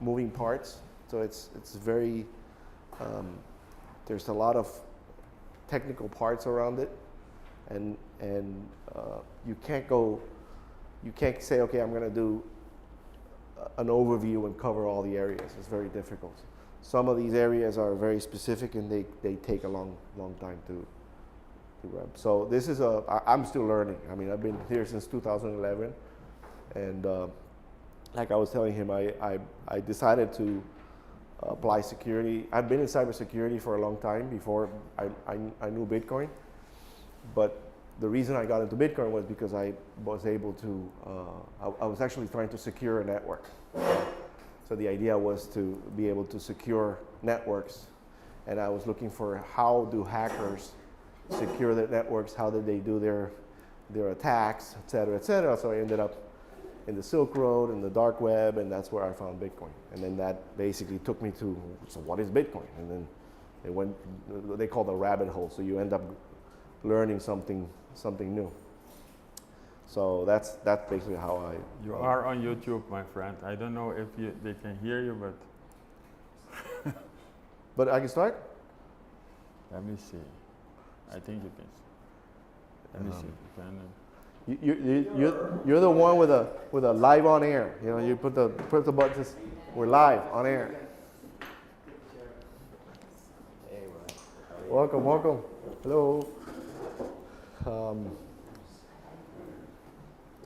moving parts. So it's very, there's a lot of technical parts around it, and you can't say, okay, I'm going to do an overview and cover all the areas. It's very difficult. Some of these areas are very specific, and they take a long time to run. So this is I'm still learning. I mean, I've been here since 2011, and like I was telling him, I decided to apply security. I've been in cybersecurity for a long time before I knew Bitcoin, but the reason I got into Bitcoin was because I was able to, I was actually trying to secure a network. So the idea was to be able to secure networks, and I was looking for how do hackers secure their networks, how did they do their attacks, et cetera, et cetera. So I ended up in the Silk Road, in the dark web, and that's where I found Bitcoin. And then that basically took me to, so what is Bitcoin? And then they call it a rabbit hole, so you end up learning something new. So that's basically how I... You are on YouTube, my friend. I don't know if they can hear you, but... But I can start? Let me see. I think you can. Let me see. You're the one with a live on air. You know, you put the buttons. We're live on air. Welcome. Hello.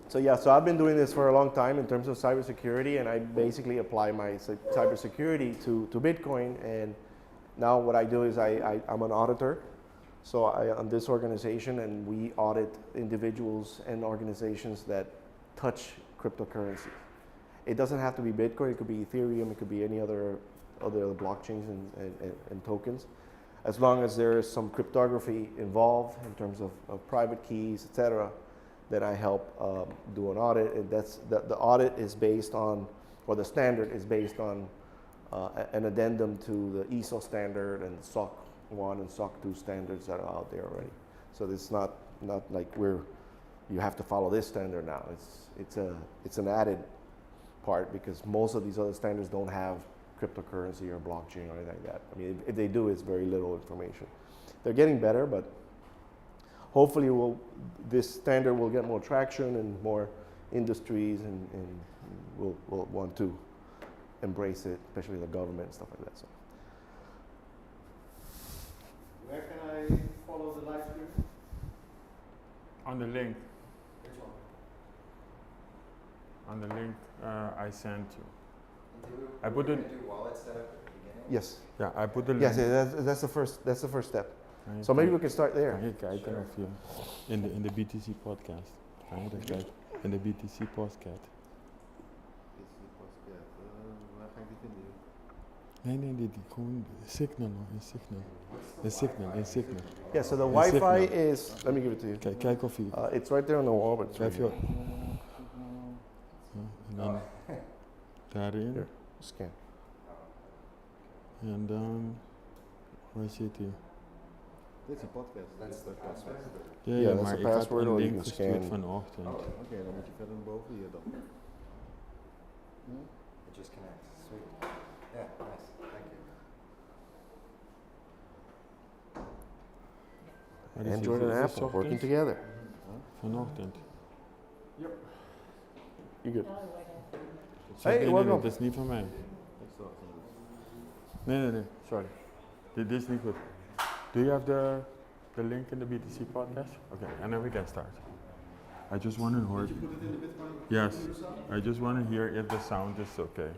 So I've been doing this for a long time in terms of cybersecurity, and I basically apply my cybersecurity to Bitcoin. And now what I do is I'm an auditor. So I'm this organization, and we audit individuals and organizations that touch cryptocurrency. It doesn't have to be Bitcoin. It could be Ethereum. It could be any other blockchains and tokens, as long as there is some cryptography involved in terms of private keys, etc. Then I help do an audit, and the audit is based on, or the standard is based on an addendum to the ISO standard and SOC 1 and SOC 2 standards that are out there already. So it's not like you have to follow this standard now. It's an added part, because most of these other standards don't have cryptocurrency or blockchain or anything like that. I mean, if they do, it's very little information. They're getting better, but hopefully this standard will get more traction, and more industries and will want to embrace it, especially the government and stuff like that. So. Where can I follow the live stream? On the link. Which one? On the link I sent you. I put it. Do wallet setup at the beginning? Yes. Yeah, I put the link. Yes, that's the first step. So maybe we can start there. Kan je kijken of je in de BTC podcast. Kan je dat kijken? In de BTC podcast. Waar ga ik die vinden? Nee, die gewoon Signal. Yeah, so the Wi-Fi is, let me give it to you. Kijk of je... It's right there on the wall, but Schrijf je... En dan daarin. Here, scan. En dan... Waar zit hij? Dit is een podcast. That's the password. Ja, that's maar a ik had password, een or you link can gestuurd scan. vanochtend. Oké, dan moet je verder naar boven hier dan. It just connects. Sweet. Yeah, nice. Thank you. Android and Apple working together. Vanochtend. Yep. You good? Hey, Hey, welcome. Dat is niet van mij. Nee. Sorry. Dit is niet goed. Do you have the link in the BTC podcast? Okay, and then we can start. I just want to hear. Did you put it in the Bitcoin? Yes, I just want to hear if the sound is okay.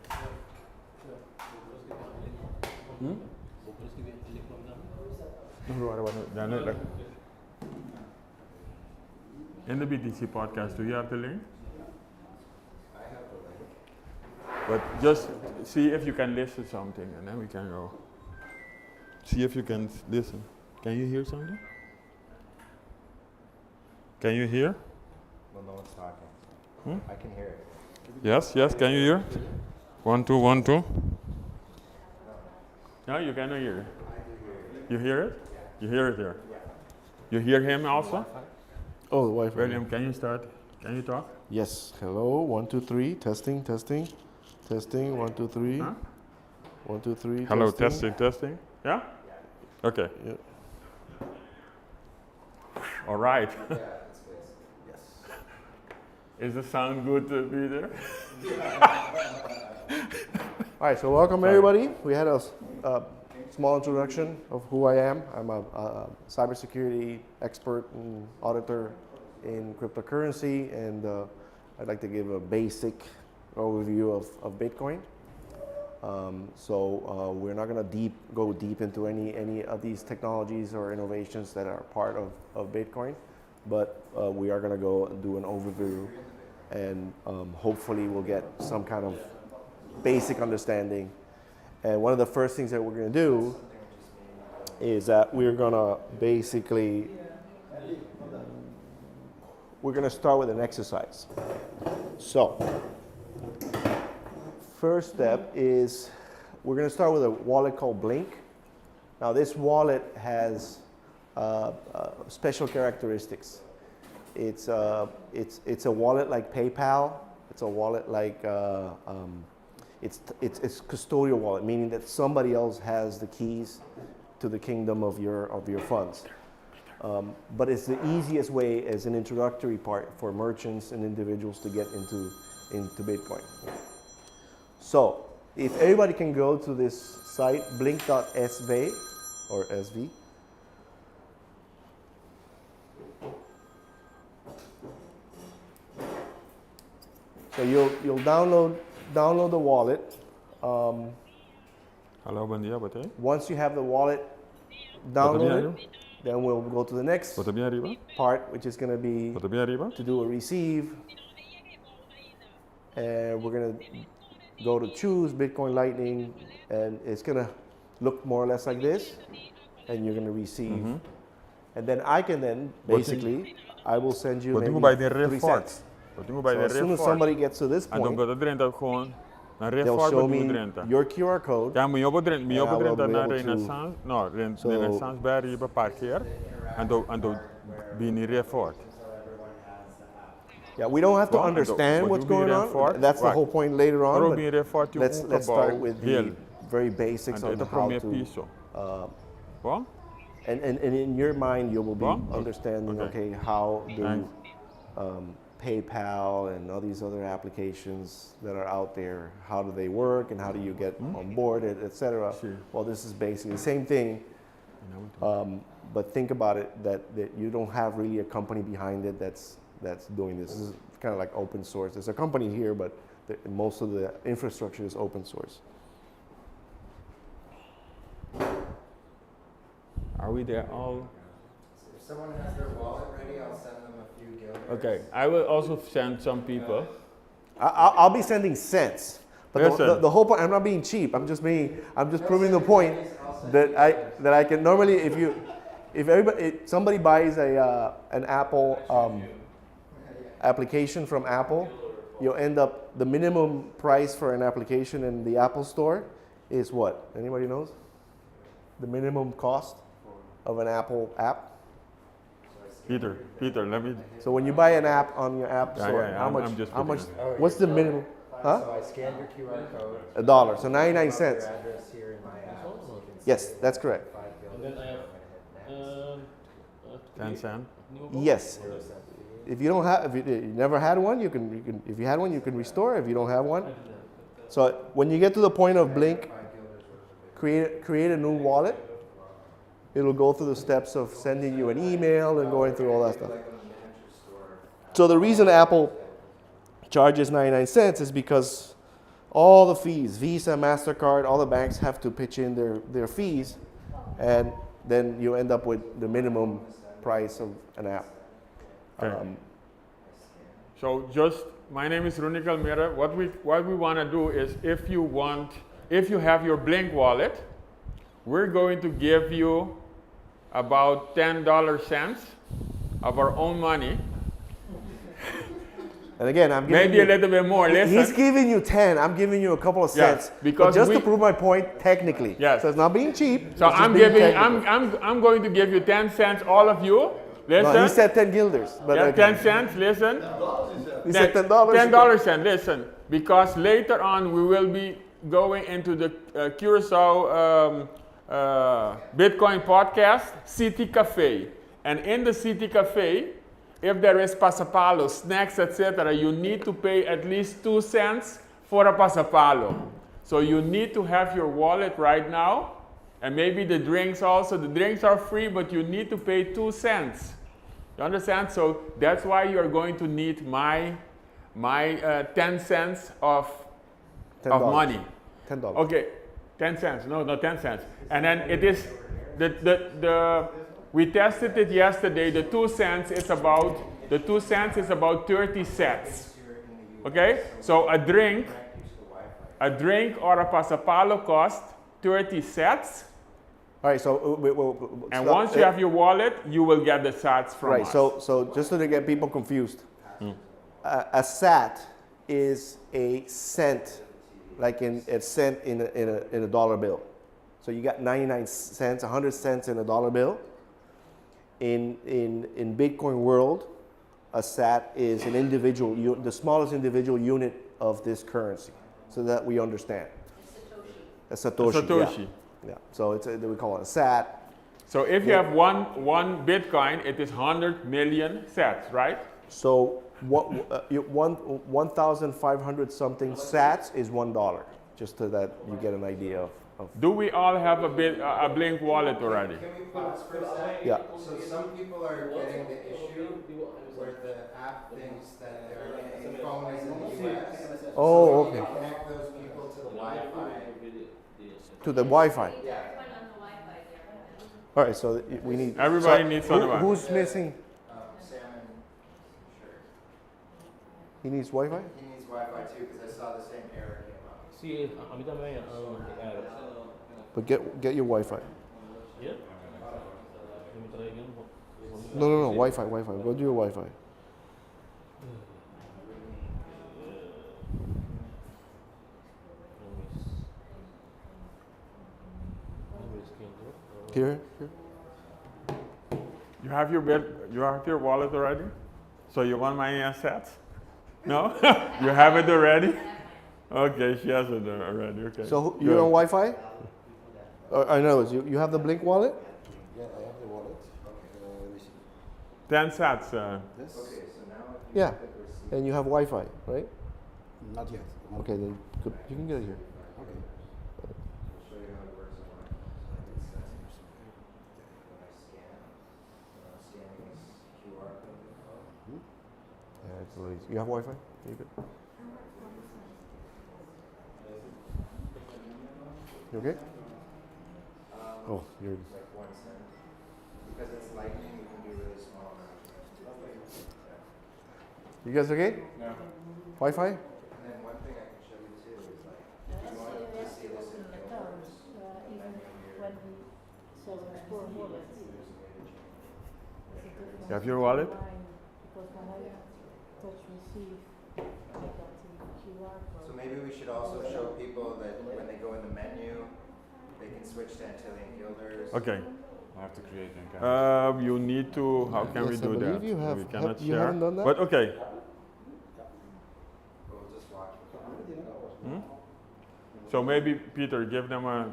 In the BTC podcast, do you have the link? I have the link. But just see if you can listen something, and then we can go. See if you can listen. Can you hear something? Can you hear? Well, no one's talking. Hmm? I can hear it. Yes, can you hear? 1, 2, 1, 2. No, you cannot hear it. You hear it? You hear it here. You hear him also? Oh, the Wi-Fi. William, can you start? Can you talk? Yes. Hello. 1, 2, 3. Testing. Testing, 1, 2, 3. Huh? 1, 2, 3. Hello, testing. Yeah? Okay. Yep. All right. Yeah, it's good. Yes. Is the sound good to be there? All right, so welcome everybody. We had a small introduction of who I am. I'm a cybersecurity expert and auditor in cryptocurrency, and I'd like to give a basic overview of Bitcoin. We're not going to go deep into any of these technologies or innovations that are part of Bitcoin, but we are going to go and do an overview, and hopefully we'll get some kind of basic understanding. And one of the first things that we're going to do is that we're going to basically, we're going to start with an exercise. So, first step is we're going to start with a wallet called Blink. Now this wallet has special characteristics. It's a wallet like PayPal. It's a wallet like it's custodial wallet, meaning that somebody else has the keys to the kingdom of your funds. But it's the easiest way as an introductory part for merchants and individuals to get into Bitcoin. So, if everybody can go to this site, blink.sv or SV. So you'll download the wallet. Hallo, buen día, wat heb je? Once you have the wallet downloaded, then we'll go to the next Wat heb je arriba? part, which is going to be Wat heb je arriba? to do a receive. And we're going to go to choose Bitcoin Lightning, and it's going to look more or less like this, and you're going to receive. And then I can basically, I will send you Wat doen we maybe bij de 3 report? cents. Wat doen we bij So de as soon as report? somebody gets to this En dan point, gaat het erin dat gewoon naar they'll report show bedoel me erin. your QR code. Ja, maar je wordt erin And I will naar be able to- Renaissance. Nou, Renaissance bij je een paar keer. En dan ben je niet report. Yeah, we don't have to Well, understand what what's do we going need for? on. That's the Right. whole point later Waarom on. ben je But report je let's start opgebouwd? with Heel. the very basics En on dit how meer to. piso. Wat? And in your mind, you will be Well, understanding, okay. how do Thanks. PayPal and all these other applications that are out there, how do they work and how do you get on board, etc. Sure. Well, this is basically the same thing, but think about it that you don't have really a company behind it that's doing this. This is kind of like open source. There's a company here, but most of the infrastructure is open source. Are we there all? If someone has their wallet ready, I'll send them a few guilders. Okay, I will also send some people. I'll be sending cents, but Listen. the whole point. I'm not being cheap. I'm just proving the point that I can normally if somebody buys an Apple application from Apple, you'll end up the minimum price for an application in the Apple Store is what? Anybody knows? The minimum cost of an Apple app. Peter, let me. So when you buy an app on your App Yeah, Store, yeah, how I'm much? just How much? putting it. What's the minimum? Huh? So I scanned your QR code. $1. So 99 cents. Your address here in my app. So you can Yes, see that's correct. 5 guilders. I'm gonna hit 10 next. cents. Yes. 0 cent fee. If you don't have, if you never had one, you can. If you had one, you can restore. If you don't have one, so when you get to the point of Blink, 5 guilders worth of Bitcoin. create a new wallet. It'll go through the steps of sending you an email and going through all that stuff. Like a miniature store. So the reason Apple charges 99 cents is because all the fees, Visa, MasterCard, all the banks have to pitch in their fees, and then you end up with the minimum price of an app. Okay. So my name is Runi Calmera. What we want to do is, if you have your Blink wallet, we're going to give you about $10 cents of our own money. And again, I'm giving Maybe a little bit more. Listen. He's giving you 10. I'm giving you a couple of Yes, cents. because but just we- to prove my point, technically. Yes. So it's not being cheap. So it's just I'm being giving. technical. I'm going to give you 10 cents, all of you. Listen. No, he said 10 guilders. But Yeah, okay. 10 cents. Listen. He said $10. $10 cent. Listen, because later on we will be going into the Curacao Bitcoin Podcast, Citi Cafe. And in the Citi Cafe, if there is pasapalo, snacks, etc., you need to pay at least 2 cents for a pasapalo. So you need to have your wallet right now, and maybe the drinks also. The drinks are free, but you need to pay 2 cents. You understand? So that's why you are going to need my 10 cents of money. $10. Okay, 10 cents. No, 10 cents. And then it is we tested it yesterday. The 2 cents is about 30 cents. Okay? So a drink or a pasapalo cost 30 cents. All right, so And once you have your wallet, you will get the sats from us. So just so to get people confused, a sat is a cent, like a cent in a dollar bill. So you got 99 cents, 100 cents in a dollar bill. In Bitcoin world, a sat is an individual, the smallest individual unit of this currency, so that we understand. A Satoshi. Yeah. So we call it a sat. So if you have one Bitcoin, it is 100 million sats, right? So 1,500 something sats is $1. Just so that you get an idea of. Do we all have a Blink wallet already? Can we pause for a second? Yeah. So some people are getting the issue where the app thinks that their phone is in the US. Oh, So we okay. can connect those people to the Wi-Fi. To the Wi-Fi. Yeah. All right. So we need. Everybody needs on the Wi-Fi. Who's missing? Salmon, sure. He needs Wi-Fi. He needs Wi-Fi too because I saw the same error came up. Sí, a mí también. But get your Wi-Fi. Yeah. No. Wi-Fi. Go do your Wi-Fi. Here. You have your wallet already? So you want my assets? No? You have it already? Okay, she has it already. Okay. So you're on Wi-Fi? I know. You have the Blink wallet? Yeah, I have the wallet. Let me see. 10 sats. This? Okay, so now if you Yeah. click receive, And you have Wi-Fi, right? Not yet. Okay, then you can get it here. Okay. I'll show you how it works online. When I scan, scanning this QR code. Yeah, it's really easy. You have Wi-Fi? You good? You okay? Oh, you're. It's like 1 cent. Because it's lightning, you can do really small amounts. You guys okay? No. Wi-Fi? And then one thing I can show you too is like, if you want to see this in numbers, and then here, You have your wallet? so maybe we should also show people that when they go in the menu, they can switch to Antillian Guilders. Okay. I have to create an account. You need to. How can we Yes, I do believe that? you have- We cannot you share. haven't done that? But okay. We'll just watch. So maybe Peter, give them a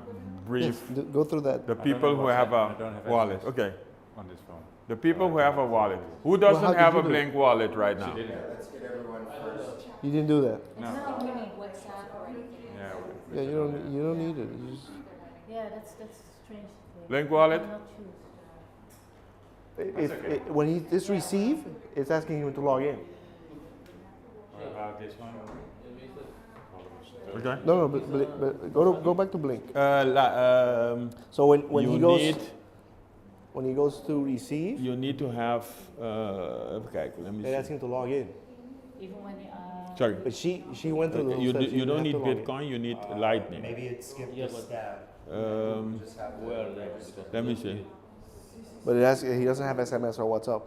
brief. Yes, go through that. The I don't people have who WhatsApp. have I a don't have wallet. SMS. Okay. On this phone. The people who have a wallet. Who doesn't how did have you a do it? Blink wallet right now? She didn't. Let's get everyone first. You didn't do that. No. Yeah. Yeah, you don't need it. You just, Yeah, that's strange. Blink wallet? Not choose. when he this receive, it's asking him to log in. What about this one? Okay. No, but go back to Blink. So when you he goes need when he goes to receive, you need to have. Even kijken, let me it asks see. him to log in. Even when Sorry. But she went through the whole You, steps. you don't have need to log in. Bitcoin. You need Lightning. Maybe it skipped Yeah, the but- step. Um, Just have Where to let me see. But he doesn't have SMS or WhatsApp.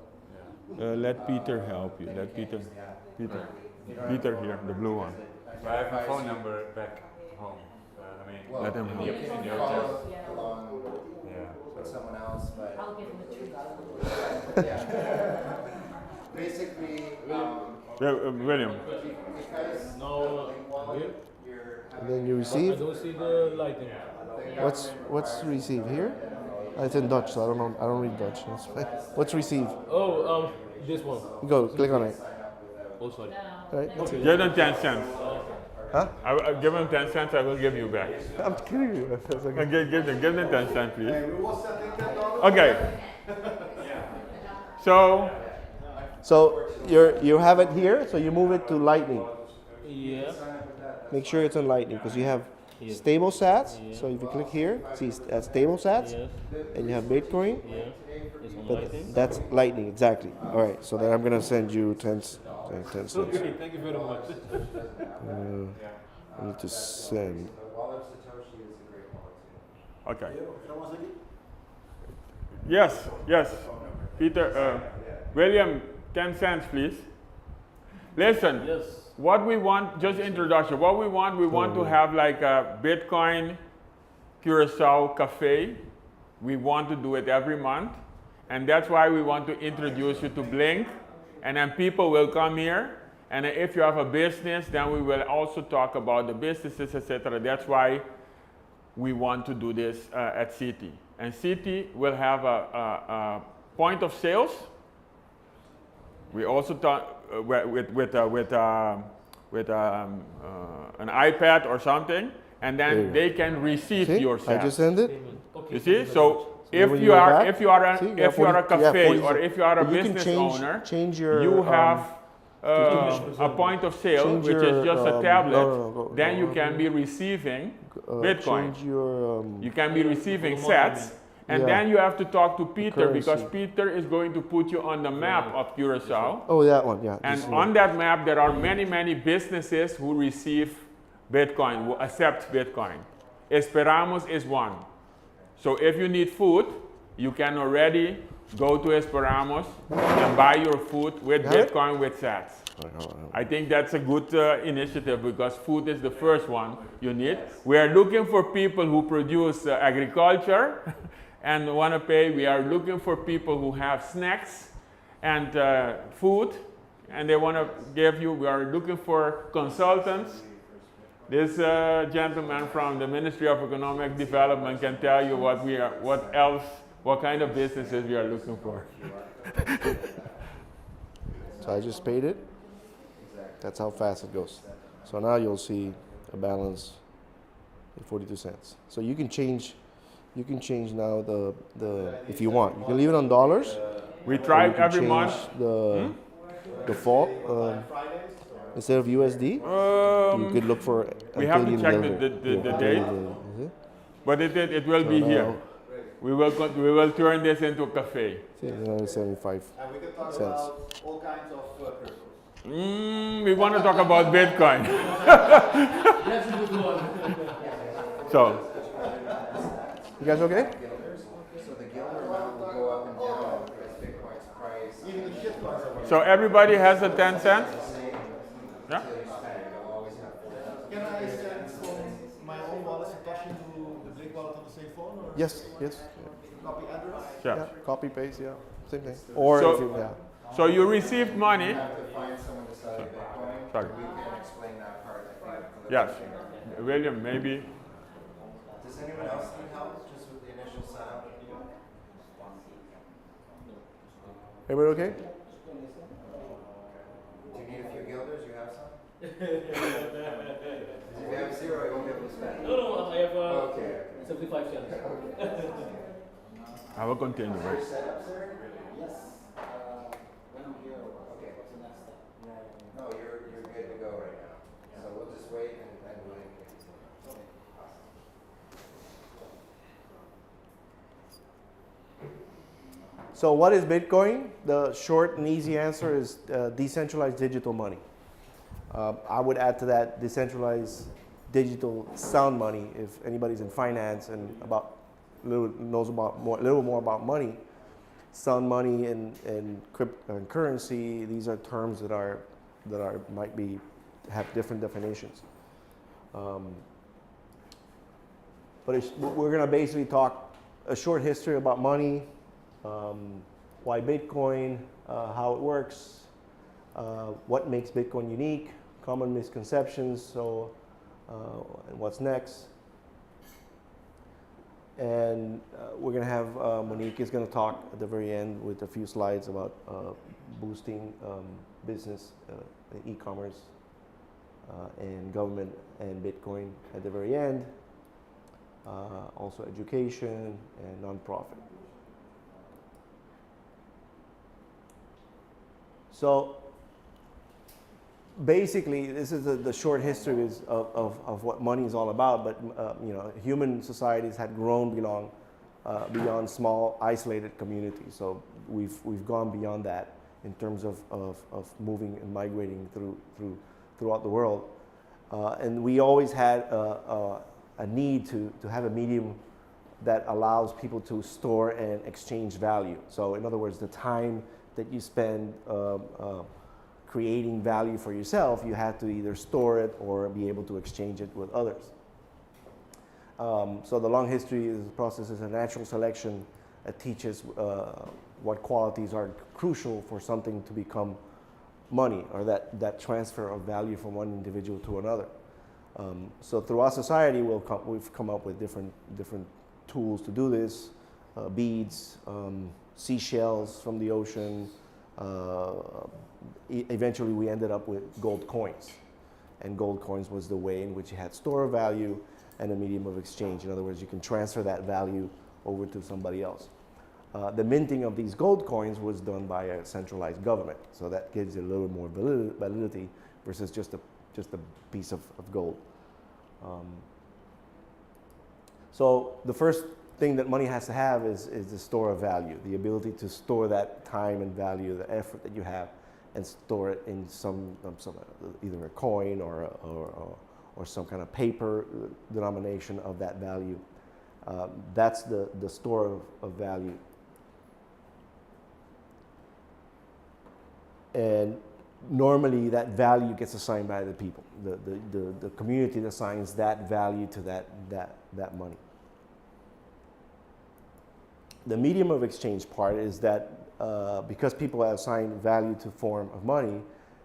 Let Peter help you. Let Peter. Peter here, the blue one. But I have my phone number back home. I mean, Well, Let him you help. can In the follow hotel. along yeah. with someone else, but I'll give him a treat. yeah. Basically, William. No, here. And then you I receive. don't see the lighting. What's receive here? It's in Dutch, so I don't know. I don't read Dutch. That's fine. What's receive? Oh, this one. Go click on it. Oh, sorry. Right? Give them 10 cents. Huh? I give them 10 cents, I will give you back. I'm kidding you. That's okay. Give them 10 cents, please. Okay. So, you have it here, so you move it to Lightning. Yeah. Make sure it's on Lightning because you have stable sats. So if you click here, see stable sats, Yes. and you have Bitcoin. Yeah. It's on But lighting. that's Lightning, exactly. All right, so then I'm gonna send you 10 cents. Okay, thank you very much. I need to send. The wallet of Satoshi is a great wallet too. okay. Yes. Peter, William, 10 cents, please. Listen, Yes. what we want, just introduction, what we want to have like a Bitcoin Curacao Cafe. We want to do it every month. And that's why we want to introduce you to Blink. And then people will come here. And if you have a business, then we will also talk about the businesses, etc. That's why we want to do this at Citi. And Citi will have a point of sales. We also talk with an iPad or something, and then they can receive See? your I sats. just send it. Okay. You see? So if when you you go are back, if you are a see, if you are a cafe 40 or if you are a But you can business owner, change your, you have a point of sale, change which is just a your, tablet. Then you can be receiving Bitcoin. change your. You can be receiving sats, and Yeah. then you have to talk to Peter because Currency. Peter is going to put you on the map of Curacao. Oh, that one, yeah. And this on that map, there are many businesses who receive Bitcoin, who accept Bitcoin. Esperamos is one. So if you need food, you can already go to Esperamos and buy your food with Have it? Bitcoin with sats. I think that's a good initiative because food is the first one you need. We are looking for people who produce agriculture and want to pay. We are looking for people who have snacks and food and they want to give you. We are looking for consultants. This gentleman from the Ministry of Economic Development can tell you what kind of businesses we are looking for. So I just paid it. That's how fast it goes. So now you'll see a balance at 42 cents. So you can change now the if you want. You can leave it on dollars. We or try you can every change month. the default instead of USD. You could look for. We have to Canadian check guilder. the Yeah, date, Canadian, but it will be So here. now- We will turn this into a cafe. see, another 75 And we can talk cents. about all kinds of cryptos. We want to talk about Bitcoin. That's a good one. So, You guys okay? So the gilder amount will go up and down as Bitcoin's price. Even the shit coins are so everybody has a 10 cents? Yeah? Until you spend it, you'll always have 4,000. Can I send from my own wallet Satoshi to the Blink wallet on the same phone or Yes. copy address? Yeah. Copy paste. Yeah. Same thing. Or So- if you, yeah. So you received money. You have to find someone to sell you Bitcoin. Sorry. We can explain that part, I think. Yes. William, maybe. Does anyone else need help just with the initial setup? Everybody okay? Do you need a few guilders? You have some? If you have zero, you won't be able to spend. No, I have Okay. 75 cents. I will continue. Right? Your setup, sir? Yes. When I'm here, Okay. what's the next step? No, you're good to go right now. So we'll just wait and we'll engage. So what is Bitcoin? The short and easy answer is decentralized digital money. I would add to that decentralized digital sound money. If anybody's in finance and knows about a little more about money, sound money and currency. These are terms that have different definitions. But we're going to basically talk a short history about money, why Bitcoin, how it works, what makes Bitcoin unique, common misconceptions, so and what's next. And we're going to have Monique is going to talk at the very end with a few slides about boosting business, e-commerce, and government and Bitcoin at the very end. Also education and nonprofit. So basically, this is the short history of what money is all about. But human societies had grown beyond small, isolated communities. So we've gone beyond that in terms of moving and migrating throughout the world. And we always had a need to have a medium that allows people to store and exchange value. So in other words, the time that you spend creating value for yourself, you have to either store it or be able to exchange it with others. So the long history is the process is a natural selection that teaches what qualities are crucial for something to become money, or that transfer of value from one individual to another. So throughout society, we've come up with different tools to do this: beads, seashells from the ocean. Eventually, we ended up with gold coins, and gold coins was the way in which you had store of value and a medium of exchange. In other words, you can transfer that value over to somebody else. The minting of these gold coins was done by a centralized government, so that gives you a little more validity versus just a piece of gold. So the first thing that money has to have is the store of value, the ability to store that time and value, the effort that you have, and store it in some either a coin or some kind of paper denomination of that value. That's the store of value. And normally that value gets assigned by the people. The community assigns that value to that money. The medium of exchange part is that because people have assigned value to form of money,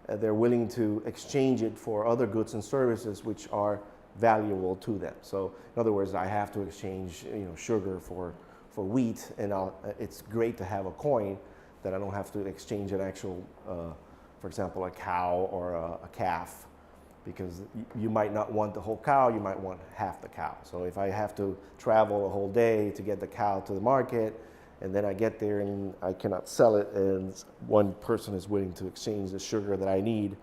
they're willing to exchange it for other goods and services which are valuable to them. So in other words, I have to exchange sugar for wheat, and it's great to have a coin that I don't have to exchange an actual, for example, a cow or a calf, because you might not want the whole cow, you might want half the cow. So if I have to travel a whole day to get the cow to the market, and then I get there and I cannot sell it, and one person is willing to exchange the sugar that I need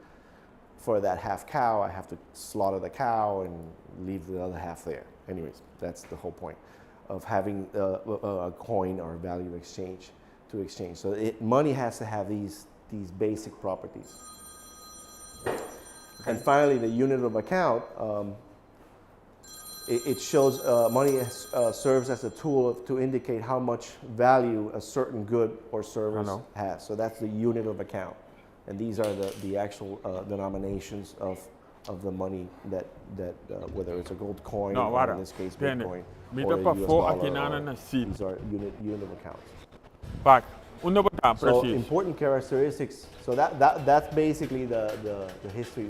for that half cow, I have to slaughter the cow and leave the other half there. Anyways, that's the whole point of having a coin or a value exchange to exchange. So money has to have these basic properties. Okay. And finally, the unit of account, it shows money serves as a tool to indicate how much value a certain good or service has. So that's the unit of account. And these are the actual denominations of the money that whether it's a gold coin or in this case Bitcoin or a US dollar. These are unit of accounts. So important characteristics. So that's basically the history.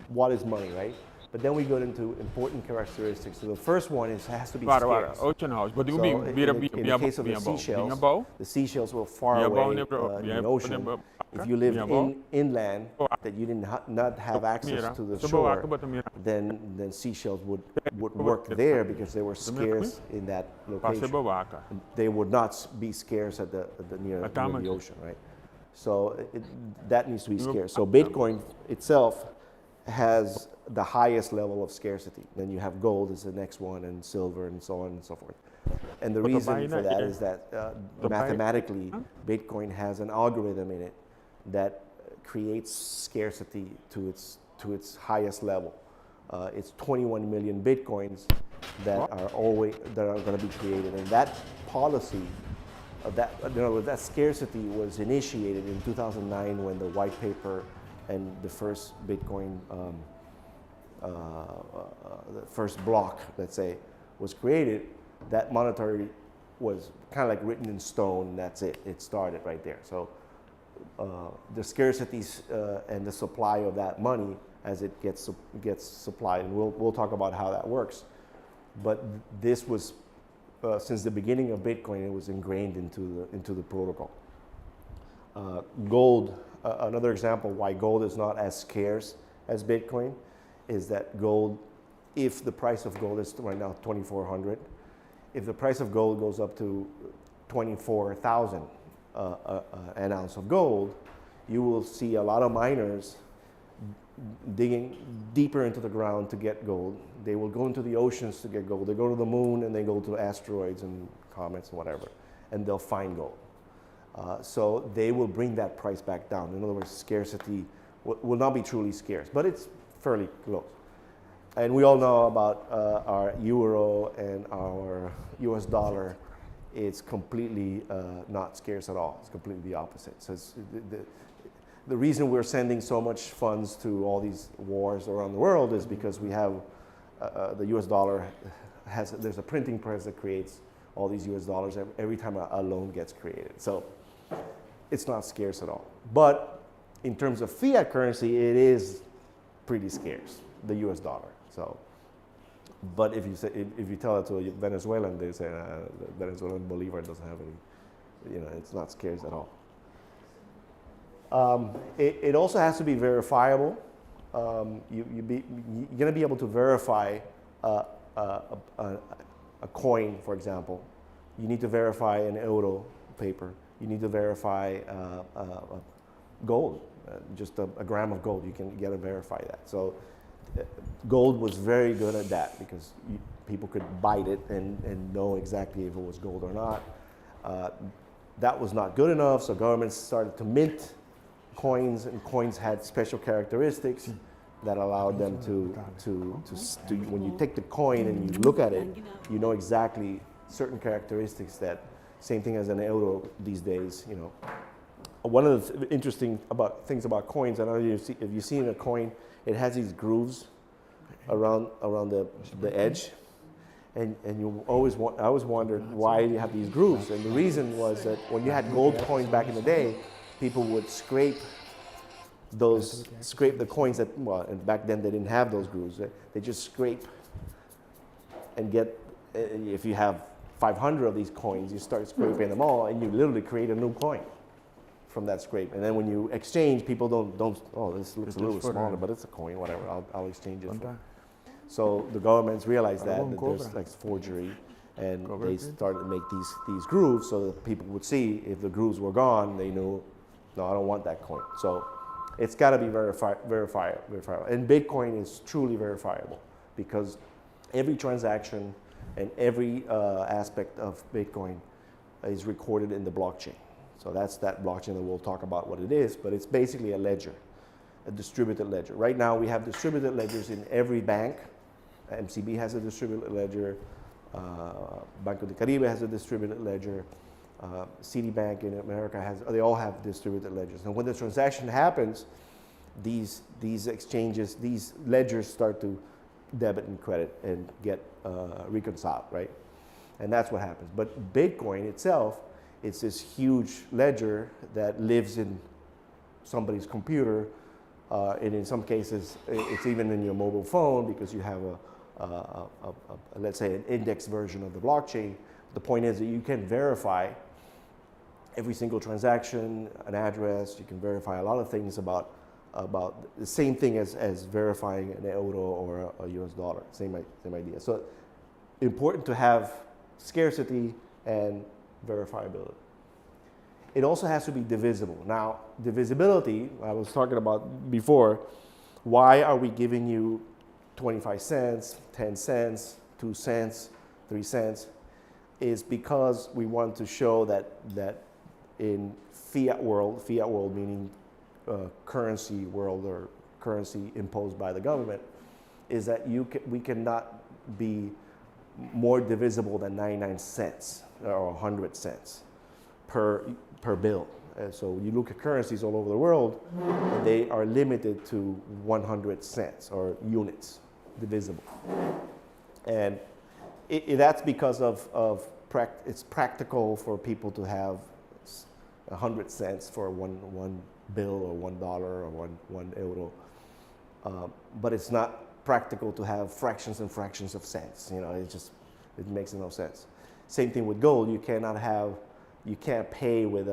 What is money, right? But then we go into important characteristics. So the first one has to be scarce. So in the case of the seashells were far away in the ocean. If you lived inland, that you did not have access to the shore, then seashells would work there because they were scarce in that location. They would not be scarce at near the ocean, right? So that needs to be scarce. So Bitcoin itself has the highest level of scarcity. Then you have gold is the next one, and silver, and so on and so forth. And the reason for that is that mathematically, Bitcoin has an algorithm in it that creates scarcity to its highest level. It's 21 million Bitcoins that are going to be created, and that policy of that scarcity was initiated in 2009 when the white paper and the first Bitcoin, the first block, let's say, was created. That monetary was kind of like written in stone. That's it. It started right there. So the scarcities and the supply of that money as it gets supplied, and we'll talk about how that works. But this was since the beginning of Bitcoin, it was ingrained into the protocol. Gold, another example why gold is not as scarce as Bitcoin, is that gold, if the price of gold is right now 2,400, if the price of gold goes up to 24,000 an ounce of gold, you will see a lot of miners digging deeper into the ground to get gold. They will go into the oceans to get gold. They go to the moon and they go to asteroids and comets and whatever, and they'll find gold. So they will bring that price back down. In other words, scarcity will not be truly scarce, but it's fairly close. And we all know about our euro and our US dollar. It's completely not scarce at all. It's completely the opposite. So it's the reason we're sending so much funds to all these wars around the world is because we have the US dollar there's a printing press that creates all these US dollars every time a loan gets created. So it's not scarce at all. But in terms of fiat currency, it is pretty scarce, the US dollar. So, but if you tell it to a Venezuelan, they say the Venezuelan bolivar doesn't have any, it's not scarce at all. It also has to be verifiable. You're going to be able to verify a coin, for example. You need to verify an euro paper. You need to verify gold, just a gram of gold. You can get to verify that. So gold was very good at that because people could bite it and know exactly if it was gold or not. That was not good enough, so governments started to mint coins, and coins had special characteristics that allowed them to when you take the coin and you look at it, you know exactly certain characteristics that, same thing as an euro these days, One of the interesting things about coins, I don't know if you've seen a coin, it has these grooves around the edge, and I always wondered why you have these grooves, and the reason was that when you had gold coins back in the day, people would scrape the coins and back then they didn't have those grooves. They just scrape and get, if you have 500 of these coins, you start scraping them all and you literally create a new coin from that scrape. And then when you exchange, people don't this looks a little smaller, but it's a coin, whatever, I'll exchange it for. So the governments realized that there's like forgery, and they started to make these grooves so that people would see if the grooves were gone, they knew, no, I don't want that coin. So it's got to be verifiable. And Bitcoin is truly verifiable because every transaction and every aspect of Bitcoin is recorded in the blockchain. So that's that blockchain that we'll talk about what it is, but it's basically a ledger, a distributed ledger. Right now we have distributed ledgers in every bank. MCB has a distributed ledger. Banco de Caribe has a distributed ledger. Citibank in America they all have distributed ledgers. And when the transaction happens, these exchanges, these ledgers start to debit and credit and get reconciled, right? And that's what happens. But Bitcoin itself, it's this huge ledger that lives in somebody's computer, and in some cases, it's even in your mobile phone because you have let's say an index version of the blockchain. The point is that you can verify every single transaction, an address. You can verify a lot of things about the same thing as verifying an euro or a US dollar. Same idea. So important to have scarcity and verifiability. It also has to be divisible. Now, divisibility, I was talking about before, why are we giving you 25 cents, 10 cents, 2 cents, 3 cents? Is because we want to show that in fiat world meaning currency world or currency imposed by the government, is that we cannot be more divisible than 99 cents or 100 cents per bill. So you look at currencies all over the world, they are limited to 100 cents or units divisible. And that's because of it's practical for people to have 100 cents for one bill or $1 or one euro. But it's not practical to have fractions and fractions of cents. You know, it makes no sense. Same thing with gold. You can't pay with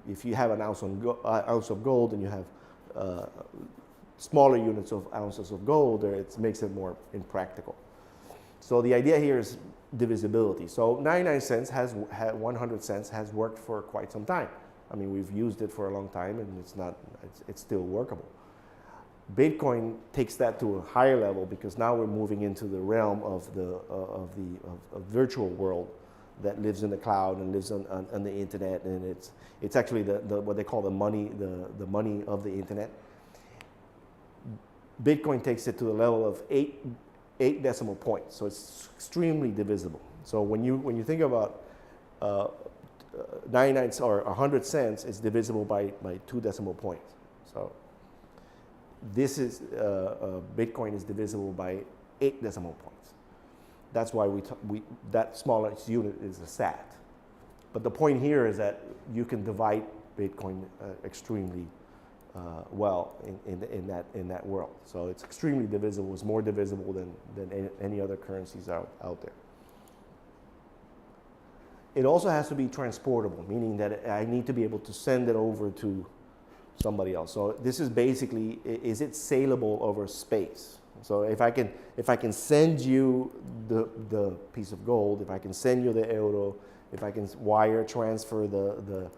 if you have an ounce of gold and you have smaller units of ounces of gold, it makes it more impractical. So the idea here is divisibility. So 99 cents 100 cents has worked for quite some time. I mean, we've used it for a long time, and it's still workable. Bitcoin takes that to a higher level because now we're moving into the realm of a virtual world that lives in the cloud and lives on the internet, and it's actually the what they call the money of the internet. Bitcoin takes it to the level of eight decimal points, so it's extremely divisible. So when you think about 99 or 100 cents, it's divisible by 2 decimal points. So this is Bitcoin is divisible by 8 decimal points. That's why that smallest unit is a sat. But the point here is that you can divide Bitcoin extremely well in that world. So it's extremely divisible. It's more divisible than any other currencies out there. It also has to be transportable, meaning that I need to be able to send it over to somebody else. So this is basically, is it saleable over space? So if I can send you the piece of gold, if I can send you the euro, if I can wire transfer the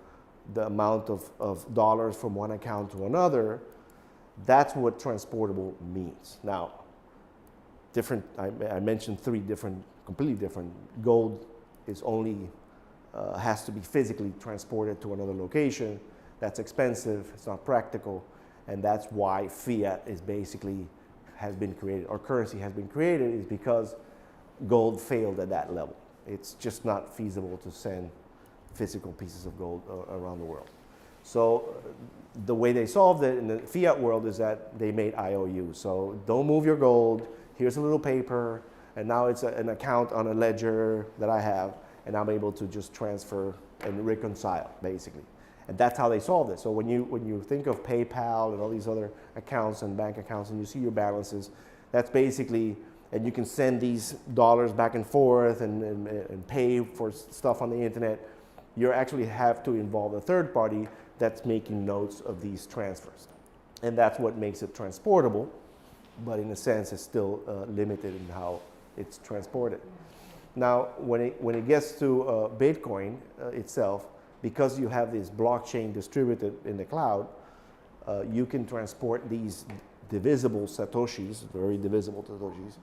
amount of dollars from one account to another, that's what transportable means. Now, I mentioned 3 completely different. Gold is only has to be physically transported to another location. That's expensive, it's not practical, and that's why fiat has been created, or currency has been created, is because gold failed at that level. It's just not feasible to send physical pieces of gold around the world. So the way they solved it in the fiat world is that they made IOUs. So don't move your gold, here's a little paper, and now it's an account on a ledger that I have, and I'm able to just transfer and reconcile, basically. And that's how they solved it. So when you think of PayPal and all these other accounts and bank accounts, and you see your balances, that's basically, and you can send these dollars back and forth and pay for stuff on the internet, you actually have to involve a third party that's making notes of these transfers. And that's what makes it transportable, but in a sense it's still limited in how it's transported. Now, when it gets to Bitcoin itself, because you have this blockchain distributed in the cloud, you can transport these divisible satoshis, very divisible satoshis,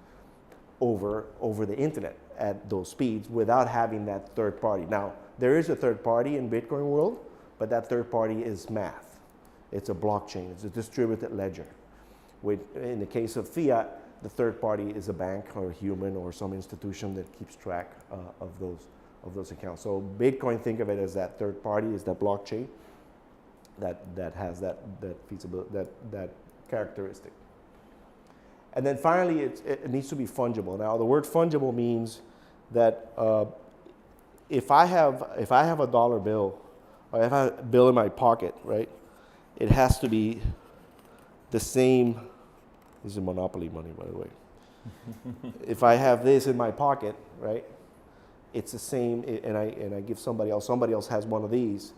over the internet at those speeds without having that third party. Now, there is a third party in Bitcoin world, but that third party is math. It's a blockchain, it's a distributed ledger. In the case of fiat, the third party is a bank or a human or some institution that keeps track of those accounts. So Bitcoin, think of it as that third party, is that blockchain that has that feasibility, that characteristic. And then finally, it needs to be fungible. Now, the word fungible means that if I have a dollar bill, or if I have a bill in my pocket, right, it has to be the same. This is monopoly money, by the way. If I have this in my pocket, right, it's the same, and I give somebody else has one of these,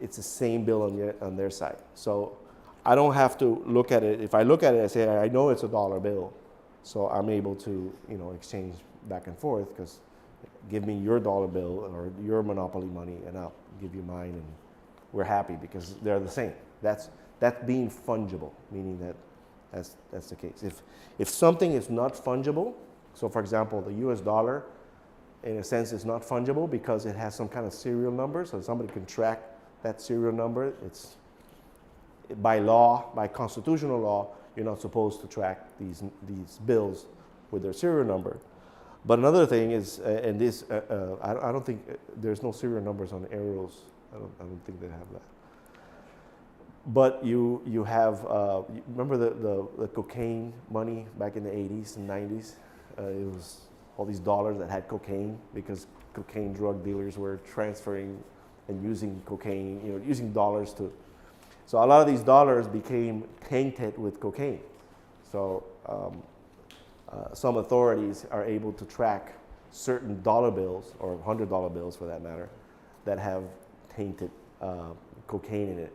it's the same bill on their side. So I don't have to look at it. If I look at it, I say, I know it's a dollar bill, so I'm able to, exchange back and forth, because give me your dollar bill or your monopoly money, and I'll give you mine, and we're happy because they're the same. That's being fungible, meaning that that's the case. If something is not fungible, so for example, the US dollar, in a sense, is not fungible because it has some kind of serial number, so somebody can track that serial number. It's by law, by constitutional law, you're not supposed to track these bills with their serial number. But another thing is, and this, I don't think, there's no serial numbers on euros. I don't think they have that. But you have, remember the cocaine money back in the 80s and 90s? It was all these dollars that had cocaine because cocaine drug dealers were transferring and using cocaine, using dollars to. So a lot of these dollars became tainted with cocaine. So some authorities are able to track certain dollar bills, or $100 bills for that matter, that have tainted cocaine in it,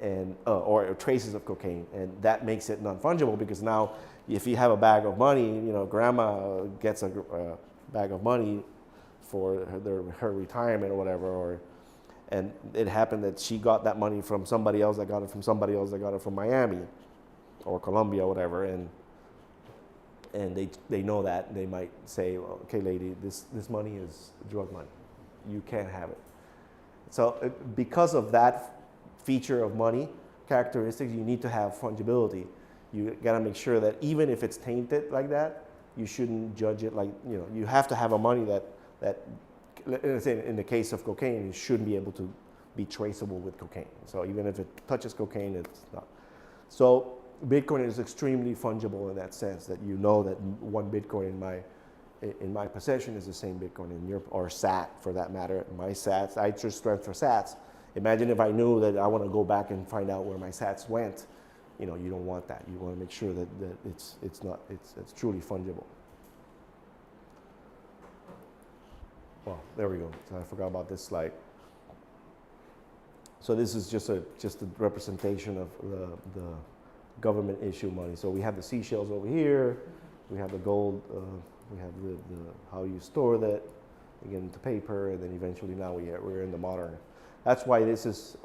and or traces of cocaine, and that makes it non-fungible, because now if you have a bag of money, grandma gets a bag of money for her retirement or whatever, and it happened that she got that money from somebody else that got it from somebody else that got it from Miami or Colombia or whatever, and they know that. They might say, well, okay, lady, this money is drug money. You can't have it. So because of that feature of money characteristics, you need to have fungibility. You got to make sure that even if it's tainted like that, you shouldn't judge it like, you have to have a money that let's say in the case of cocaine, it shouldn't be able to be traceable with cocaine. So even if it touches cocaine, it's not. So Bitcoin is extremely fungible in that sense, that that one Bitcoin in my possession is the same Bitcoin in your, or SAT for that matter. My SATs, I just went for SATs. Imagine if I knew that I want to go back and find out where my SATs went. You don't want that. You want to make sure that it's truly fungible. Well, there we go. So I forgot about this slide. So this is just a representation of the government issue money. So we have the seashells over here. We have the gold. We have the how you store that. You get into paper, and then eventually now we're in the modern. That's why this is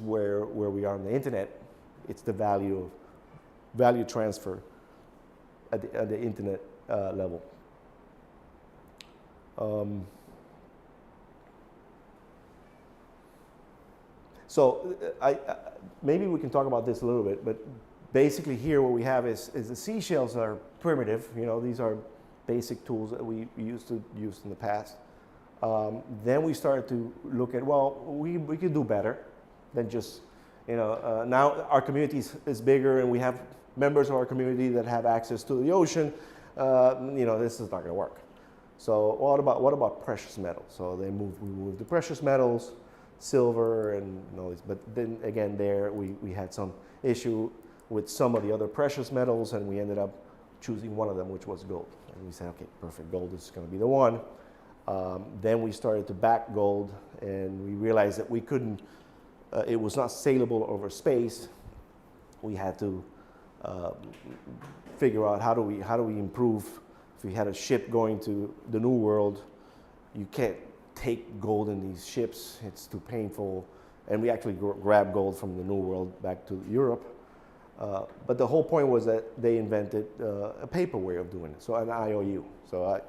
where we are on the internet. It's the value transfer at the internet level. So maybe we can talk about this a little bit, but basically here what we have is the seashells are primitive. These are basic tools that we used to use in the past. Then we started to look at, well, we could do better than just, now our community is bigger, and we have members of our community that have access to the ocean. This is not going to work. So what about precious metals? So we moved the precious metals, silver, and all these. But then again, we had some issue with some of the other precious metals, and we ended up choosing one of them, which was gold. And we said, okay, perfect, gold is going to be the one. Then we started to back gold, and we realized that we couldn't. It was not saleable over space. We had to figure out how do we improve. If we had a ship going to the New World, you can't take gold in these ships. It's too painful. And we actually grabbed gold from the New World back to Europe. But the whole point was that they invented a paper way of doing it, so an IOU. So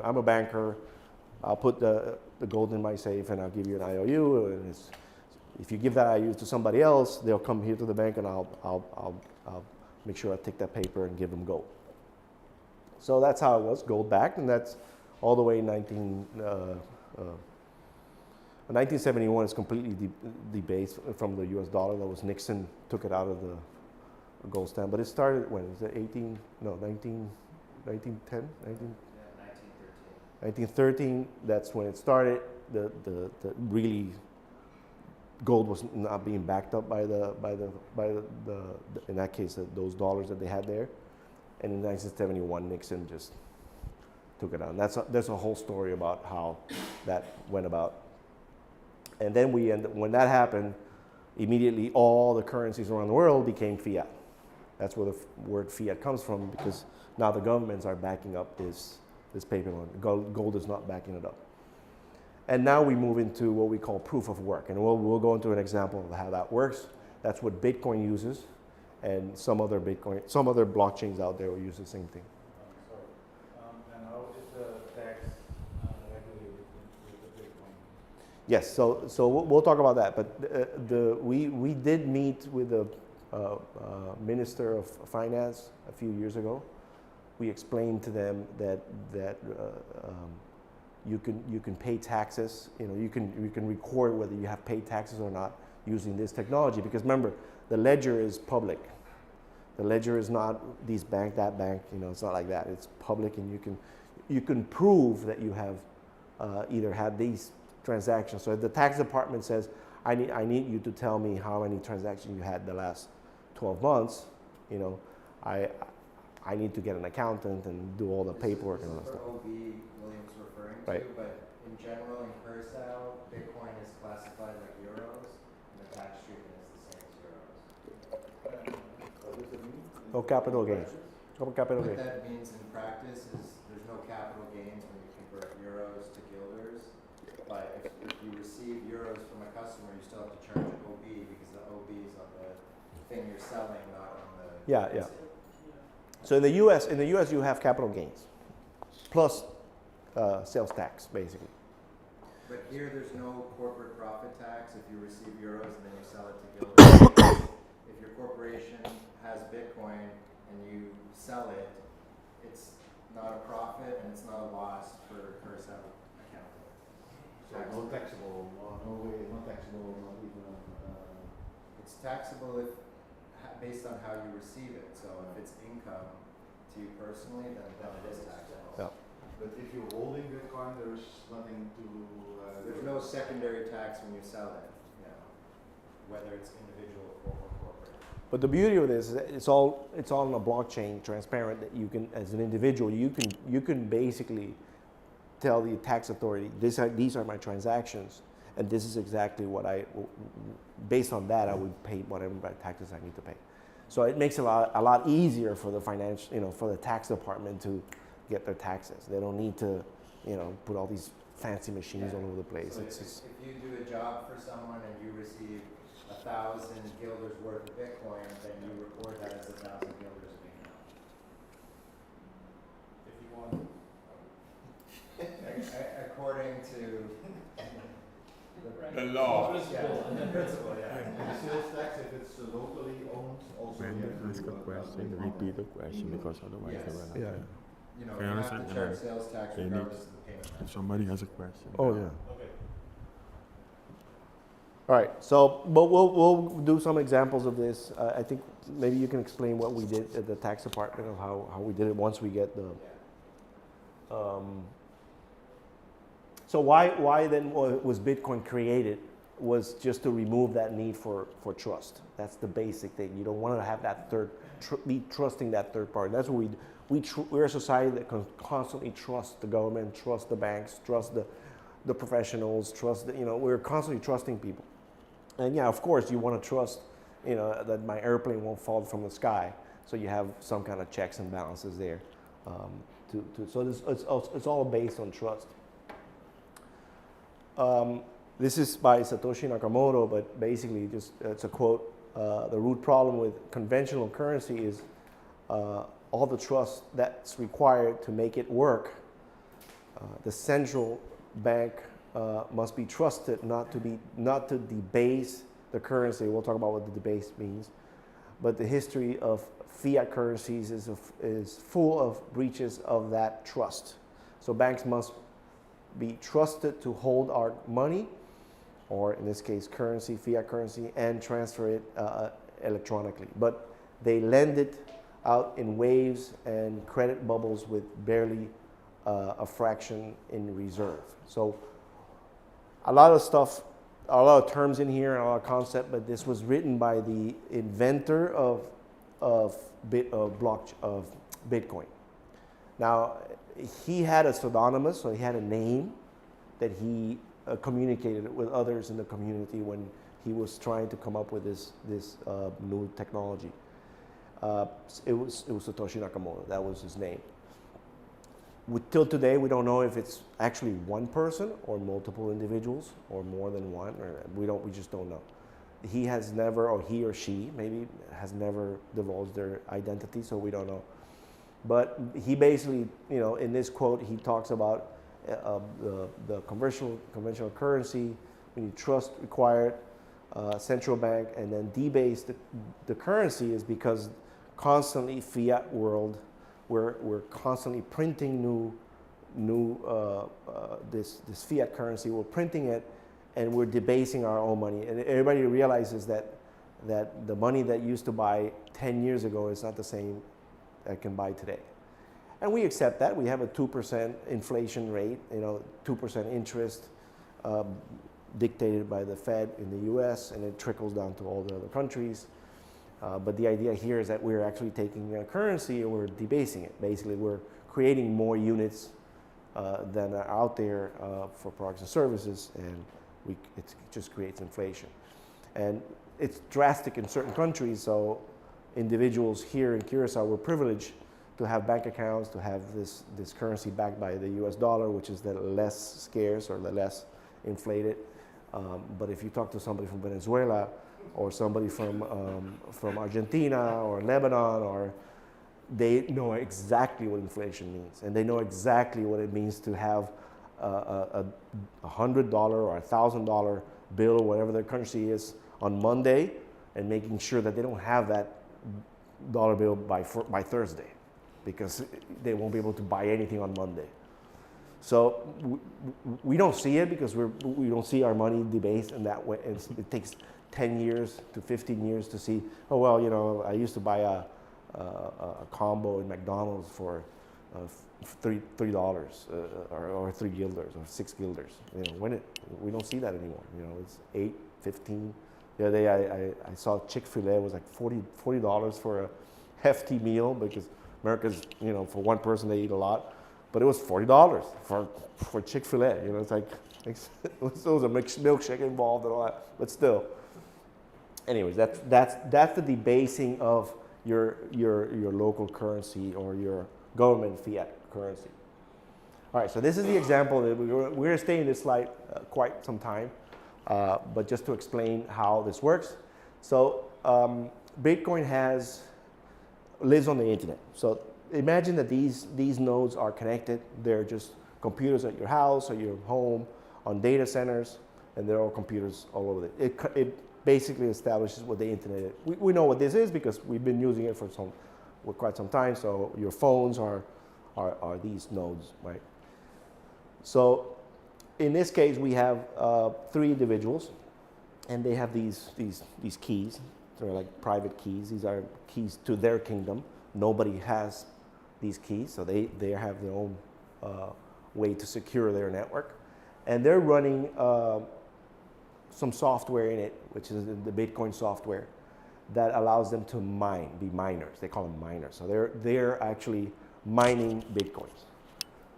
I'm a banker. I'll put the gold in my safe, and I'll give you an IOU. And if you give that IOU to somebody else, they'll come here to the bank, and I'll make sure I take that paper and give them gold. So that's how it was, gold backed, and that's all the way in 1971 is completely debased from the U.S. dollar. That was Nixon took it out of the gold standard. But it started when? Was it 1910? 1913. That's when it started. The really gold was not being backed up by the in that case those dollars that they had there. And in 1971, Nixon just took it out. There's a whole story about how that went about. And then when that happened, immediately all the currencies around the world became fiat. That's where the word fiat comes from, because now the governments are backing up this paper money. Gold is not backing it up. And now we move into what we call proof of work. And we'll go into an example of how that works. That's what Bitcoin uses. And some other blockchains out there will use the same thing. And how is the tax regulated with the Bitcoin? Yes, so we'll talk about that. But we did meet with the Minister of Finance a few years ago. We explained to them that you can pay taxes. You can record whether you have paid taxes or not using this technology. Because remember, the ledger is public. The ledger is not these bank, that bank. It's not like that. It's public, and you can prove that you have either had these transactions. So if the tax department says, I need you to tell me how many transactions you had the last 12 months, you know, I need to get an accountant and do all the paperwork and all that This is stuff. for OB William's referring Right. to, but in general in Curacao, Bitcoin is classified like euros, and the tax treatment is the same as euros. What does it mean? No capital gains. No capital What gains. that means in practice is there's no capital gains when you convert euros to guilders, but if you receive euros from a customer, you still have to charge OB because the OB is on the thing you're selling, not on the. Yeah, yeah. So in the U.S., you have capital gains plus sales tax, basically. But here, there's no corporate profit tax if you receive euros and then you sell it to guilders. If your corporation has Bitcoin and you sell it, it's not a profit and it's not a loss for Curacao accounting. So no taxable, no way, not taxable, not even. It's taxable if based on how you receive it. So if it's income to you personally, then it is taxable. Yeah. But if you're holding Bitcoin, there's nothing to. There's no secondary tax when you sell it, whether it's individual or corporate. But the beauty of this is that it's all on a blockchain, transparent. That you can, as an individual, you can basically tell the tax authority, these are my transactions, and this is exactly what based on that, I would pay whatever taxes I need to pay. So it makes it a lot easier for the for the tax department to get their taxes. They don't need to, put all these fancy machines all over the place. So if you do a job for someone and you receive 1,000 guilders worth of Bitcoin, then you record that as 1,000 guilders of income. If you want. According to The law. yeah, the principle, yeah. And the sales tax, if it's locally owned, also you have to Ask a question, repeat the question because otherwise Yes. they will not. Yeah. You know, Okay, you have understand. to charge sales tax They need- regardless of the payment If method. somebody has a question. Oh yeah. Okay. All right. So, but we'll do some examples of this. I think maybe you can explain what we did at the tax department of how we did it once we get the. So why then was Bitcoin created? Was just to remove that need for trust. That's the basic thing. You don't want to have that be trusting that third party. That's what we're a society that can constantly trust the government, trust the banks, trust the professionals, trust we're constantly trusting people. And yeah, of course, you want to trust, that my airplane won't fall from the sky. So you have some kind of checks and balances there. So it's all based on trust. This is by Satoshi Nakamoto, but basically it's a quote. The root problem with conventional currency is all the trust that's required to make it work. The central bank must be trusted not to debase the currency. We'll talk about what the debase means. But the history of fiat currencies is full of breaches of that trust. So banks must be trusted to hold our money, or in this case currency, fiat currency, and transfer it electronically. But they lend it out in waves and credit bubbles with barely a fraction in reserve. So a lot of stuff, a lot of terms in here and a lot of concept, but this was written by the inventor of Bitcoin. Now, he had a pseudonymous, so he had a name that he communicated with others in the community when he was trying to come up with this new technology. It was Satoshi Nakamoto. That was his name. Till today, we don't know if it's actually one person or multiple individuals or more than one. Or we just don't know. He has never, or he or she maybe has never divulged their identity, so we don't know. But he basically, in this quote, he talks about the conventional currency, we need trust required, central bank, and then debase the currency is because constantly fiat world, we're constantly printing this fiat currency. We're printing it, and we're debasing our own money. And everybody realizes that the money that used to buy 10 years ago is not the same that can buy today. And we accept that. We have a 2% inflation rate, 2% interest dictated by the Fed in the US, and it trickles down to all the other countries. But the idea here is that we're actually taking a currency and we're debasing it. Basically, we're creating more units than are out there for products and services, and it just creates inflation. And it's drastic in certain countries, so individuals here in Curacao were privileged to have bank accounts, to have this currency backed by the US dollar, which is the less scarce or the less inflated. But if you talk to somebody from Venezuela or somebody from Argentina or Lebanon, they know exactly what inflation means, and they know exactly what it means to have a $100 or $1,000 bill or whatever their currency is on Monday, and making sure that they don't have that dollar bill by Thursday, because they won't be able to buy anything on Monday. So we don't see it because we don't see our money debased in that way. It takes 10 years to 15 years to see, oh, well, I used to buy a combo in McDonald's for $3 or 3 guilders or 6 guilders. We don't see that anymore. It's 8, 15. The other day I saw Chick-fil-A was like $40 for a hefty meal, because America's, for one person they eat a lot, but it was $40 for Chick-fil-A. It's like there was a milkshake involved and all that, but still. Anyways, that's the debasing of your local currency or your government fiat currency. All right, so this is the example that we're going to stay in this slide quite some time, but just to explain how this works. So Bitcoin lives on the internet. So imagine that these nodes are connected. They're just computers at your house or your home, on data centers, and they're all computers all over it basically establishes what the internet is. We know what this is because we've been using it for quite some time. So your phones are these nodes, right? So in this case, we have 3 individuals, and they have these keys. They're like private keys. These are keys to their kingdom. Nobody has these keys, so they have their own way to secure their network. And they're running some software in it, which is the Bitcoin software, that allows them to be miners. They call them miners. So they're actually mining Bitcoins.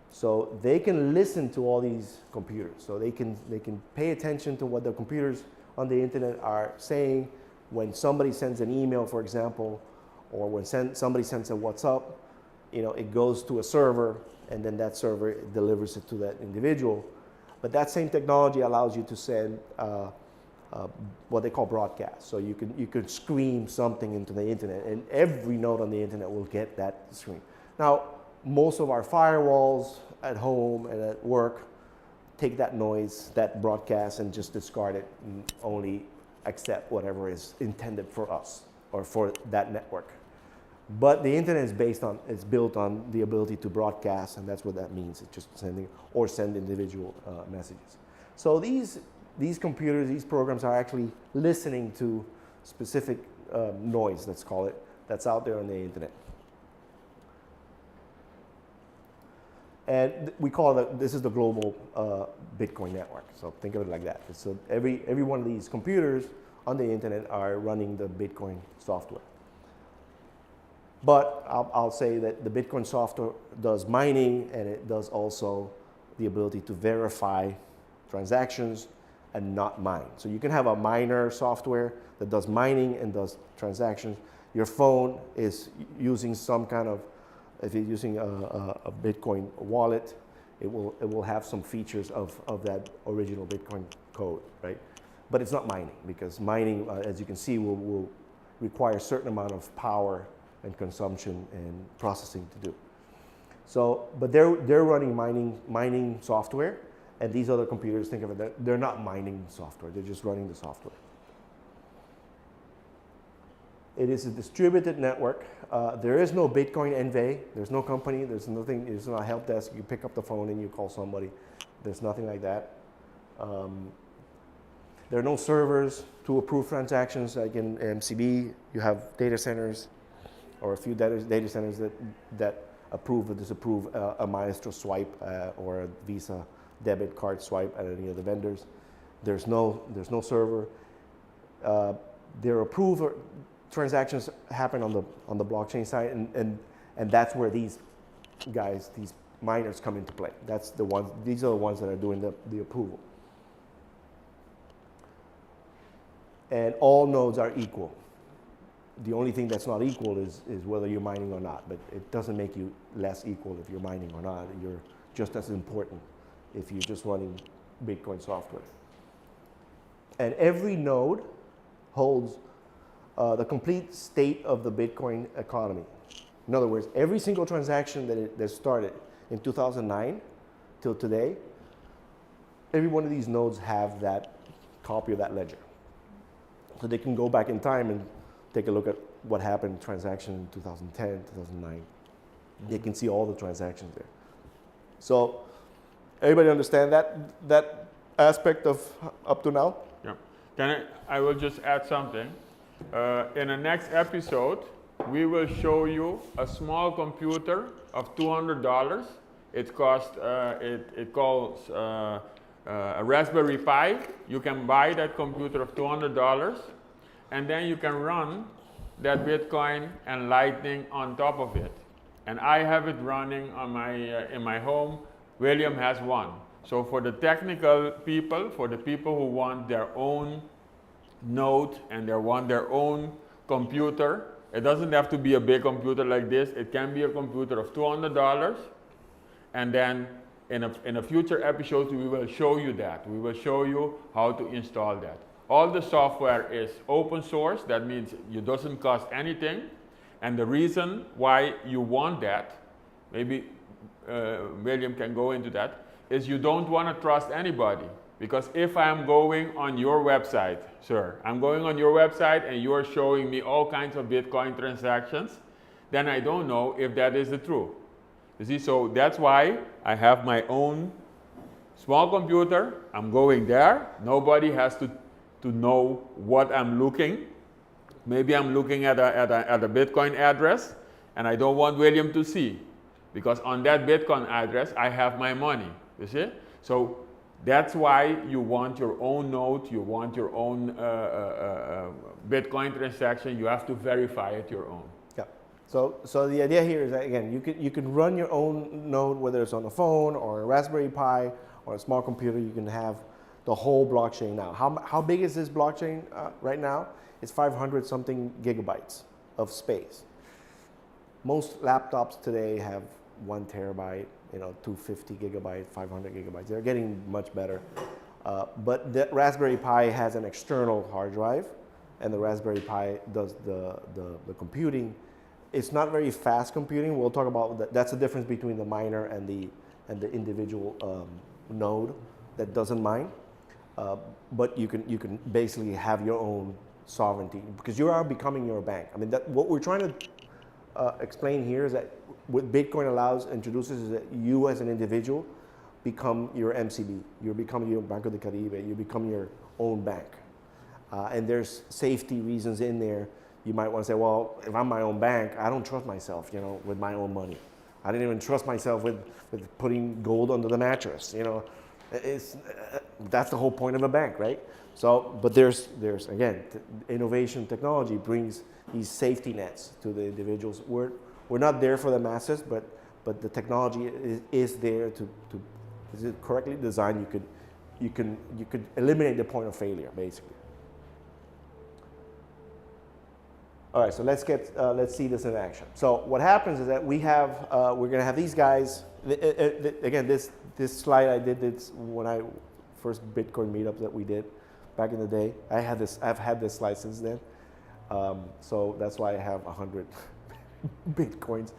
So they can listen to all these computers. So they can pay attention to what the computers on the internet are saying. When somebody sends an email, for example, or when somebody sends a WhatsApp, it goes to a server, and then that server delivers it to that individual. But that same technology allows you to send what they call broadcast. So you can stream something into the internet, and every node on the internet will get that stream. Now, most of our firewalls at home and at work take that noise, that broadcast, and just discard it and only accept whatever is intended for us or for that network. But the internet is built on the ability to broadcast, and that's what that means. It's just send individual messages. So these computers, these programs are actually listening to specific noise, let's call it, that's out there on the internet. And we call this is the global Bitcoin network. So think of it like that. So every one of these computers on the internet are running the Bitcoin software. But I'll say that the Bitcoin software does mining, and it does also the ability to verify transactions and not mine. So you can have a miner software that does mining and does transactions. Your phone is using some kind of, if you're using a Bitcoin wallet, it will have some features of that original Bitcoin code, right? But it's not mining, because mining, as you can see, will require a certain amount of power and consumption and processing to do. So, but they're running mining software, and these other computers, think of it, they're not mining software, they're just running the software. It is a distributed network. There is no Bitcoin Envy. There's no company. There's nothing. There's not a help desk. You pick up the phone and you call somebody. There's nothing like that. There are no servers to approve transactions like in MCB. You have data centers, or a few data centers that approve or disapprove a Maestro swipe or a Visa debit card swipe at any of the vendors. There's no server. Their approval transactions happen on the blockchain side, and that's where these guys, these miners, come into play. These are the ones that are doing the approval. And all nodes are equal. The only thing that's not equal is whether you're mining or not, but it doesn't make you less equal if you're mining or not. You're just as important if you're just running Bitcoin software. And every node holds the complete state of the Bitcoin economy. In other words, every single transaction that started in 2009 till today, every one of these nodes have that copy of that ledger. So they can go back in time and take a look at what happened in transaction in 2010, 2009. They can see all the transactions there. So everybody understand that aspect of up to now? Yeah. I will just add something. In the next episode, we will show you a small computer of $200. It costs, it calls a Raspberry Pi. You can buy that computer of $200, and then you can run that Bitcoin and Lightning on top of it. And I have it running on in my home. William has one. So for the technical people, for the people who want their own node and they want their own computer, it doesn't have to be a big computer like this. It can be a computer of $200. And then in a future episode, we will show you that. We will show you how to install that. All the software is open source. That means it doesn't cost anything. And the reason why you want that, maybe William can go into that, is you don't want to trust anybody. Because if I'm going on your website, sir, I'm going on your website and you're showing me all kinds of Bitcoin transactions, then I don't know if that is the truth. You see, so that's why I have my own small computer. I'm going there. Nobody has to know what I'm looking. Maybe I'm looking at a Bitcoin address, and I don't want William to see, because on that Bitcoin address, I have my money. You see? So that's why you want your own node, you want your own Bitcoin transaction. You have to verify it your own. Yeah. So the idea here is that, again, you can run your own node, whether it's on a phone or a Raspberry Pi or a small computer. You can have the whole blockchain now. How big is this blockchain right now? It's 500 something gigabytes of space. Most laptops today have 1 terabyte, 250 gigabyte, 500 gigabytes. They're getting much better. But the Raspberry Pi has an external hard drive, and the Raspberry Pi does the computing. It's not very fast computing. We'll talk about that. That's the difference between the miner and the individual node that doesn't mine. But you can basically have your own sovereignty, because you are becoming your bank. I mean, what we're trying to explain here is that what Bitcoin introduces is that you as an individual become your MCB. You become your Banco de Caribe. You become your own bank. And there's safety reasons in there. You might want to say, well, if I'm my own bank, I don't trust myself, with my own money. I didn't even trust myself with putting gold under the mattress, That's the whole point of a bank, right? So, but there's again, innovation technology brings these safety nets to the individuals. We're not there for the masses, but the technology is there to is it correctly designed, you could eliminate the point of failure, basically. All right, so let's see this in action. So what happens is that we're going to have these guys. Again, this slide I did this when I first Bitcoin meetup that we did back in the day. I've had this slide since then. So that's why I have 100 Bitcoins,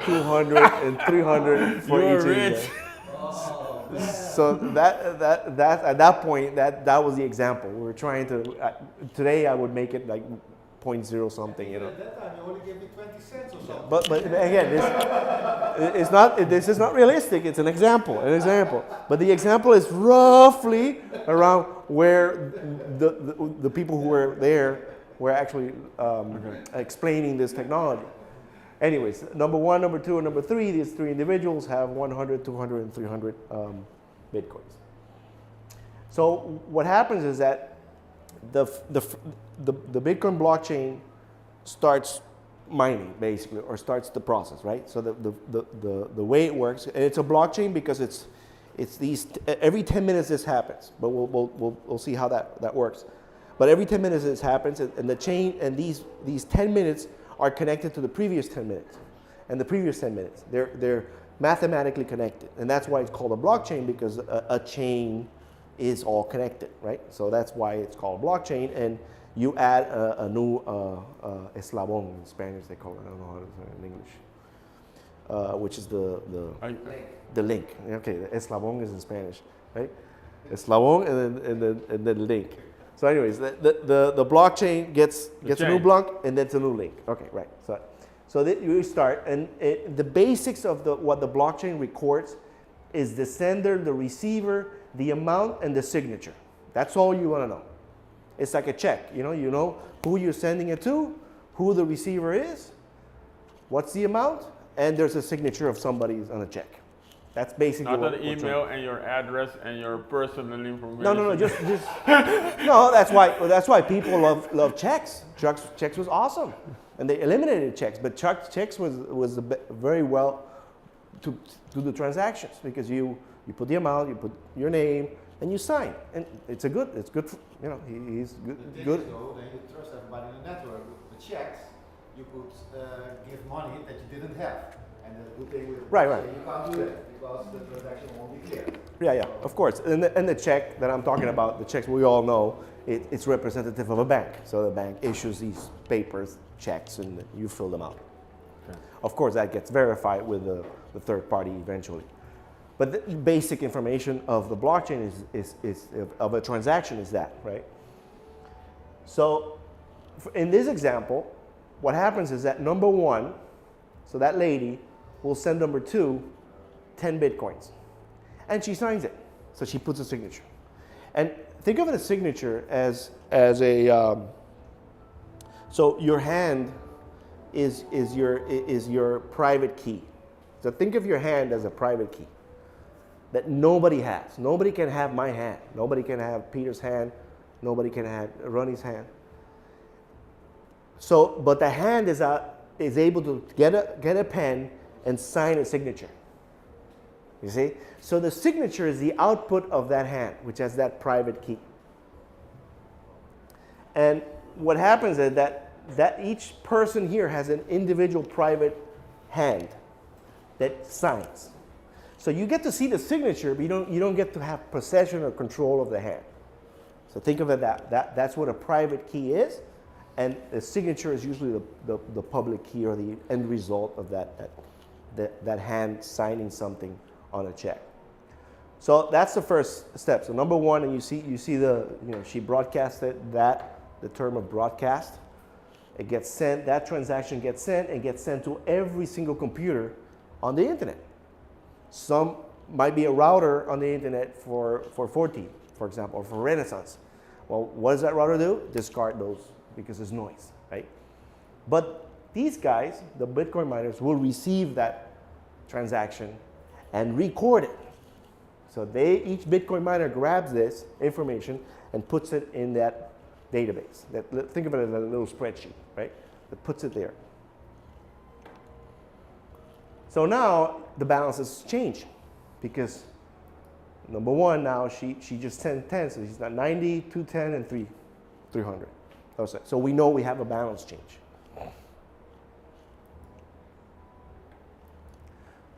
200 and 300 for You're each rich. of them. So that at that point that was the example. We were trying to today I would make it like 0.0 something, At that time, you only gave me 20 cents or something. But again, this is not realistic. It's an example. But the example is roughly around where the people who were there were actually explaining this technology. Anyways, number 1, number 2, and number 3, these 3 individuals have 100, 200, and 300 Bitcoins. So what happens is that the Bitcoin blockchain starts mining, basically, or starts the process, right? So the way it works, and it's a blockchain because it's these, every 10 minutes this happens, but we'll see how that works. But every 10 minutes this happens, and the chain, and these 10 minutes are connected to the previous 10 minutes, and the previous 10 minutes. They're mathematically connected, and that's why it's called a blockchain, because a chain is all connected, right? So that's why it's called blockchain, and you add a new eslabón in Spanish, they call it, I don't know how to say it in English, which is the link. Okay, the eslabón is in Spanish, right? Eslabón and then link. So anyways, the blockchain gets a new block, and that's a new link. Okay, right. So that you start, and the basics of what the blockchain records is the sender, the receiver, the amount, and the signature. That's all you want to know. It's like a check. You know who you're sending it to, who the receiver is, what's the amount, and there's a signature of somebody on a check. That's basically not an email and your address and your personal information. No, just no. That's why people love checks. Checks was awesome, and they eliminated checks. But checks was very well to do the transactions, because you put the amount, you put your name, and you sign, and it's good. For, he's good. So then you trust everybody in the network. The checks you could give money that you didn't have. And the good thing with right. You can't do that because the transaction won't be clear. Yeah, of course. And the check that I'm talking about, the checks we all know, it's representative of a bank. So the bank issues these papers, checks, and you fill them out. Okay. Of course, that gets verified with the third party eventually. But the basic information of the blockchain is of a transaction is that, right? So in this example, what happens is that number 1, so that lady will send number 2 10 Bitcoins. And she signs it. So she puts a signature. And think of it as signature as a, so your hand is your private key. So think of your hand as a private key that nobody has. Nobody can have my hand. Nobody can have Peter's hand. Nobody can have Ronnie's hand. So, but the hand is able to get a pen and sign a signature. You see? So the signature is the output of that hand, which has that private key. And what happens is that each person here has an individual private hand that signs. So you get to see the signature, but you don't get to have possession or control of the hand. So think of it that's what a private key is. And the signature is usually the public key or the end result of that hand signing something on a check. So that's the first step. So number 1, and you see she broadcasted the term of broadcast. It gets sent. That transaction gets sent and gets sent to every single computer on the internet. Some might be a router on the internet for 14, for example, or for Renaissance. Well, what does that router do? Discard those, because there's noise, right? But these guys, the Bitcoin miners, will receive that transaction and record it. So each Bitcoin miner grabs this information and puts it in that database. Think of it as a little spreadsheet, right? That puts it there. So now the balances change, because number 1 now she just sent 10, so she's got 90, 210, and 300. So we know we have a balance change.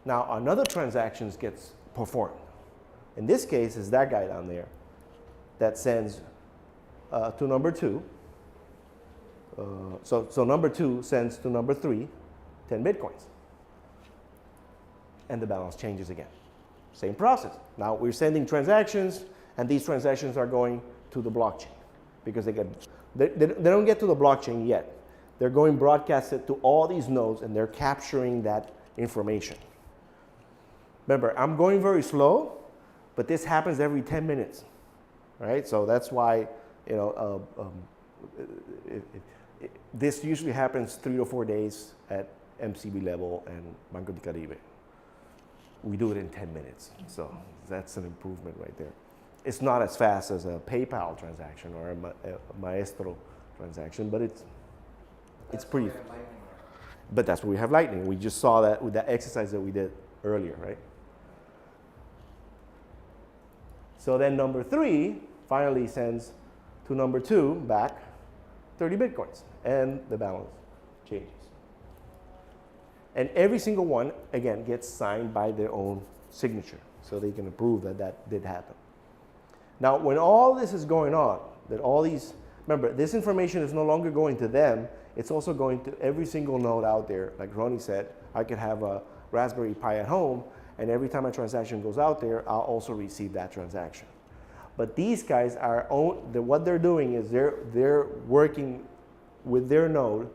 Now another transaction gets performed. In this case, is that guy down there that sends to number 2. So number 2 sends to number 3 10 Bitcoins. And the balance changes again. Same process. Now we're sending transactions, and these transactions are going to the blockchain, because they don't get to the blockchain yet. They're going broadcasted to all these nodes, and they're capturing that information. Remember, I'm going very slow, but this happens every 10 minutes, right? So that's why, this usually happens 3 or 4 days MCB level and Banco de Caribe. We do it in 10 minutes. So that's an improvement right there. It's not as fast as a PayPal transaction or a Maestro transaction, but it's pretty. But that's where we have Lightning. We just saw that with that exercise that we did earlier, right? So then number 3 finally sends to number 2 back 30 Bitcoins, and the balance changes. And every single one, again, gets signed by their own signature, so they can prove that that did happen. Now, when all this is going on, that all these, remember, this information is no longer going to them, it's also going to every single node out there. Like Ronnie said, I could have a Raspberry Pi at home, and every time a transaction goes out there, I'll also receive that transaction. But these guys are, what they're doing is they're working with their node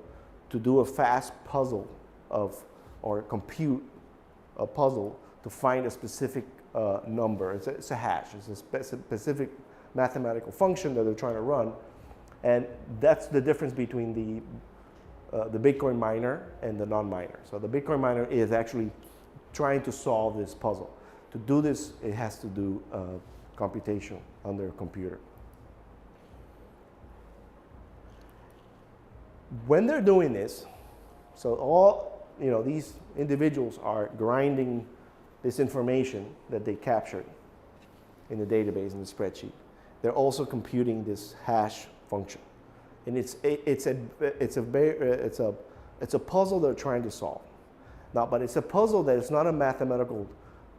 to do a fast puzzle or compute a puzzle to find a specific number. It's a hash. It's a specific mathematical function that they're trying to run, and that's the difference between the Bitcoin miner and the non-miner. So the Bitcoin miner is actually trying to solve this puzzle. To do this, it has to do computation on their computer. When they're doing this, so all these individuals are grinding this information that they captured in the database, in the spreadsheet. They're also computing this hash function, and it's a puzzle they're trying to solve. Now, but it's a puzzle that is not a mathematical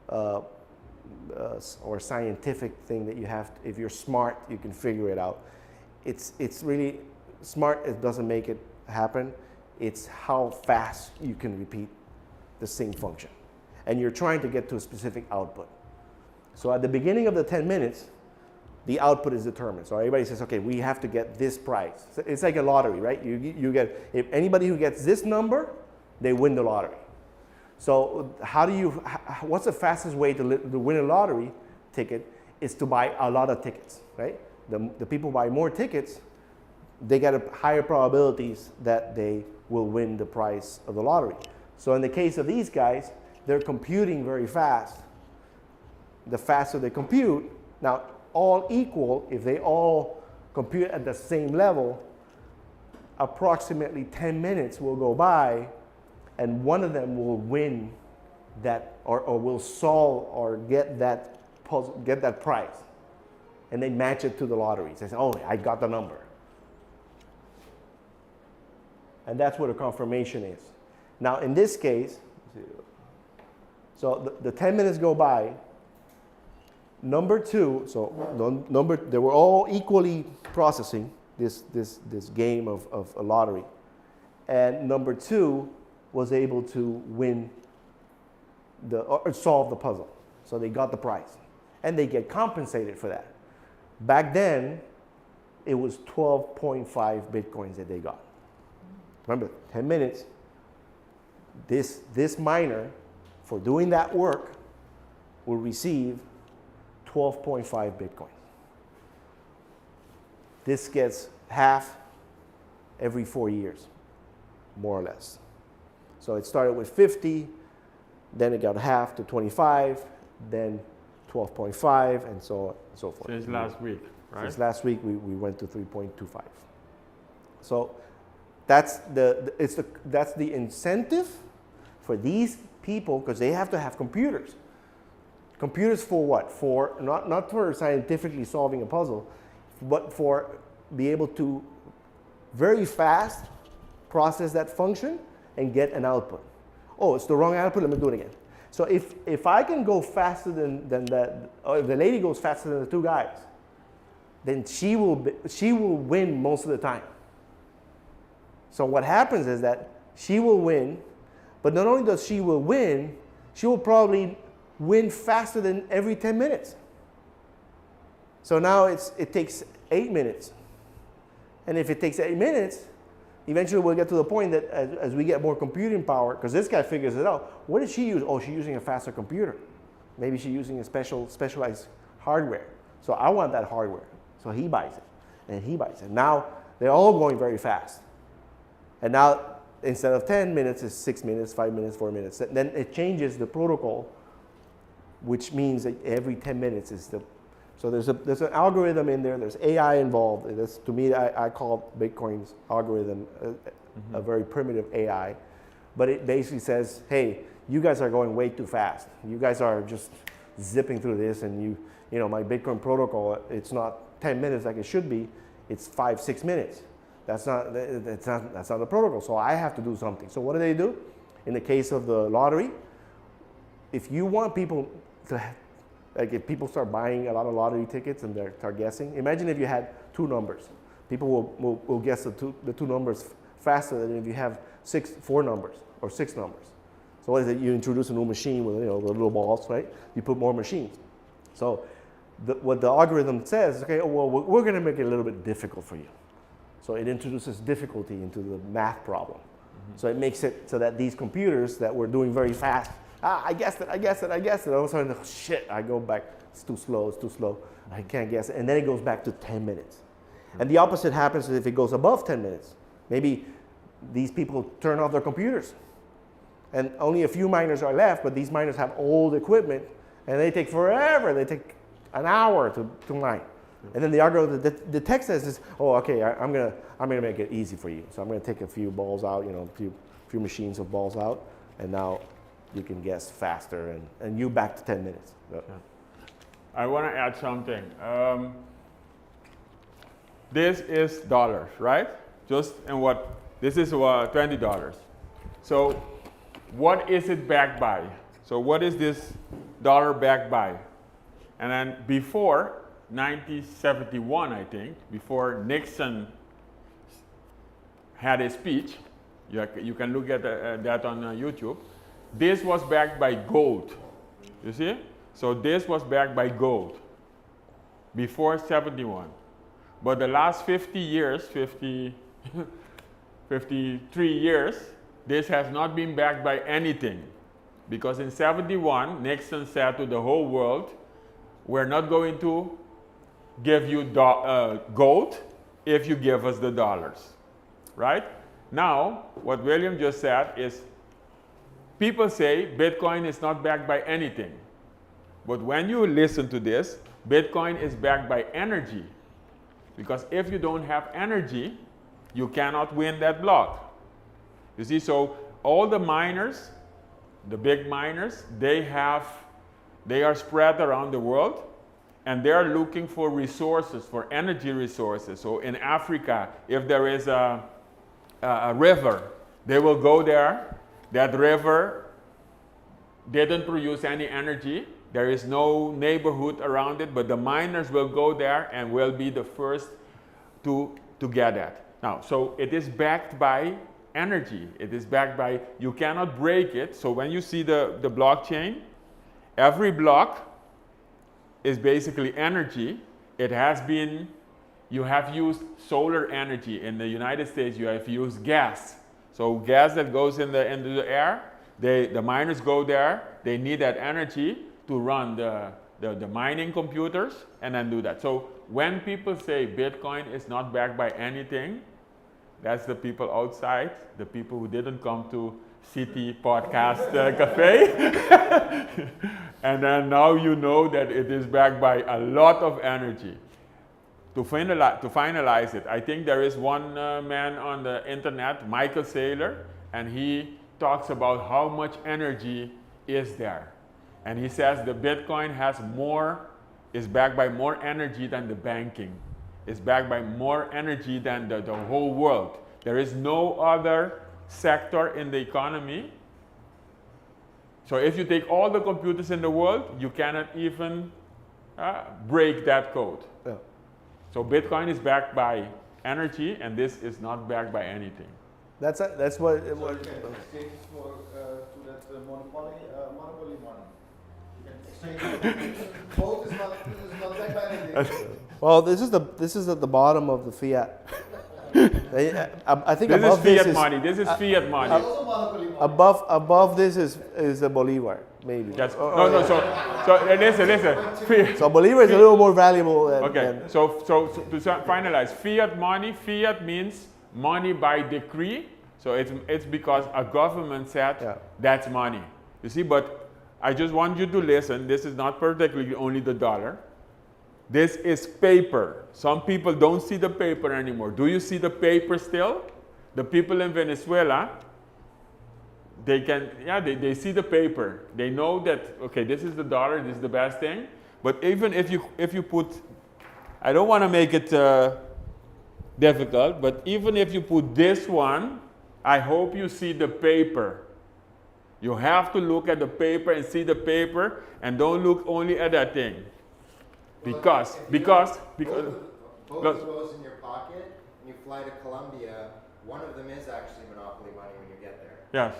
or scientific thing that you have. If you're smart, you can figure it out. It's really smart. It doesn't make it happen. It's how fast you can repeat the same function. And you're trying to get to a specific output. So at the beginning of the 10 minutes, the output is determined. So everybody says, okay, we have to get this price. So it's like a lottery, right? You get, if anybody who gets this number, they win the lottery. So what's the fastest way to win a lottery ticket is to buy a lot of tickets, right? The people buy more tickets, they get a higher probabilities that they will win the prize of the lottery. So in the case of these guys, they're computing very fast. The faster they compute, now all equal, if they all compute at the same level, approximately 10 minutes will go by and one of them will win that or will solve or get that puzzle, get that prize. And they match it to the lottery. They say, oh, I got the number. And that's what a confirmation is. Now in this case, so the 10 minutes go by, number 2, so they were all equally processing this game of a lottery. And number 2 was able to win or solve the puzzle. So they got the prize. And they get compensated for that. Back then, it was 12.5 Bitcoins that they got. Remember, 10 minutes, this miner, for doing that work, will receive 12.5 Bitcoin. This gets half every 4 years, more or less. So it started with 50, then it got half to 25, then 12.5, and so on and so forth. Since last week, right? Since last week, we went to 3.25. So that's the incentive for these people, because they have to have computers. Computers for what? For not for scientifically solving a puzzle, but for be able to very fast process that function and get an output. Oh, it's the wrong output, let me do it again. So if I can go faster than that, or if the lady goes faster than the two guys, then she will win most of the time. So what happens is that she will win, but not only does she will win, she will probably win faster than every 10 minutes. So now it takes 8 minutes. And if it takes 8 minutes, eventually we'll get to the point that as we get more computing power, because this guy figures it out, what did she use? Oh, she's using a faster computer. Maybe she's using a specialized hardware. So I want that hardware. So he buys it, and he buys it. Now they're all going very fast. And now instead of 10 minutes, it's 6 minutes, 5 minutes, 4 minutes. Then it changes the protocol, which means that every 10 minutes is the. So there's an algorithm in there. There's AI involved. To me, I call Bitcoin's algorithm a very primitive AI, but it basically says, hey, you guys are going way too fast. You guys are just zipping through this, and my Bitcoin protocol, it's not 10 minutes like it should be. It's 5, 6 minutes. That's not the protocol. So I have to do something. So what do? In the case of the lottery, if you want people to, if people start buying a lot of lottery tickets and they start guessing, imagine if you had 2 numbers. People will guess the two numbers faster than if you have 4 numbers or 6 numbers. So what is it? You introduce a new machine with the little balls, right? You put more machines. So what the algorithm says, okay, well, we're going to make it a little bit difficult for you. So it introduces difficulty into the math problem. So it makes it so that these computers that were doing very fast, I guessed it. All of a sudden, oh, shit, I go back, it's too slow, I can't guess it. And then it goes back to 10 minutes. And the opposite happens if it goes above 10 minutes. Maybe these people turn off their computers. And only a few miners are left, but these miners have old equipment, and they take forever. They take an hour to mine. And then the algorithm detects this is, oh, okay, I'm gonna make it easy for you. So I'm gonna take a few balls out, a few machines of balls out, and now you can guess faster, and you back to 10 minutes. So. Yeah. I want to add something. This is dollars, right? This is $20. So what is it backed by? So what is this dollar backed by? And then before 1971, I think, before Nixon had a speech, you can look at that on YouTube, this was backed by gold. You see? So this was backed by gold before 71. But the last 53 years, this has not been backed by anything. Because in 71, Nixon said to the whole world, we're not going to give you gold if you give us the dollars, right? Now, what William just said is, people say Bitcoin is not backed by anything. But when you listen to this, Bitcoin is backed by energy. Because if you don't have energy, you cannot win that block. You see, so all the miners, the big miners, they are spread around the world, and they are looking for resources, for energy resources. So in Africa, if there is a river, they will go there. That river didn't produce any energy. There is no neighborhood around it, but the miners will go there and will be the first to get that. Now, so it is backed by energy. It is backed by, you cannot break it. So when you see the blockchain, every block is basically energy. It has been, you have used solar energy. In the United States, you have used gas. So gas that goes into the air, the miners go there, they need that energy to run the mining computers and then do that. So when people say Bitcoin is not backed by anything, that's the people outside, the people who didn't come to Citi Podcast Cafe. And then now you know that it is backed by a lot of energy. To finalize it, I think there is one man on the internet, Michael Saylor, and he talks about how much energy is there. And he says the Bitcoin is backed by more energy than the banking. It's backed by more energy than the whole world. There is no other sector in the economy. So if you take all the computers in the world, you cannot even break that code. Yeah. So Bitcoin is backed by energy, and this is not backed by anything. That's what it So was. you can exchange to that monopoly money. You can exchange. Gold is not backed by anything. Well, this is at the bottom of the fiat. I think This above is fiat this money. This is fiat money. It's also monopoly money. above this is a Bolivar, maybe. Yes. No. So listen. So Bolivar is a little more valuable than. Okay. So to finalize, fiat money. Fiat means money by decree. So it's because a government said Yeah. that's money. You see, but I just want you to listen. This is not particularly only the dollar. This is paper. Some people don't see the paper anymore. Do you see the paper still? The people in Venezuela, they see the paper. They know that, okay, this is the dollar, this is the best thing. But even if you put, I don't want to make it difficult, but even if you put this one, I hope you see the paper. You have to look at the paper and see the paper, and don't look only at that thing. Because both of those in your pocket, and you fly to Colombia, one of them is actually monopoly money when you get there.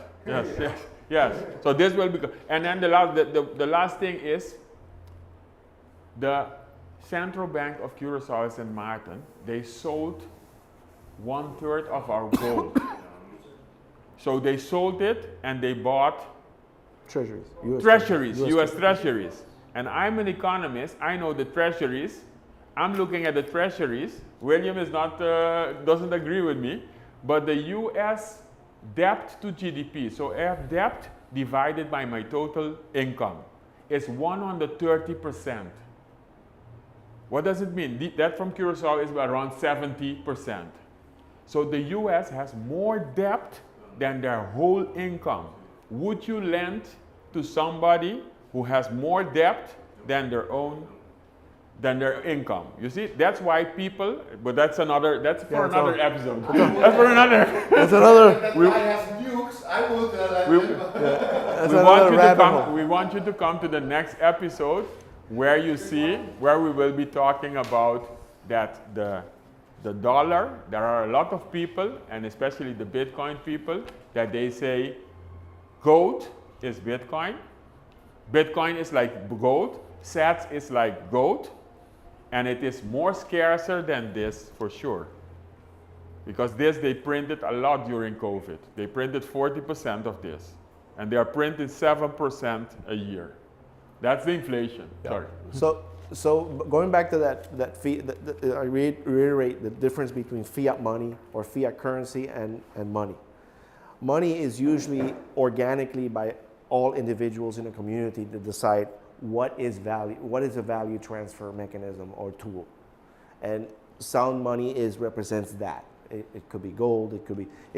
Yes. So this will be, and then the last thing is the Central Bank of Curacao and Martin. They sold 1/3 of our gold. So they sold it and they bought Treasuries. US treasuries. And I'm an economist. I know the treasuries. I'm looking at the treasuries. William is not doesn't agree with me, but the US debt to GDP. So I have debt divided by my total income is 130%. What does it mean? Debt from Curacao is around 70%. So the US has more debt than their whole income. Would you lend to somebody who has more debt than their income? You see, that's why people, but that's for another episode. That's for another. That's another. I have nukes. I will We want you to come to the next episode where we will be talking about that the dollar. There are a lot of people, and especially the Bitcoin people, that they say gold is Bitcoin. Bitcoin is like gold. Sats is like gold. And it is more scarcer than this for sure. Because this, they printed a lot during COVID. They printed 40% of this. And they are printing 7% a year. That's the inflation. Yeah. Sorry. So going back to that fee, I reiterate the difference between fiat money or fiat currency and money. Money is usually organically by all individuals in a community to decide what is a value transfer mechanism or tool. And sound money represents that. It could be gold, it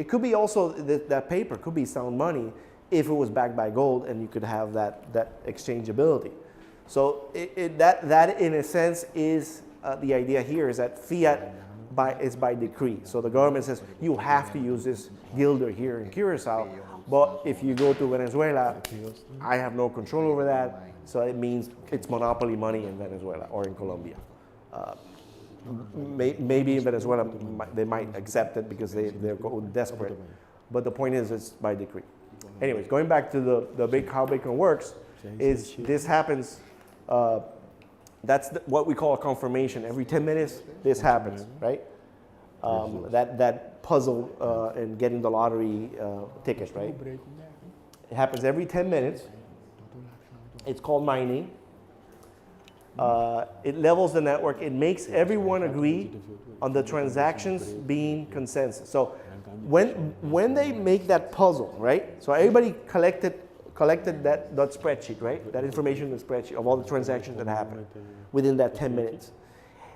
could be also that paper could be sound money if it was backed by gold and you could have that exchangeability. So that in a sense is the idea here is that fiat is by decree. So the government says you have to use this guilder here in Curacao, but if you go to Venezuela, I have no control over that. So it means it's monopoly money in Venezuela or in Colombia. Maybe in Venezuela they might accept it because they're desperate. But the point is it's by decree. Anyways, going back to how Bitcoin works, is this happens. That's what we call a confirmation. Every 10 minutes, this happens, right? That puzzle in getting the lottery tickets, right? It happens every 10 minutes. It's called mining. It levels the network. It makes everyone agree on the transactions being consensus. So when they make that puzzle, right? So everybody collected that spreadsheet, right? That information in the spreadsheet of all the transactions that happened within that 10 minutes.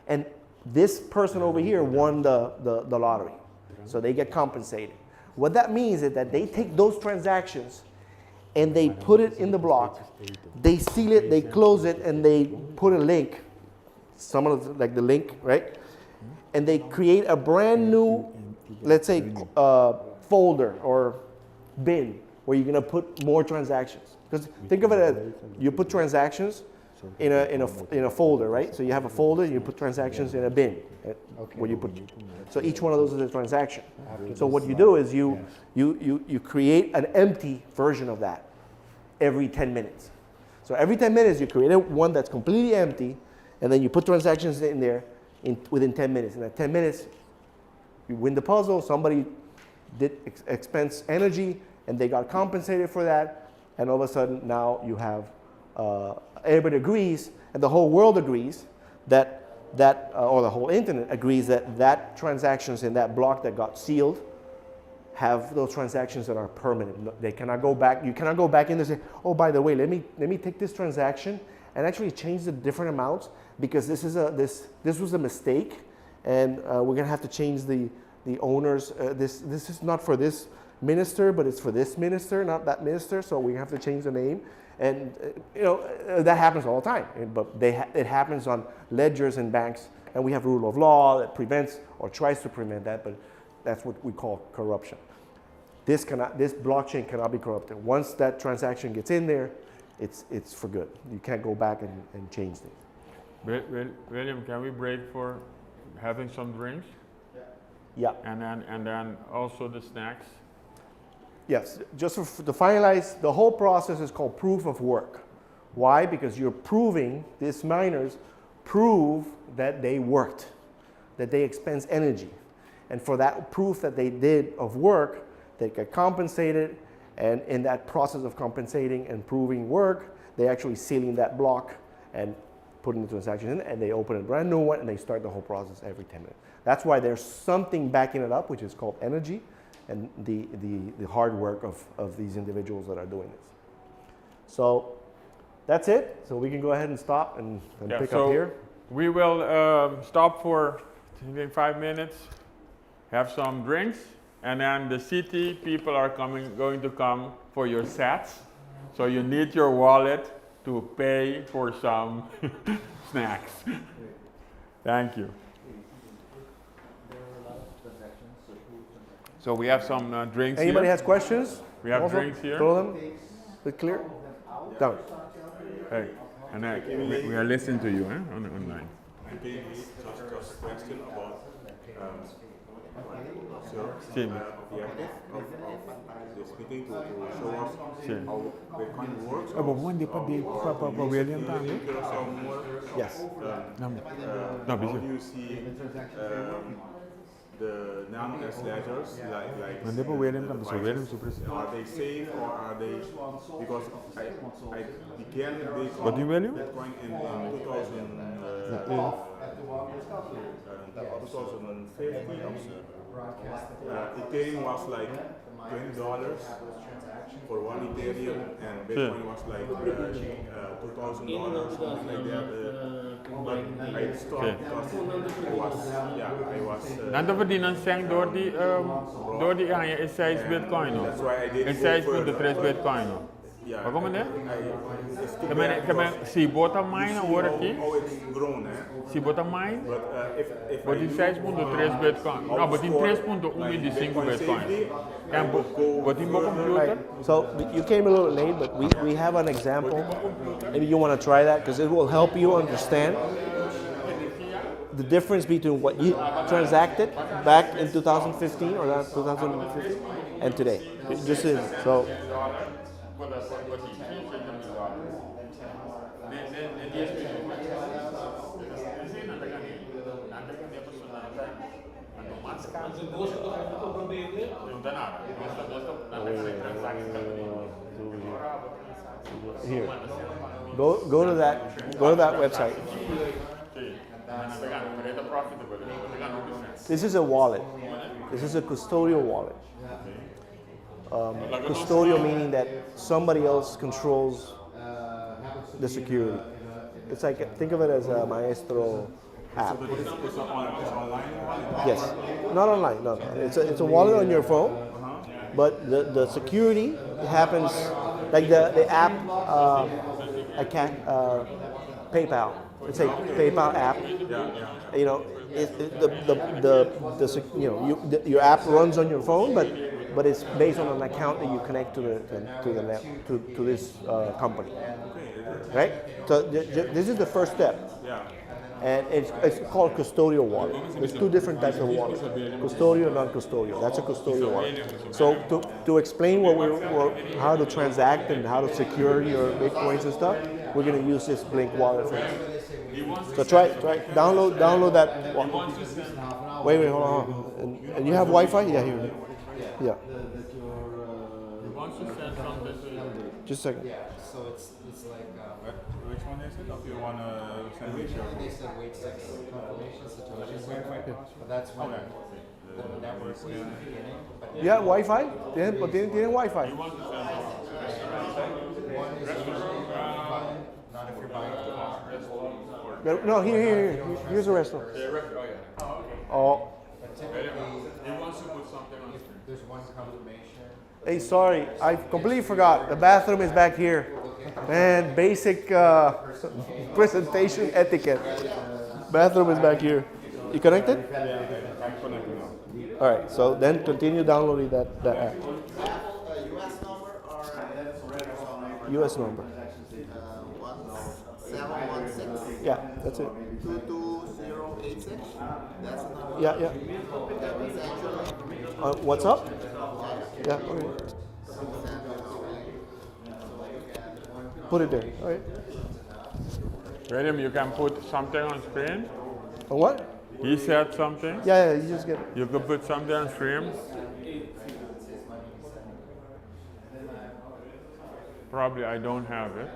And this person over here won the lottery. So they get compensated. What that means is that they take those transactions and they put it in the block, they seal it, they close it, and they put a link, like the link, right? And they create a brand new, let's say, folder or bin where you're gonna put more transactions. Because think of it as you put transactions in a folder, right? So you have a folder, you put transactions in a bin where you put. So each one of those is a transaction. So what you do is you create an empty version of that every 10 minutes. So every 10 minutes you create one that's completely empty, and then you put transactions in there within 10 minutes. In that 10 minutes, you win the puzzle. Somebody did expense energy, and they got compensated for that. And all of a sudden now you have everybody agrees, and the whole world agrees or the whole internet agrees that transactions in that block that got sealed have those transactions that are permanent. They cannot go back. You cannot go back in and say, oh, by the way, let me take this transaction and actually change the different amounts because this was a mistake, and we're gonna have to change the owners. This is not for this minister, but it's for this minister, not that minister. So we have to change the name, and that happens all the time. But it happens on ledgers and banks, and we have rule of law that prevents or tries to prevent that. But that's what we call corruption. This blockchain cannot be corrupted. Once that transaction gets in there, it's for good. You can't go back and change things. William, can we break for having some drinks? Yeah. And then also the snacks. Yes. Just to finalize, the whole process is called proof of work. Why? Because you're proving, these miners prove that they worked, that they expense energy. And for that proof that they did of work, they get compensated. And in that process of compensating and proving work, they actually sealing that block and putting the transaction in, and they open a brand new one, and they start the whole process every 10 minutes. That's why there's something backing it up, which is called energy, and the hard work of these individuals that are doing this. So that's it. So we can go ahead and stop and pick up here. We will stop for 5 minutes, have some drinks, and then the Citi people are going to come for your sats. So you need your wallet to pay for some snacks. Thank you. So we have some drinks. Anybody here. has questions? We have Also, drinks here. Throw them. Is it clear? Down. Hey, and we are listening to you online. Maybe just a question about Sim. the objective of this meeting to show us Sim. how Bitcoin works. William Yes. How do you see the nano-S ledgers like are they safe or are they, because I began with Bitcoin in 2015. Ethereum was like $20 for one Ethereum, and Bitcoin was like $2,000, something like that. But I stopped because I was. En te verdienen zijn door die aan je is 6 Bitcoin. That's why I didn't is go further. 6.3 Bitcoin. Yeah. Wat komt er? It's too Kan bad. si bota mine hoor aqui? How it's grown, Si bota mine? But if But in 6.3 Bitcoin. No, but in 3.1 de 5 Bitcoin. And but in my computer? Right. So you came a little late, but we have an example. Maybe you want to try that because it will help you understand the difference between what you transacted back in 2015 or that 2015 and today. It just is. So here, go to that website. This is a wallet. This is a custodial wallet. Custodial meaning that somebody else controls the security. It's like, think of it as a Maestro app. it's online. Yes, not online. No. It's a wallet on your phone, but the security happens like the app. PayPal. It's a PayPal app. You know, your app runs on your phone, but it's based on an account that you connect to this company, right? So this is the first step, and it's called custodial wallet. There's two different types of wallets: custodial and non-custodial. That's a custodial wallet. So to explain how to transact and how to secure your bitcoins and stuff, we're going to use this Blink wallet for you. So try download that. Wait, hold on. And you have Wi-Fi? Yeah, here. Yeah. Just a second. Yeah, so it's like, Which one is it? If you want to send me originally they said wait 6 confirmation, Satoshi's but that's when the network was in the beginning. But Yeah, Wi-Fi. Tienen Wi-Fi. one is usually not if you're buying a car. No, here. Here's the restaurant. Oh, But typically, He wants to put something on the screen. there's one confirmation. hey, sorry, I completely forgot. The bathroom is back here. Man, basic presentation etiquette. Bathroom is back here. You connected? I'm connected now. All right. So then continue downloading that app. US number or U.S. number. 1716 Yeah, that's it. 22086. That's the number. Yeah. That means actually What's up? Yeah. Okay. Put it there. All right. William, you can put something on screen. What? He said something. Yeah. You just get it. You could put something on stream. Probably I don't have it.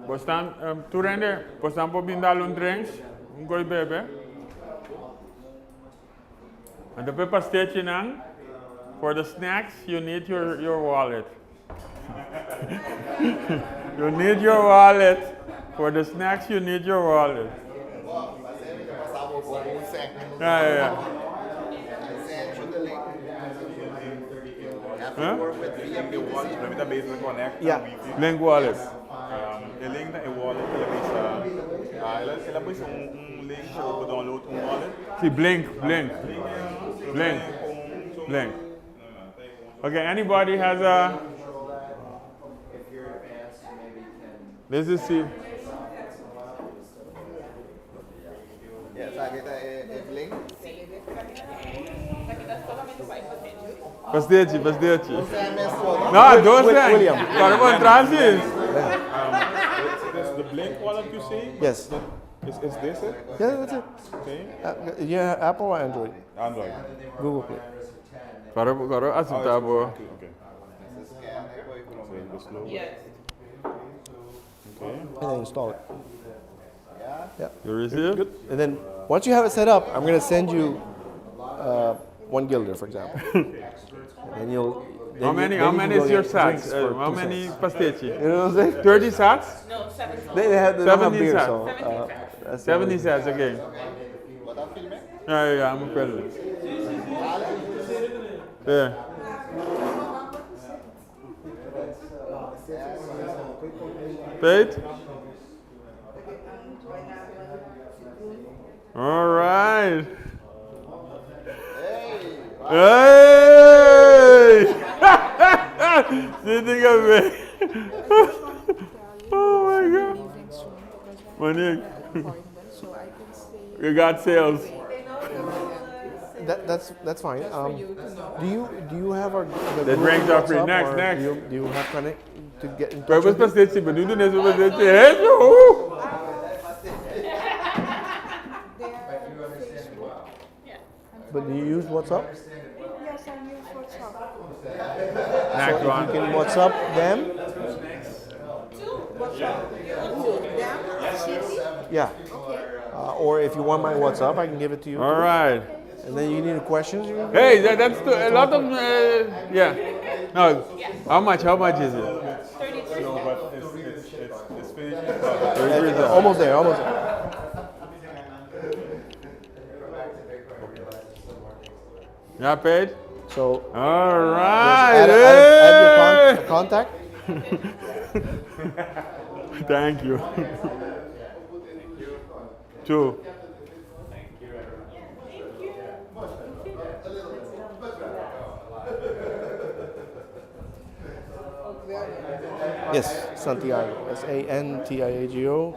Postan, tu rende, postan po bindalo un drinks, un goy bebe. And the paper station nang, for the snacks, you need your wallet. You need your wallet. For the snacks, you need your wallet. Yeah. Huh? Let me the base connect. Yeah. Link wallet. El link na e-wallet ele base link para download wallet. See, blink. Okay, anybody has a... If you're advanced, you maybe can. Let's just see. Yes, kita link. Pastéis. Você é mesmo. No, don't say. William. Carmen Francis. The Blink wallet you say? Yes. Is this it? Yeah, that's it. Okay. Yeah, Apple or Android? Android. Google Play. Karo aceitável. Okay. So the slow. Yes. Okay. And then install it. You receive? Good. And then once you have it set up, I'm going to send you 1 guilder, for example. And you'll. How many is your sats? How many pastéis? You know what I'm saying? 30 sats? No, 17. They don't have 70 beer, sats. so. 70 sats, okay. Yeah, I'm a president. Yeah. Paid? All right. Hey! Citi Cafe. Oh my God. Monique, you got sales. That's fine. Do you have our The group drinks are free. WhatsApp, Next, or next. Do you have connect to get in Pwede touch with me? pastéis, pero dito nessa pastéis. Hello! But do you use WhatsApp? Yes, I use WhatsApp. Next You one. can WhatsApp them. Yeah. Or if you want my WhatsApp, I can give it to you. All right. And then you need a questions. You can Hey, that's a lot of, yeah. No, how much is it? No, but it's finished. almost there. Yeah, paid? So All just right. add your Hey! contact. Thank you. Two. Yes, Santiago. Santiago.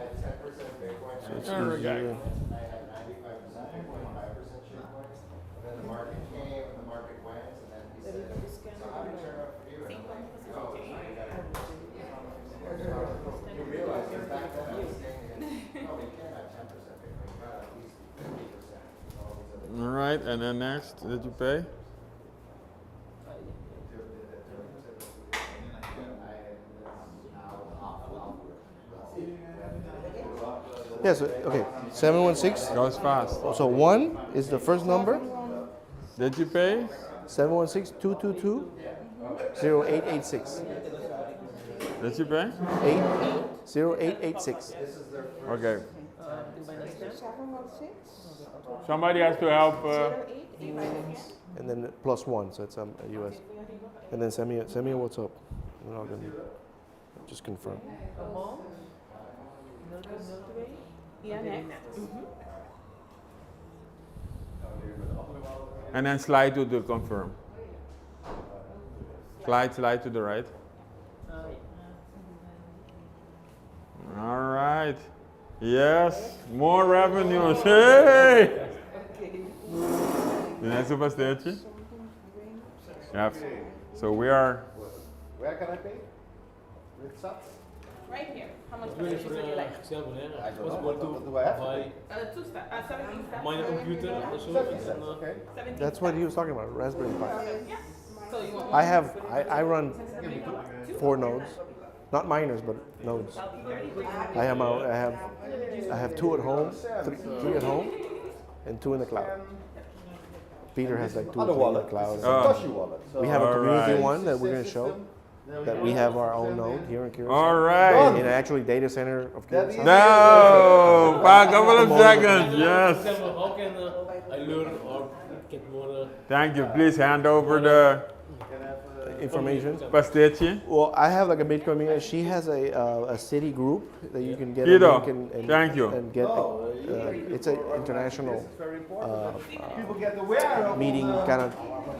So it's easier. Then the market came and the market went, and then he said, "So how did it turn out for you?" And I'm like, "Oh, so you realize that back then I was saying, no, we can't have 10% Bitcoin, you gotta at least All right, and then next, did you pay? Yes, okay. 716. Goes fast. So 1 is the first number. Did you pay? 716-222-0886. Did you pay? 0886. Okay. 716 Somebody has to help. 0886. And then +1, so it's US. And then send me a what's up. And I'll just confirm. Yeah, next. And then slide to the confirm. Slide to the right. All right. Yes, more revenues. Hey! The next superstation. Yep. So we are. Where can I pay? With SAT? Right here. How much Doe je percentage would you like? zelf hè? I don't Was know. going to What do I have to buy 17 steps. my computer or so. Okay. 17 That's what he was talking about, Raspberry Pi. Yeah. So you want I run 4 nodes, not miners, but nodes. I have 2 at home, 3 at home, and 2 in the cloud. Peter has like 2 or 3 in the cloud. Satoshi wallet. So We have a community Alright. one that we're going to show. That we have our own node here in Curacao. All right. In actually data center of Curacao. No, a couple of seconds. Yes. How can I learn or get more? Thank you. Please hand over the Information. pastage. Well, I have like a Bitcoin meetup. She has a city group that you can get. Guido, a link and thank you. And get. It's an international people get aware of meeting kind of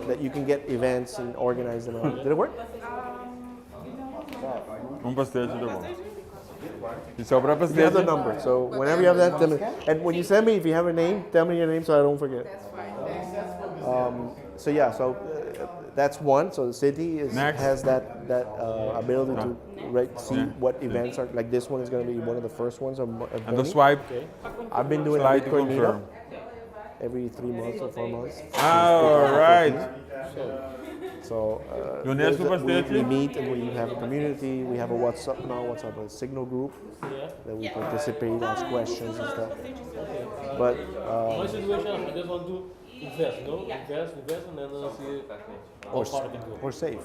that you can get events and organize them. Did it work? Pastage tá bom. E só para You have pastage. the number. So whenever you have that, tell me. And when you send me, if you have a name, tell me your name so I don't forget. So yeah, so that's one. So the city has that ability to see what events are. Like this one is going to be one of the first ones. And the swipe. I've been doing a Slide to Bitcoin meetup confirm. every 3 months or 4 months. All right. So Your next we superstation? meet and we have a community. We have a a Signal group that we participate, ask questions and stuff. But My situation, I just want to invest, invest, and then see how far I can go. or save.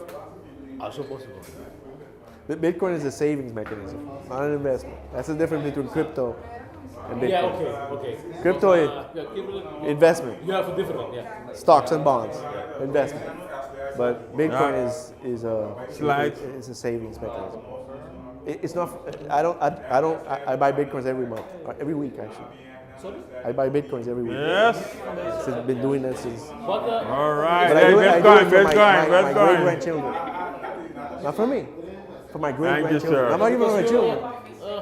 Also possible. Bitcoin is a savings mechanism, not an investment. That's the difference between crypto and Bitcoin. Yeah, okay. Crypto is investment, You have a different, stocks and bonds, investment. But Bitcoin is a savings mechanism. It's not. I buy Bitcoins every month, every week actually. Sorry? I buy Bitcoins every week. Yes. I've been doing that since. But All right. But Hey, I do it for Bitcoin. my great grandchildren. Not for me. For my great Thank you, grandchildren. sir. I'm not even for my children.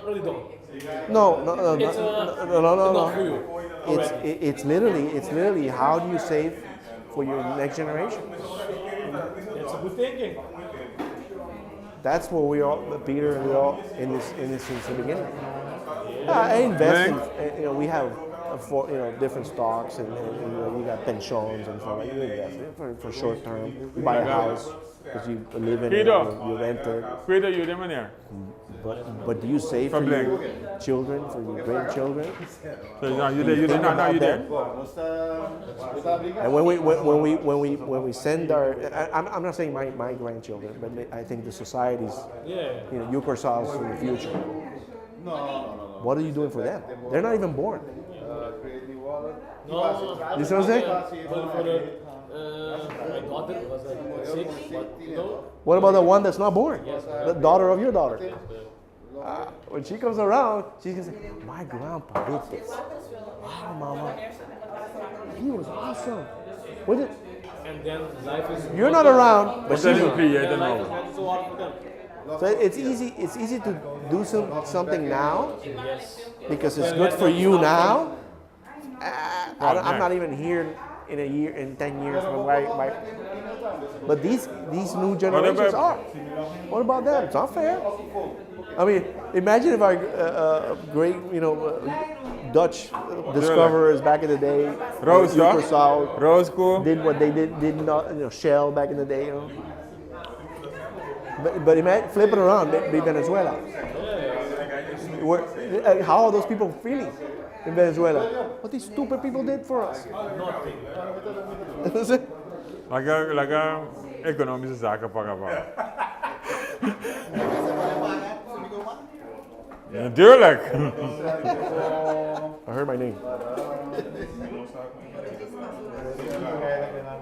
really don't. No. Not for you. It's literally how do you save for your next generation? That's a good thinking. That's what we all, Peter, and we all in this since the beginning. I invest in, we have different stocks and we got pensions and stuff like that. We invest for short term. You buy a house because you live in it, you rent it. Cuida you de maneira. But do you save for your children, for your grandchildren? So no, you did. No, you did. And when we send our, I'm not saying my grandchildren, but I think the society's, Yugorslavs in the future. No. What are you doing for them? They're not even born. Create new wallet. You see what I'm saying? Well, for my daughter was like 6, but What about the one that's not born? The daughter of your daughter. When she comes around, she's gonna say, "My grandpa did this. Wow, mama, he was awesome." What did? and then life is. You're not around, but she will. I don't know. Life is so hard for them. So it's easy. It's easy to do something now because it's good for you now. I'm not even here in a year, in 10 years. But these new generations are. What about them? It's not fair. I mean, imagine if our great Dutch discoverers back in the day. Roos, Super toch? South Roos, cool. did what they did not, Shell back in the day. But imagine, flip it around, be Venezuela. How are those people feeling in Venezuela? What these stupid people did for us. Lekker economische zaken pakken. Ja, natuurlijk. I heard my name.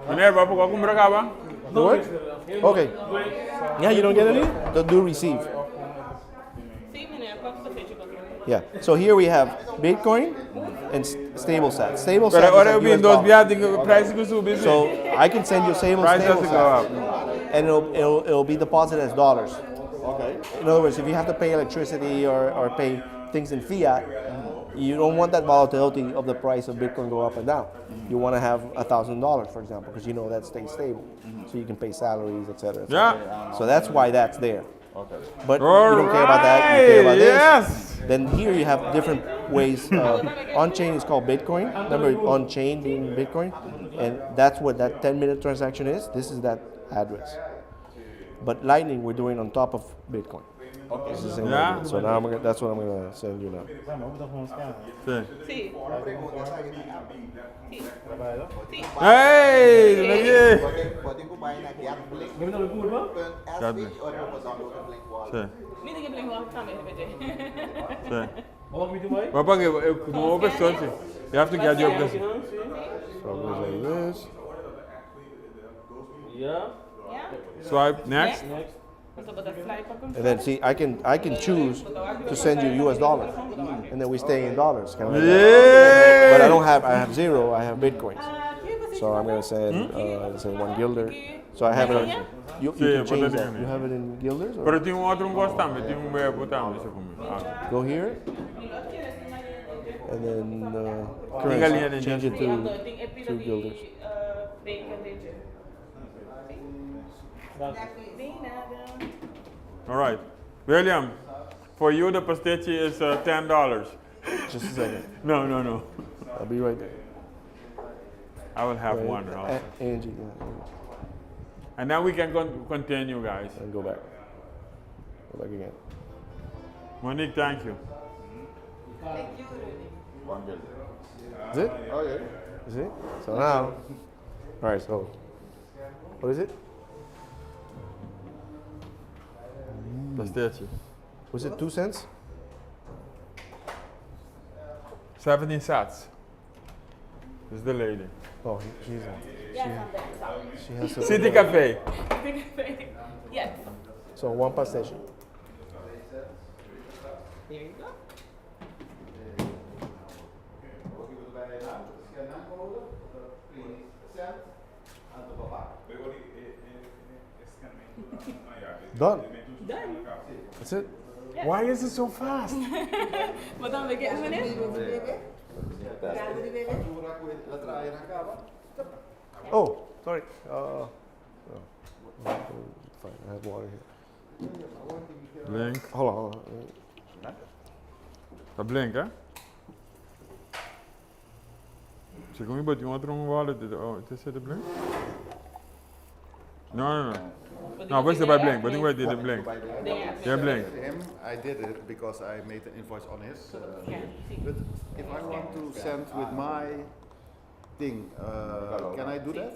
Meneer, wat moet ik brengen? What? Okay. Yeah, you don't get any? Do receive. See, meneer, wat is het? Yeah. So here we have Bitcoin and stable sats. Stable sats. But is what like we US do, price goes up. So I can send you stable Price has to go sats, up. and it'll be deposited as dollars. Okay. In other words, if you have to pay electricity or pay things in fiat, you don't want that volatility of the price of Bitcoin go up and down. You want to have $1,000, for example, because you know that stays stable, so you can pay salaries, etc. Yeah. So that's why that's there. Okay. But you don't care about that. You care about this. Yes. Then here you have different ways. On-chain is called Bitcoin. Remember, on-chain being Bitcoin, and that's what that 10-minute transaction is. This is that address. But Lightning we're doing on top of Bitcoin. Okay. This is the same Yeah. idea. So now that's what I'm gonna send you now. See. Hey, lagi. Niet ik blink wel gaan met Papa, ik moet op een stondje. You have to get your business. So I'm gonna say this. Yeah. Swipe next. And then see, I can choose to send you US dollars, and then we stay in dollars. Kind of like that. But I have zero. I have Bitcoins. So I'm gonna send say 1 guilder. So I have it. You can change that. You have it in guilders. Pero tinha outro gostar, mas tinha botar isso comigo. Go here, and then Galinha currency. de Change it to guilders. All right, William. For you, the pastiche is $10. Just a second. No. I'll be right there. I will have Right. one. Also. Angie, yeah. And then we can continue, guys. And go back. Go back again. Monique, thank you. Is it? Oh yeah. Is it? So now, all right. So, what is it? Pastiche. Was it 2 cents? 17 cents. This is the lady. Oh, she's she has to. Citi Cafe. Yes. So 1 pastation. Here you go. Done. Done. That's it. Yeah. Why is it so fast? Wat dan weer get meneer? Oh, sorry. Fine. I have water here. Blink. Hold on. Dat blink, hè? Zeg maar, but you want to wallet? Oh, it is the blink? No. No, where's the by blink? But where did the blink? Yeah, blink. Him, I did it because I made an invoice on his. But if I want to send with my thing, can I do that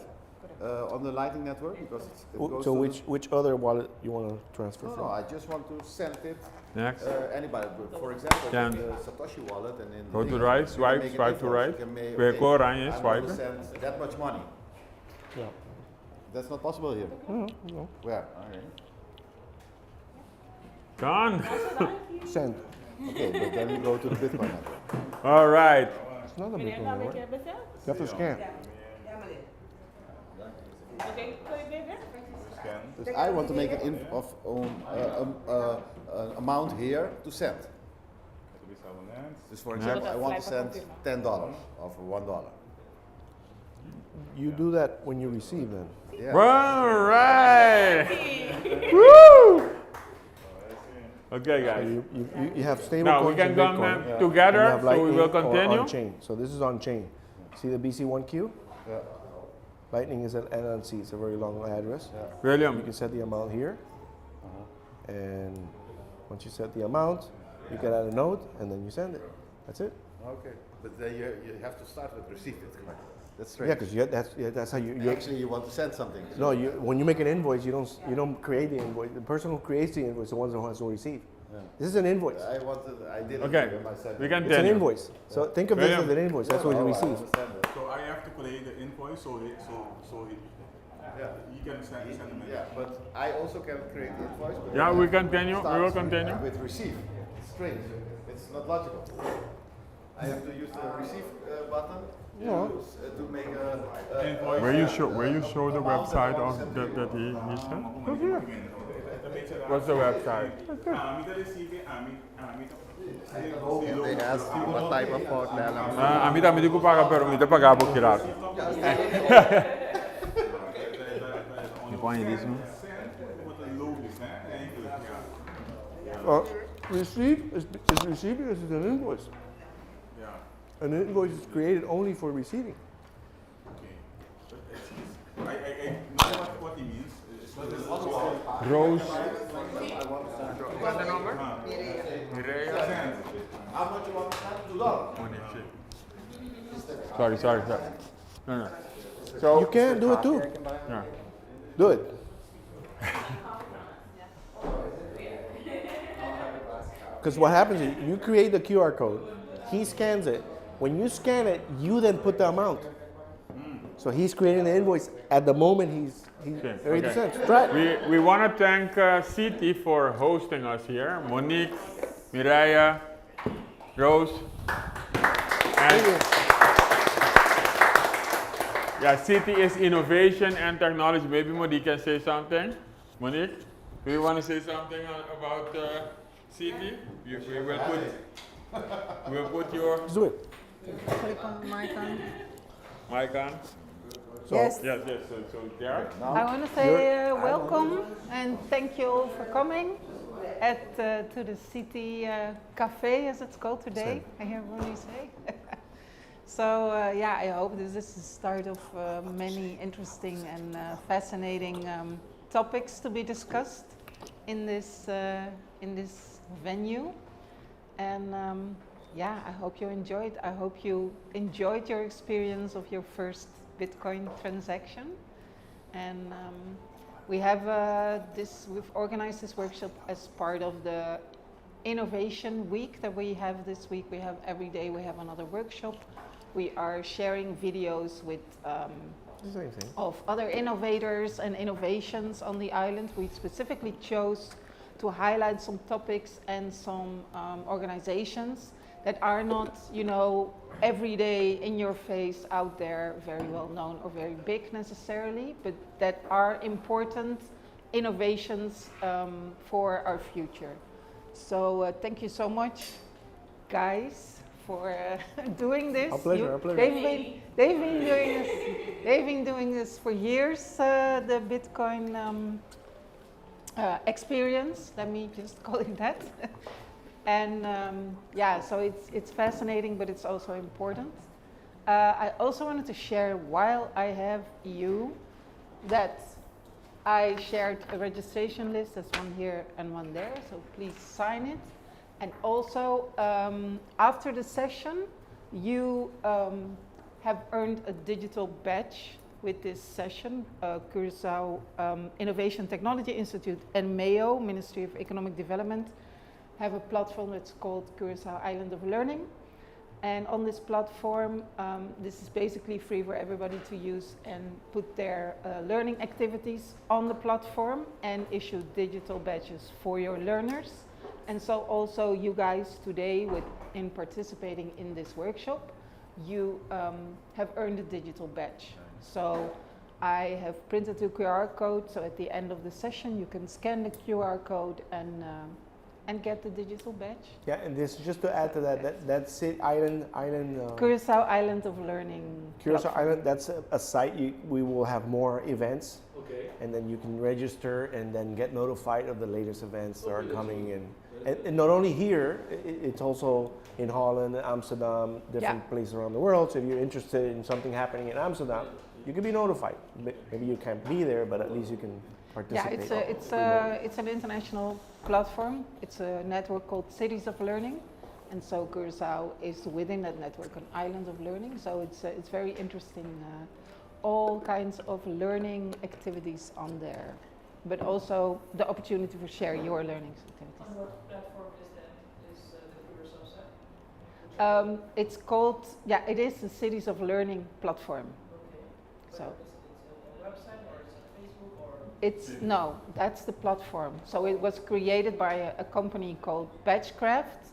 on the Lightning Network? Because it goes So to which other wallet you want to transfer No, from? I just want to send it. Next. Anybody, for example, Can the Satoshi wallet, and then Go to right, swipe to right. Where go oranje, swipe. Send that much money. Yeah. That's not possible here. No. Where? Okay. Done. Send. Okay, but then we go to the Bitcoin network. All right. It's not a Meneer, Bitcoin nou weet network. je het zelf? You have to scan. Oké, kun je weer weg? Dus I want to make an amount here to send. Dus for example, I want to send $10 of $1. You do that when you receive then. Yeah. All right. Woo! Okay, So guys. you have stable Now we coins can and come Bitcoin. And you together, have so we will Lightning or continue. on-chain. So this is on-chain. See the BC1Q? Yeah. Lightning is an LNC. It's a very long address. Yeah. You William, can set the amount here. And once you set the amount, you can add a node, and then you send it. That's it. Okay. But then you have to start with receive it, correct? That's strange. Yeah, because that's how you Actually, you want to send something. No, when you make an invoice, you don't create the invoice. The person who creates the invoice is the one who has to receive. Yeah. This is an invoice. I did Okay. it myself. we can It's an continue. invoice. So think of this William. as an invoice. That's what you receive. So I have to create the invoice so he can send the money. Yeah, but I also can create the invoice. But Yeah, then we it continue. We will starts continue. with receive. It's strange. It's not logical. I have to use the receive button to make a invoice. Where you show the website of that he said? What's the website? They ask what type of code they are. Ami di ko paga por tirar. Receive is received because it's an invoice. Yeah. An invoice is created only for receiving. I know what he means. Rose. What's the number? How much you want to send? $2. Sorry. No. So You can do it too. yeah. Do it. Because what happens is you create the QR code, he scans it. When you scan it, you then put the amount. So he's creating the invoice at the moment he's ready to send. Try it. We want to thank Citi for hosting us here. Monique, Mireia, Rose. And yeah, Citi is innovation and technology. Maybe Monique can say something. Monique, do you want to say something about Citi? We'll put your Let's do it. Click on mic on. mic on. Yes. Yes. So there. I want to say welcome and thank you all for coming to the Citi Cafe, as it's called today. I hear Ronnie say. So I hope this is the start of many interesting and fascinating topics to be discussed in this venue. And I hope you enjoyed. I hope you enjoyed your experience of your first Bitcoin transaction. And we've organized this workshop as part of the Innovation Week that we have this week. Every day we have another workshop. We are sharing videos with of other innovators and innovations on the island. We specifically chose to highlight some topics and some organizations that are not, every day in your face out there, very well known or very big necessarily, but that are important innovations for our future. So thank you so much, guys, for doing this. Our pleasure. They've been doing this for years. The Bitcoin experience. Let me just call it that. And so it's fascinating, but it's also important. I also wanted to share, while I have you, that I shared a registration list. There's one here and one there, so please sign it. And also, after the session, you have earned a digital badge with this session. Curacao Innovation Technology Institute and Mayo, Ministry of Economic Development, have a platform that's called Curacao Island of Learning. And on this platform, this is basically free for everybody to use and put their learning activities on the platform and issue digital badges for your learners. And so also you guys today, in participating in this workshop, you have earned a digital badge. So I have printed the QR code, so at the end of the session you can scan the QR code and get the digital badge. Yeah, and this just to add to that's it. Island. Curacao Island of Learning. Curacao Island. That's a site. We will have more events. Okay. And then you can register and then get notified of the latest events that are coming. And and not only here, it's also in Holland, Amsterdam, different places around the world. So if you're interested in something happening in Amsterdam, you can be notified. Maybe you can't be there, but at least you can participate. Yeah, it's an international platform. It's a network called Cities of Learning, and so Curacao is within that network, an island of learning. So it's very interesting. All kinds of learning activities on there, but also the opportunity to share your learning activities. On what platform is that? Is the Curacao site? It's called, it is the Cities of Learning platform. Okay. So It's a website or it's a Facebook or? No, that's the platform. So it was created by a company called Batchcraft.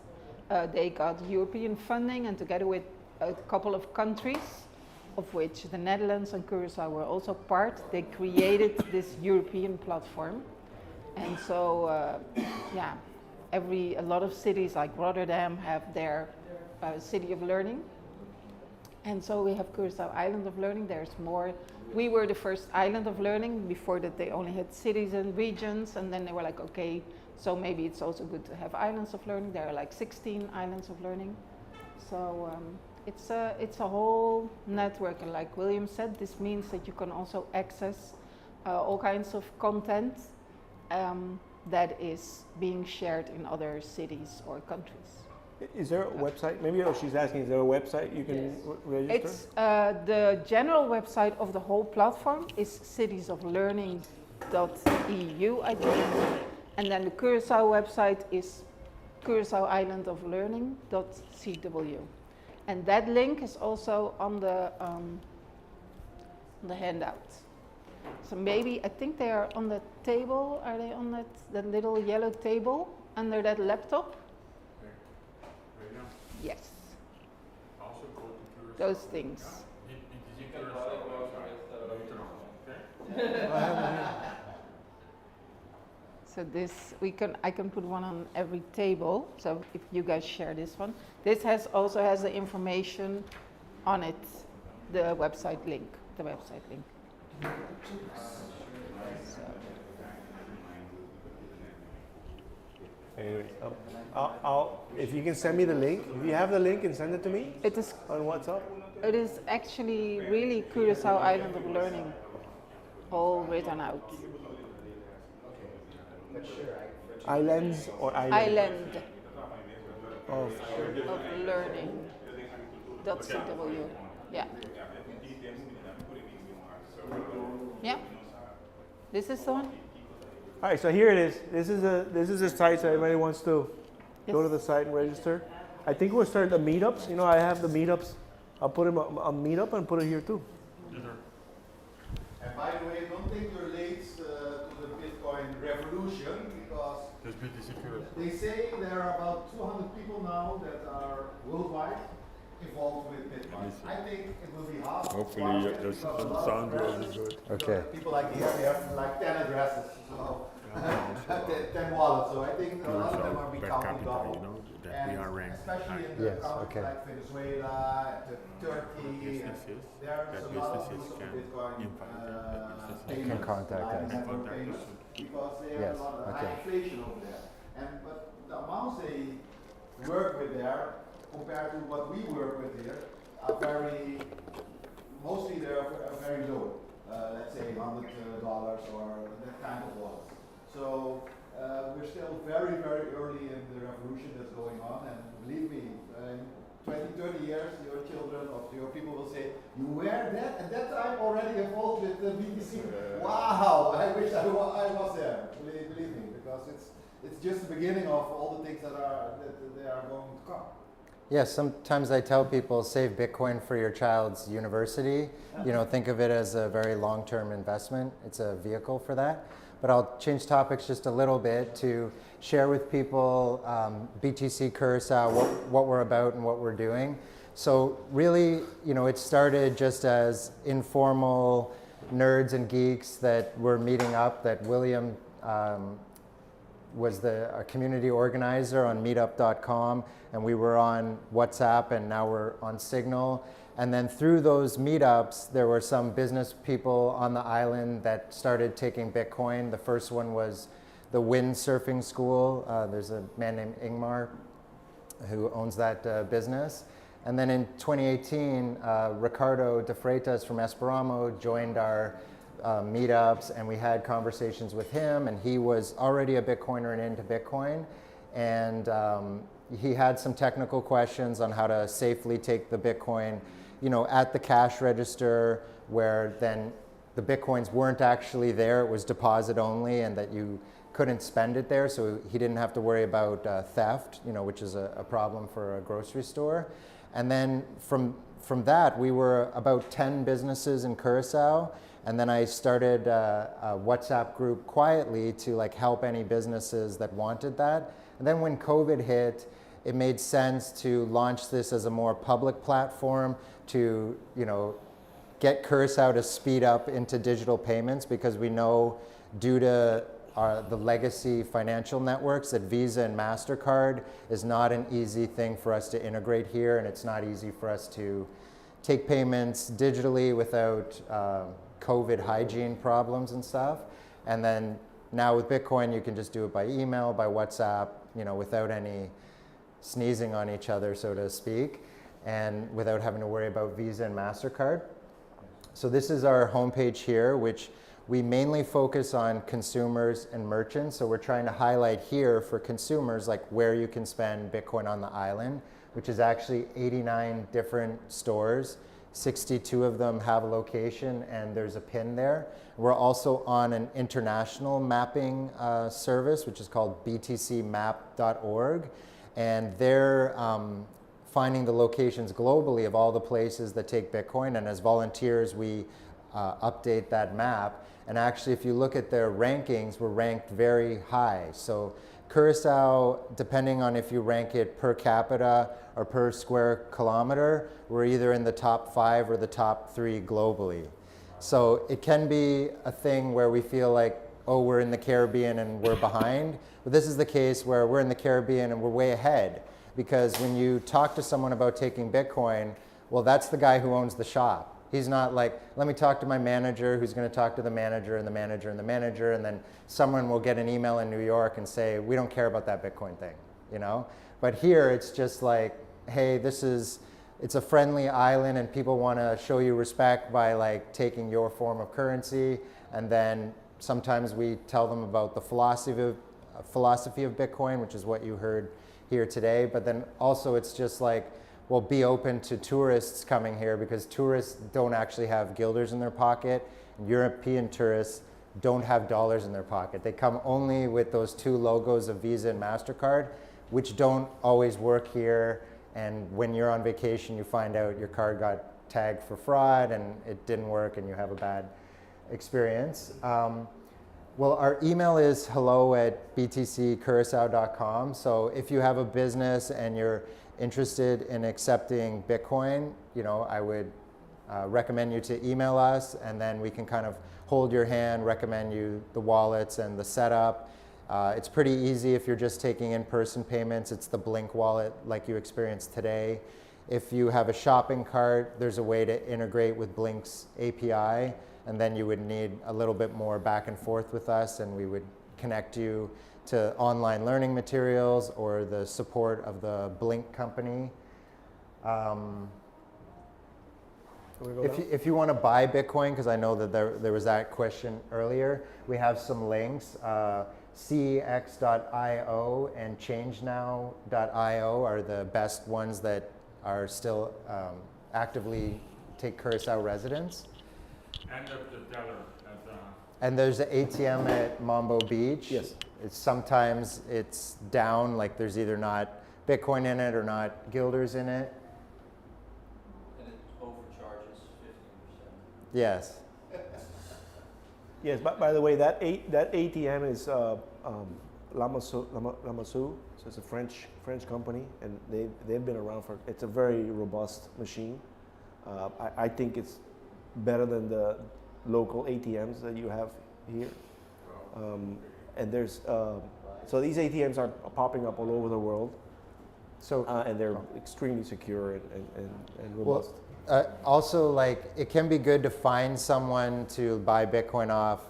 They got European funding, and together with a couple of countries, of which the Netherlands and Curacao were also part, they created this European platform. And so, a lot of cities like Rotterdam have their City of Learning. And so we have Curacao Island of Learning. There's more. We were the first island of learning. Before that, they only had cities and regions, and then they were like, okay, so maybe it's also good to have islands of learning. There are like 16 islands of learning. So it's a whole network, and like William said, this means that you can also access all kinds of content that is being shared in other cities or countries. Is there a website? Maybe she's asking, is there a website you can register? It's the general website of the whole platform is citiesoflearning.eu, I think. And then the Curacao website is curacaoislandoflearning.cw. And that link is also on the handout. So maybe, I think they are on the table. Are they on that little yellow table under that laptop? Right now. Yes. Also go to Curacao. Those things. So this, I can put one on every table. So if you guys share this one. This also has the information on it, the website link. Anyway, if you can send me the link, if you have the link and send it to me it is on WhatsApp. It is actually really Curacao Island of Learning, all written out. Islands or island? Island of learning.cw. Yeah. Yeah. This is the one. All right, so here it is. This is a site so everybody wants to go to the site and register. I think we'll start the meetups. You know, I have the meetups. I'll put them on Meetup and put it here too. And by the way, don't think you're late to the Bitcoin revolution, because they say there are about 200 people now that are worldwide involved with Bitcoin. I think it will be half. Hopefully, the sound really good. Okay. People like here, they have like 10 addresses, so 10 wallets. So I think a lot of them are becoming double. You know, that we are ranked. Especially in the countries like Venezuela, Turkey, there's a lot of use of Bitcoin can contact us. Because they have a lot of high inflation over there. But the amounts they work with there compared to what we work with here are mostly they're very low. Let's say $100 or that kind of wallets. So we're still very, very early in the revolution that's going on, and believe me, in 20, 30 years, your children or your people will say, you were that at that time already involved with the BTC. Wow, I wish I was there. Believe me, because it's just the beginning of all the things that they are going to come. Yes, sometimes I tell people save Bitcoin for your child's university. You know, think of it as a very long-term investment. It's a vehicle for that. But I'll change topics just a little bit to share with people BTC Curacao, what we're about and what we're doing. So really, you know, it started just as informal nerds and geeks that were meeting up, that William was a community organizer on meetup.com, and we were on WhatsApp, and now we're on Signal. And then through those meetups, there were some business people on the island that started taking Bitcoin. The first one was the windsurfing school. There's a man named Ingmar who owns that business. And then in 2018, Ricardo de Freitas from Esperamo joined our meetups, and we had conversations with him, and he was already a Bitcoiner and into Bitcoin. And he had some technical questions on how to safely take the Bitcoin, at the cash register, where then the Bitcoins weren't actually there, it was deposit only, and that you couldn't spend it there, so he didn't have to worry about theft, which is a problem for a grocery store. And then from that, we were about 10 businesses in Curacao, and then I started a WhatsApp group quietly to help any businesses that wanted that. And then when COVID hit, it made sense to launch this as a more public platform to, get Curacao to speed up into digital payments, because we know due to the legacy financial networks that Visa and MasterCard is not an easy thing for us to integrate here, and it's not easy for us to take payments digitally without COVID hygiene problems and stuff. And then now with Bitcoin, you can just do it by email, by WhatsApp, without any sneezing on each other, so to speak, and without having to worry about Visa and MasterCard. So this is our homepage here, which we mainly focus on consumers and merchants. So we're trying to highlight here for consumers where you can spend Bitcoin on the island, which is actually 89 different stores. 62 of them have a location, and there's a pin there. We're also on an international mapping service, which is called btcmap.org. And they're finding the locations globally of all the places that take Bitcoin. And as volunteers, we update that map. And actually, if you look at their rankings, we're ranked very high. So Curacao, depending on if you rank it per capita or per square kilometer, we're either in the top 5 or the top 3 globally. So it can be a thing where we feel like, oh, we're in the Caribbean and we're behind. But this is the case where we're in the Caribbean and we're way ahead. Because when you talk to someone about taking Bitcoin, well, that's the guy who owns the shop. He's not like, let me talk to my manager, who's going to talk to the manager and the manager and the manager, and then someone will get an email in New York and say, we don't care about that Bitcoin thing, But here, it's just like, hey, it's a friendly island, and people want to show you respect by taking your form of currency. And then sometimes we tell them about the philosophy of Bitcoin, which is what you heard here today. But then also it's just well, be open to tourists coming here, because tourists don't actually have guilders in their pocket. European tourists don't have dollars in their pocket. They come only with those 2 logos of Visa and MasterCard, which don't always work here. And when you're on vacation, you find out your card got tagged for fraud and it didn't work and you have a bad experience. Well, our email is hello@btccuracao.com. So if you have a business and you're interested in accepting Bitcoin, I would recommend you to email us, and then we can kind of hold your hand, recommend you the wallets and the setup. It's pretty easy if you're just taking in-person payments. It's the Blink wallet like you experienced today. If you have a shopping cart, there's a way to integrate with Blink's API, and then you would need a little bit more back and forth with us, and we would connect you to online learning materials or the support of the Blink company. If you want to buy Bitcoin, because I know that there was that question earlier, we have some links. CEX.io and ChangeNow.io are the best ones that are still actively take Curacao residents. And the teller and there's an ATM at Mambo Beach. Yes. Sometimes it's down, there's either not Bitcoin in it or not guilders in it. And it overcharges 15%. Yes. Yes, but by the way, that ATM is Lamassu, so it's a French company, and they've been around for. It's a very robust machine. I think it's better than the local ATMs that you have here. And there's so these ATMs are popping up all over the world. So and they're extremely secure and robust. Also, it can be good to find someone to buy Bitcoin off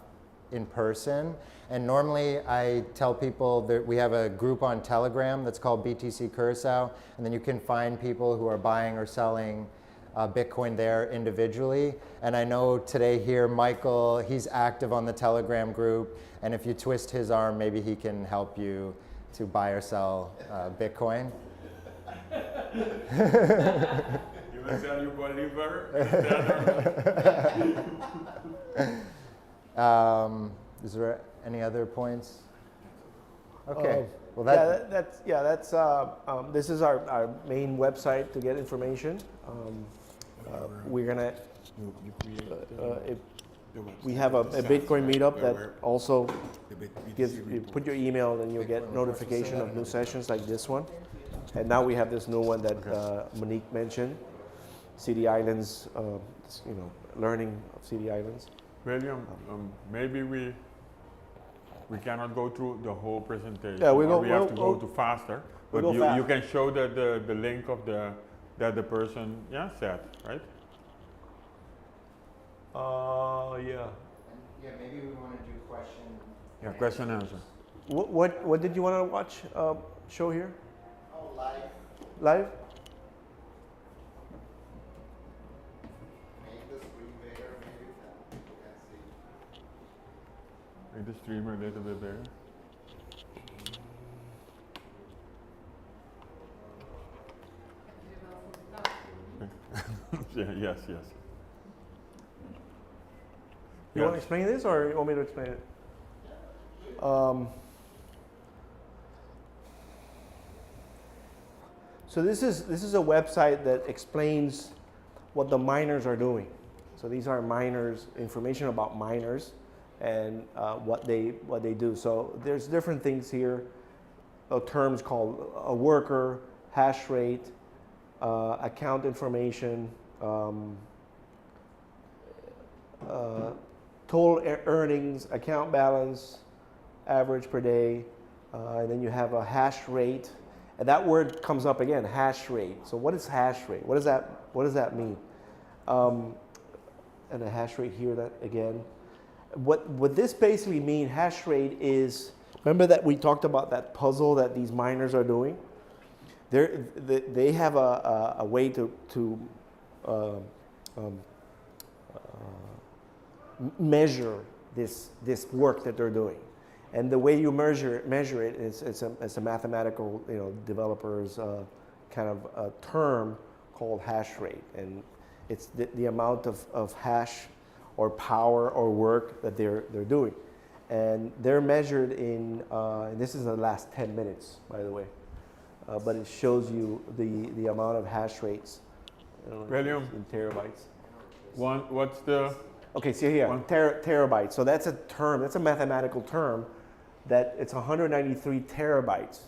in person. And normally I tell people that we have a group on Telegram that's called BTC Curacao, and then you can find people who are buying or selling Bitcoin there individually. And I know today here, Michael, he's active on the Telegram group, and if you twist his arm, maybe he can help you to buy or sell Bitcoin. You will sell your Bolivar? Is there any other points? Okay. Well, this is our main website to get information. We're gonna. We have a Bitcoin meetup that also gives. You put your email and you'll get notification of new sessions like this one. And now we have this new one that Monique mentioned, City Islands. Learning of City Islands. William, maybe we cannot go through the whole presentation. Yeah, we have to go to faster. But you can show the link of that the person said, right? Yeah. Yeah, maybe we want to do question. Yeah, question and answer. What did you want to watch? Show here? Oh, live. Live? Make the screen bigger, maybe people can see. Make the streamer a little bit bigger. Yes. You want to explain this, or you want me to explain it? So this is a website that explains what the miners are doing. So these are miners, information about miners, and what they do. So there's different things here, terms called a worker, hash rate, account information, total earnings, account balance, average per day, and then you have a hash rate, and that word comes up again, hash rate. So what is hash rate? What does that mean? And a hash rate here, that again. What this basically means, hash rate is, remember that we talked about that puzzle that these miners are doing? They have a way to measure this work that they're doing, and the way you measure it is it's a mathematical developers kind of a term called hash rate, and it's the amount of hash or power or work that they're doing, and they're measured in and this is the last 10 minutes, by the way. But it shows you the amount of hash rates William, in terabytes. What's the... Okay, see here, terabytes. So that's a term, that's a mathematical term, that it's 193 terabytes.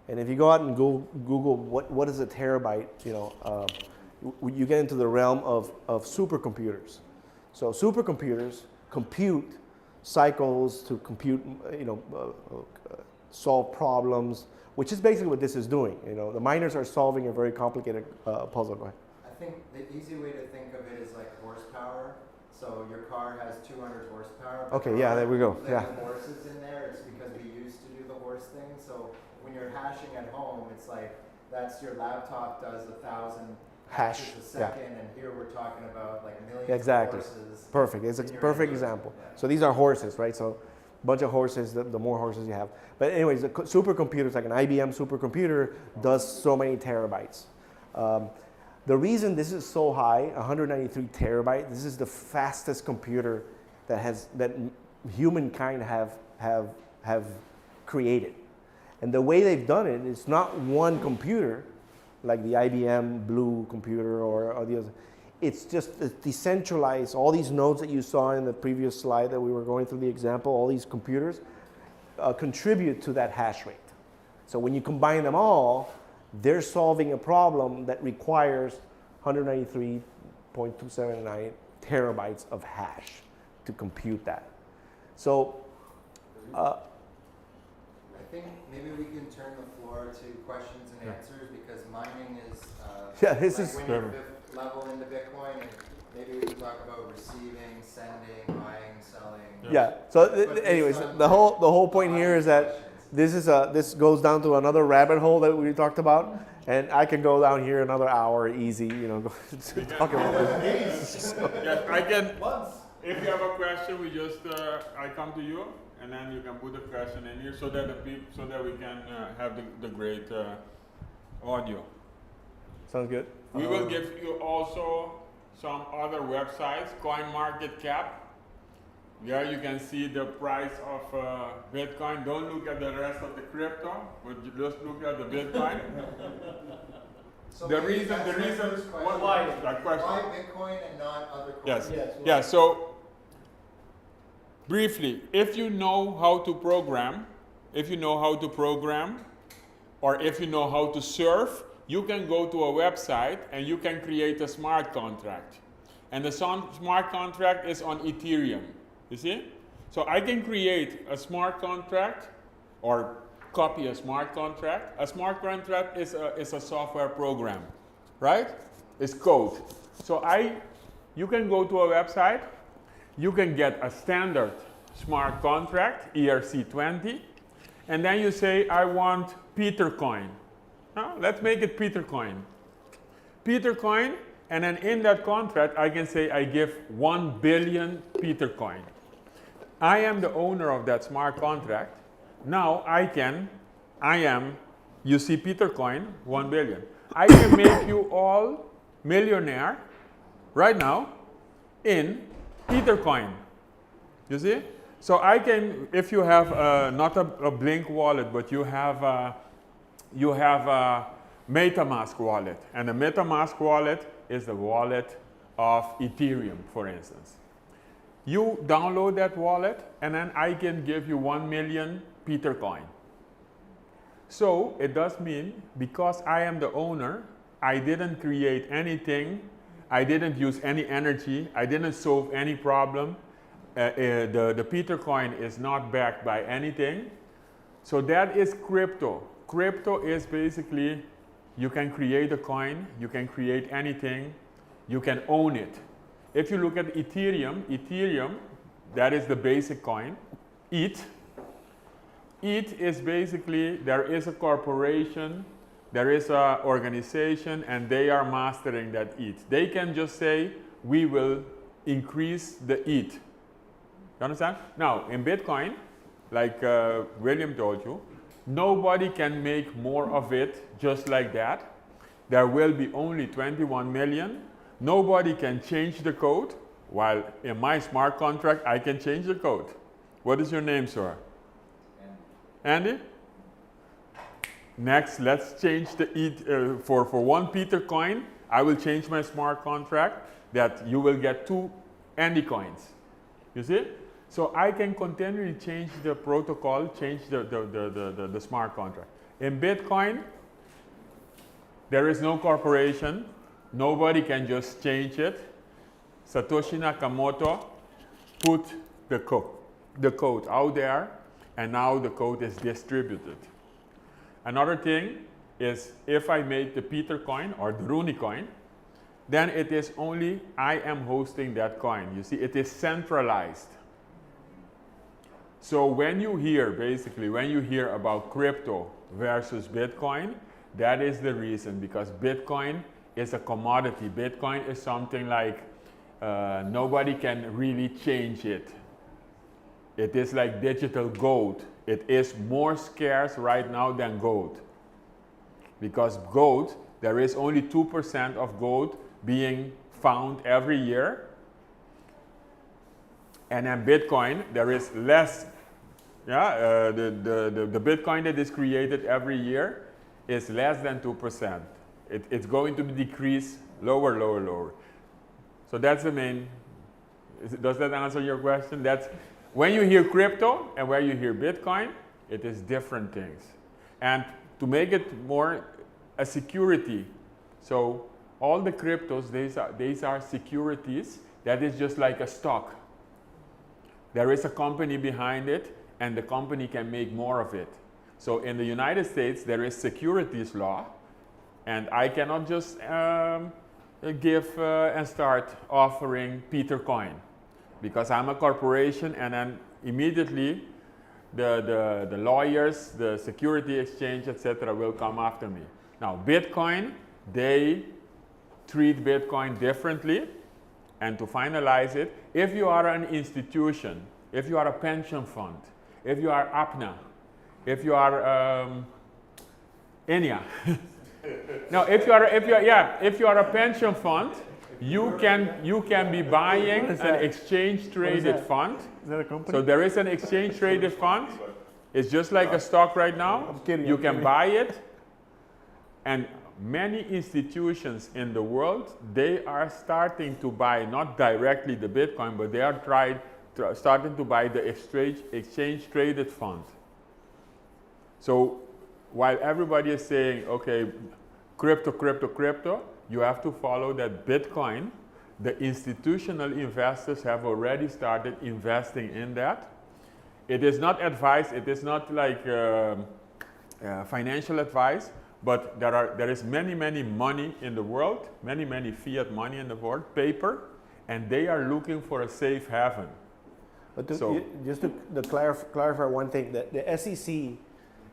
And if you go out and Google what is a terabyte, you get into the realm of supercomputers. So supercomputers compute cycles to compute, solve problems, which is basically what this is doing. The miners are solving a very complicated puzzle. Go ahead. I think the easy way to think of it is like horsepower. So your car has 200 horsepower. Okay, yeah, there we go. Yeah. The horses in there, it's because we used to do the horse thing. So when you're hashing at home, it's like that's your laptop does 1,000 hashes a second, and here we're talking about like millions of horses. Perfect. It's a perfect example. Yeah. So these are horses, right? So a bunch of horses, the more horses you have. But anyways, the supercomputers, like an IBM supercomputer, does so many terabytes. The reason this is so high, 193 terabytes, this is the fastest computer that humankind have created. And the way they've done it, it's not one computer, like the IBM Blue computer or the other. It's just decentralized. All these nodes that you saw in the previous slide that we were going through the example, all these computers contribute to that hash rate. So when you combine them all, they're solving a problem that requires 193.279 terabytes of hash to compute that. So I think maybe we can turn the floor to questions and answers, because mining is this is when you're fifth level into Bitcoin, maybe we can talk about receiving, sending, buying, selling. Yeah. So, But anyways, based on the whole point here is that questions. this goes down to another rabbit hole that we talked about, and I can go down here another hour easy. Talk about this. Yes, I can. If you have a question, we just I come to you, and then you can put the question in here so that we can have the great audio. Sounds good. We will give you also some other websites, CoinMarketCap. There you can see the price of Bitcoin. Don't look at the rest of the crypto, but you just look at the Bitcoin. So the maybe reason, that's my first question. that question. Why Bitcoin and not other coins? Yes. Yes, Yeah. So briefly, if you know how to program, or if you know how to surf, you can go to a website and you can create a smart contract. And the smart contract is on Ethereum. You see? So I can create a smart contract or copy a smart contract. A smart contract is a software program, right? It's code. So you can go to a website, you can get a standard smart contract, ERC20, and then you say, I want Peter coin. Let's make it Peter coin. Peter coin, and then in that contract, I can say I give 1 billion Peter coin. I am the owner of that smart contract. Now you see Peter coin, 1 billion. I can make you all millionaire right now in Peter coin. You see? So I can, if you have not a Blink wallet, but you have a MetaMask wallet. And the MetaMask wallet is the wallet of Ethereum, for instance. You download that wallet, and then I can give you 1 million Peter coin. So it does mean, because I am the owner, I didn't create anything, I didn't use any energy, I didn't solve any problem. The Peter coin is not backed by anything. So that is crypto. Crypto is basically, you can create a coin, you can create anything, you can own it. If you look at Ethereum, that is the basic coin. ETH is basically, there is a corporation, there is an organization, and they are mastering that ETH. They can just say, we will increase the ETH. You understand? Now, in Bitcoin, like William told you, nobody can make more of it just like that. There will be only 21 million. Nobody can change the code, while in my smart contract, I can change the code. What is your name, sir? Andy? Next, let's change the ETH. For 1 Peter coin, I will change my smart contract that you will get 2 Andy coins. You see? So I can continually change the protocol, change the smart contract. In Bitcoin, there is no corporation. Nobody can just change it. Satoshi Nakamoto put the code out there, and now the code is distributed. Another thing is, if I make the Peter coin or the Rooney coin, then it is only I am hosting that coin. You see, it is centralized. So when you hear about crypto versus Bitcoin, that is the reason, because Bitcoin is a commodity. Bitcoin is something like nobody can really change it. It is like digital gold. It is more scarce right now than gold. Because gold, there is only 2% of gold being found every year. And in Bitcoin, there is less. The Bitcoin that is created every year is less than 2%. It's going to decrease lower. So that's the main. Does that answer your question? That's when you hear crypto and when you hear Bitcoin, it is different things. And to make it more a security, so all the cryptos, these are securities. That is just like a stock. There is a company behind it, and the company can make more of it. So in the United States, there is securities law, and I cannot just give and start offering Peter coin, because I'm a corporation, and then immediately the lawyers, the security exchange, etc. will come after me. Now, Bitcoin, they treat Bitcoin differently. And to finalize it, if you are an institution, if you are a pension fund, if you are APNA, if you are ENIA, now if you are a pension fund, you can be buying an exchange traded fund. Is that a company? So there is an exchange traded fund. It's just like a stock right now. I'm kidding. You can buy it, and many institutions in the world, they are starting to buy not directly the Bitcoin, but they are starting to buy the exchange traded fund. So while everybody is saying, okay, crypto, you have to follow that Bitcoin, the institutional investors have already started investing in that. It is not advice, it is not like financial advice, but there is many money in the world, many fiat money in the world, paper, and they are looking for a safe haven. But just to clarify one thing, that the SEC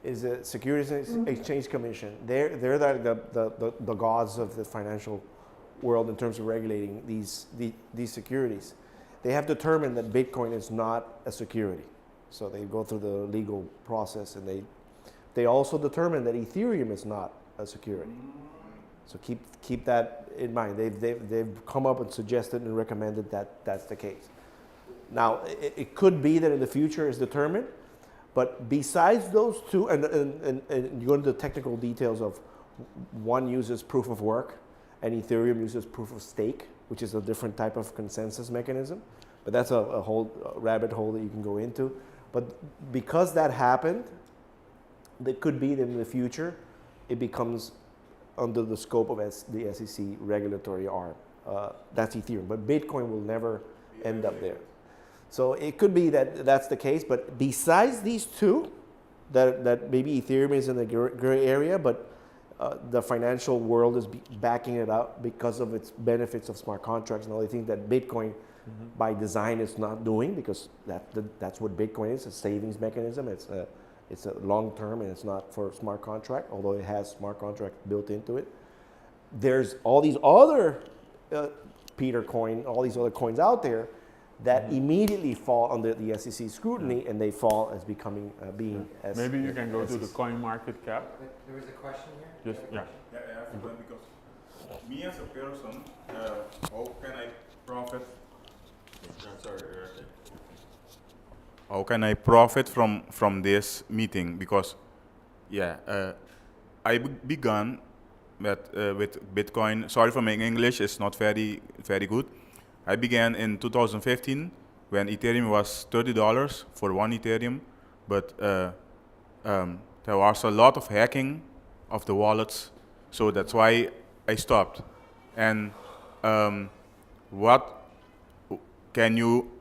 is a Securities and Exchange Commission. They're the gods of the financial world in terms of regulating these securities. They have determined that Bitcoin is not a security, so they go through the legal process, and they also determined that Ethereum is not a security. So keep that in mind. They've come up and suggested and recommended that that's the case. Now, it could be that in the future is determined, but besides those two, and you go into the technical details of, one uses proof of work, and Ethereum uses proof of stake, which is a different type of consensus mechanism. But that's a whole rabbit hole that you can go into. But because that happened, it could be that in the future it becomes under the scope of the SEC regulatory arm. That's Ethereum, but Bitcoin will never end up there. So it could be that that's the case, but besides these two, that maybe Ethereum is in the gray area, but the financial world is backing it up because of its benefits of smart contracts and all the things that Bitcoin by design is not doing, because that's what Bitcoin is, a savings mechanism. It's a long term, and it's not for smart contract, although it has smart contract built into it. There's all these other Peter coin, all these other coins out there that immediately fall under the SEC scrutiny, and they fall as becoming being as maybe you can go to the coin market cap. There was a question here. Just yeah. Yeah, I have one, because me as a person, how can I profit? How can I profit from this meeting? Because I began with Bitcoin. Sorry for my English; it's not very good. I began in 2015 when Ethereum was $30 for one Ethereum, but there was a lot of hacking of the wallets, so that's why I stopped. And what can you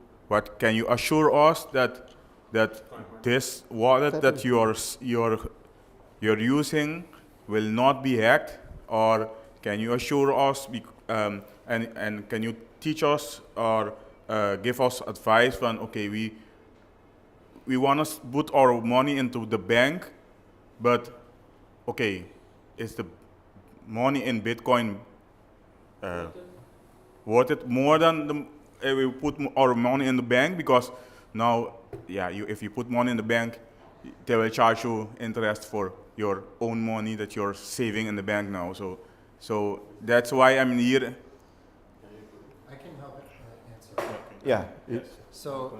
assure us that this wallet that you're using will not be hacked, or can you assure us and can you teach us or give us advice when, okay, we want to put our money into the bank, but okay, is the money in Bitcoin worth it more than we put our money in the bank? Because now, if you put money in the bank, they will charge you interest for your own money that you're saving in the bank now. So that's why I'm here. I can help answer. Yeah. So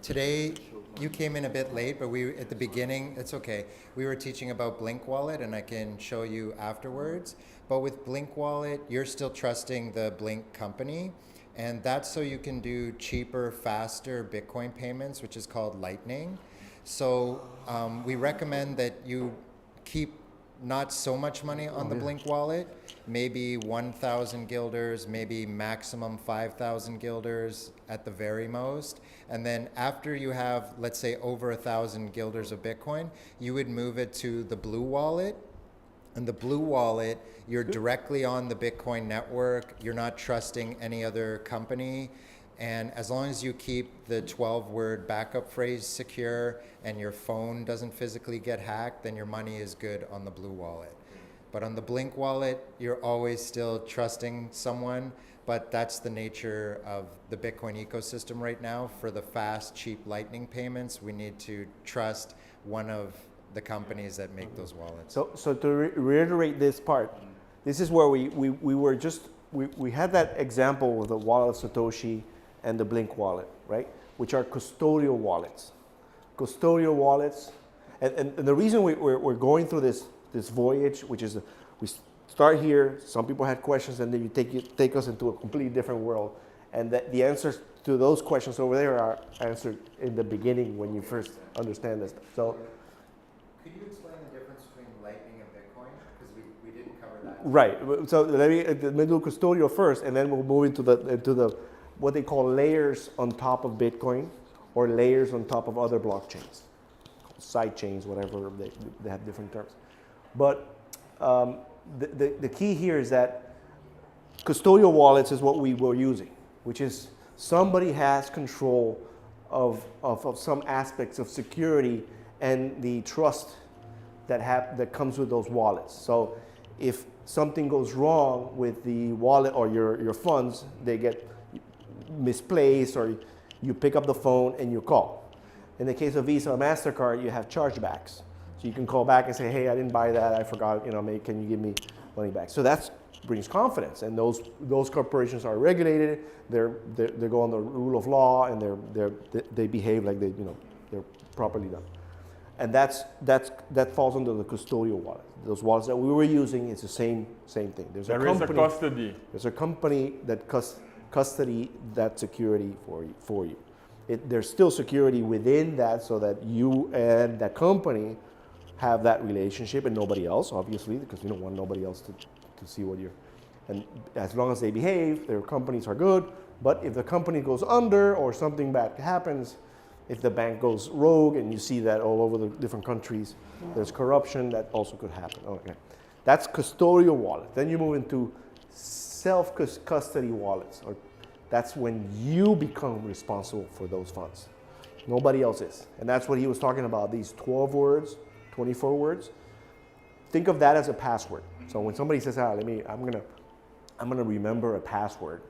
today you came in a bit late, but we at the beginning, it's okay. We were teaching about Blink Wallet, and I can show you afterwards. But with Blink Wallet, you're still trusting the Blink company, and that's so you can do cheaper, faster Bitcoin payments, which is called Lightning. So we recommend that you keep not so much money on the Blink wallet, maybe 1,000 guilders, maybe maximum 5,000 guilders at the very most. And then after you have, let's say, over 1,000 guilders of Bitcoin, you would move it to the Blue wallet. In the Blue Wallet, you're directly on the Bitcoin network. You're not trusting any other company. And as long as you keep the 12-word backup phrase secure and your phone doesn't physically get hacked, then your money is good on the Blue Wallet. But on the Blink Wallet, you're always still trusting someone, but that's the nature of the Bitcoin ecosystem right now. For the fast, cheap Lightning payments, we need to trust one of the companies that make those wallets. So to reiterate this part, this is where we had that example with the wallet of Satoshi and the Blink wallet, right? Which are custodial wallets. Custodial wallets, and the reason we're going through this voyage, which is we start here, some people had questions, and then you take us into a completely different world. And that the answers to those questions over there are answered in the beginning when you first understand this. So, could you explain the difference between Lightning and Bitcoin? Because we didn't cover that. Right. So let me do custodial first, and then we'll move into the what they call layers on top of Bitcoin, or layers on top of other blockchains, side chains, whatever, they have different terms. But the key here is that custodial wallets is what we were using, which is somebody has control of some aspects of security and the trust that comes with those wallets. So if something goes wrong with the wallet or your funds, they get misplaced, or you pick up the phone and you call. In the case of Visa or MasterCard, you have chargebacks. So you can call back and say, hey, I didn't buy that, I forgot, can you give me money back? So that brings confidence, and those corporations are regulated, they go on the rule of law, and they behave like they're properly done. And that falls under the custodial wallet. Those wallets that we were using, it's the same thing. There is a custody. There's a company that custody that security for you. There's still security within that, so that you and that company have that relationship and nobody else, obviously, because you don't want nobody else to see what you're. And as long as they behave, their companies are good. But if the company goes under or something bad happens, if the bank goes rogue, and you see that all over the different countries, there's corruption, that also could happen. Okay, that's custodial wallet. Then you move into self-custody wallets, or that's when you become responsible for those funds. Nobody else is. And that's what he was talking about, these 12 words, 24 words. Think of that as a password. So when somebody says, I'm gonna remember a password,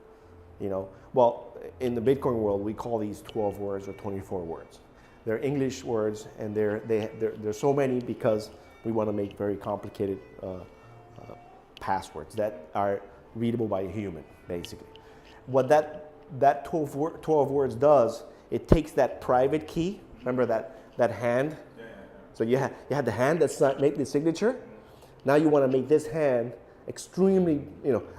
well, in the Bitcoin world, we call these 12 words or 24 words. They're English words, and there's so many because we want to make very complicated passwords that are readable by a human, basically. What that 12 words does, it takes that private key, remember that hand? So you had the hand that make the signature. Now you want to make this hand extremely,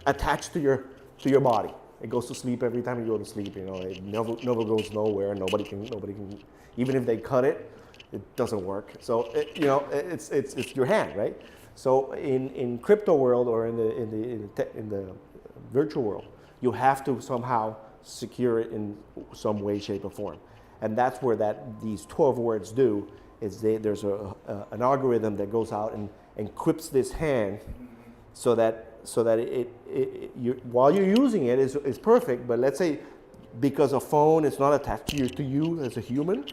attached to your body. It goes to sleep every time you go to sleep. It never goes nowhere. Nobody can. Even if they cut it, it doesn't work. So it's your hand, right? So in crypto world, or in the virtual world, you have to somehow secure it in some way, shape, or form. And that's where these 12 words do. Is there's an algorithm that goes out and encrypts this hand, so that while you're using it is perfect. But let's say because a phone is not attached to you as a human,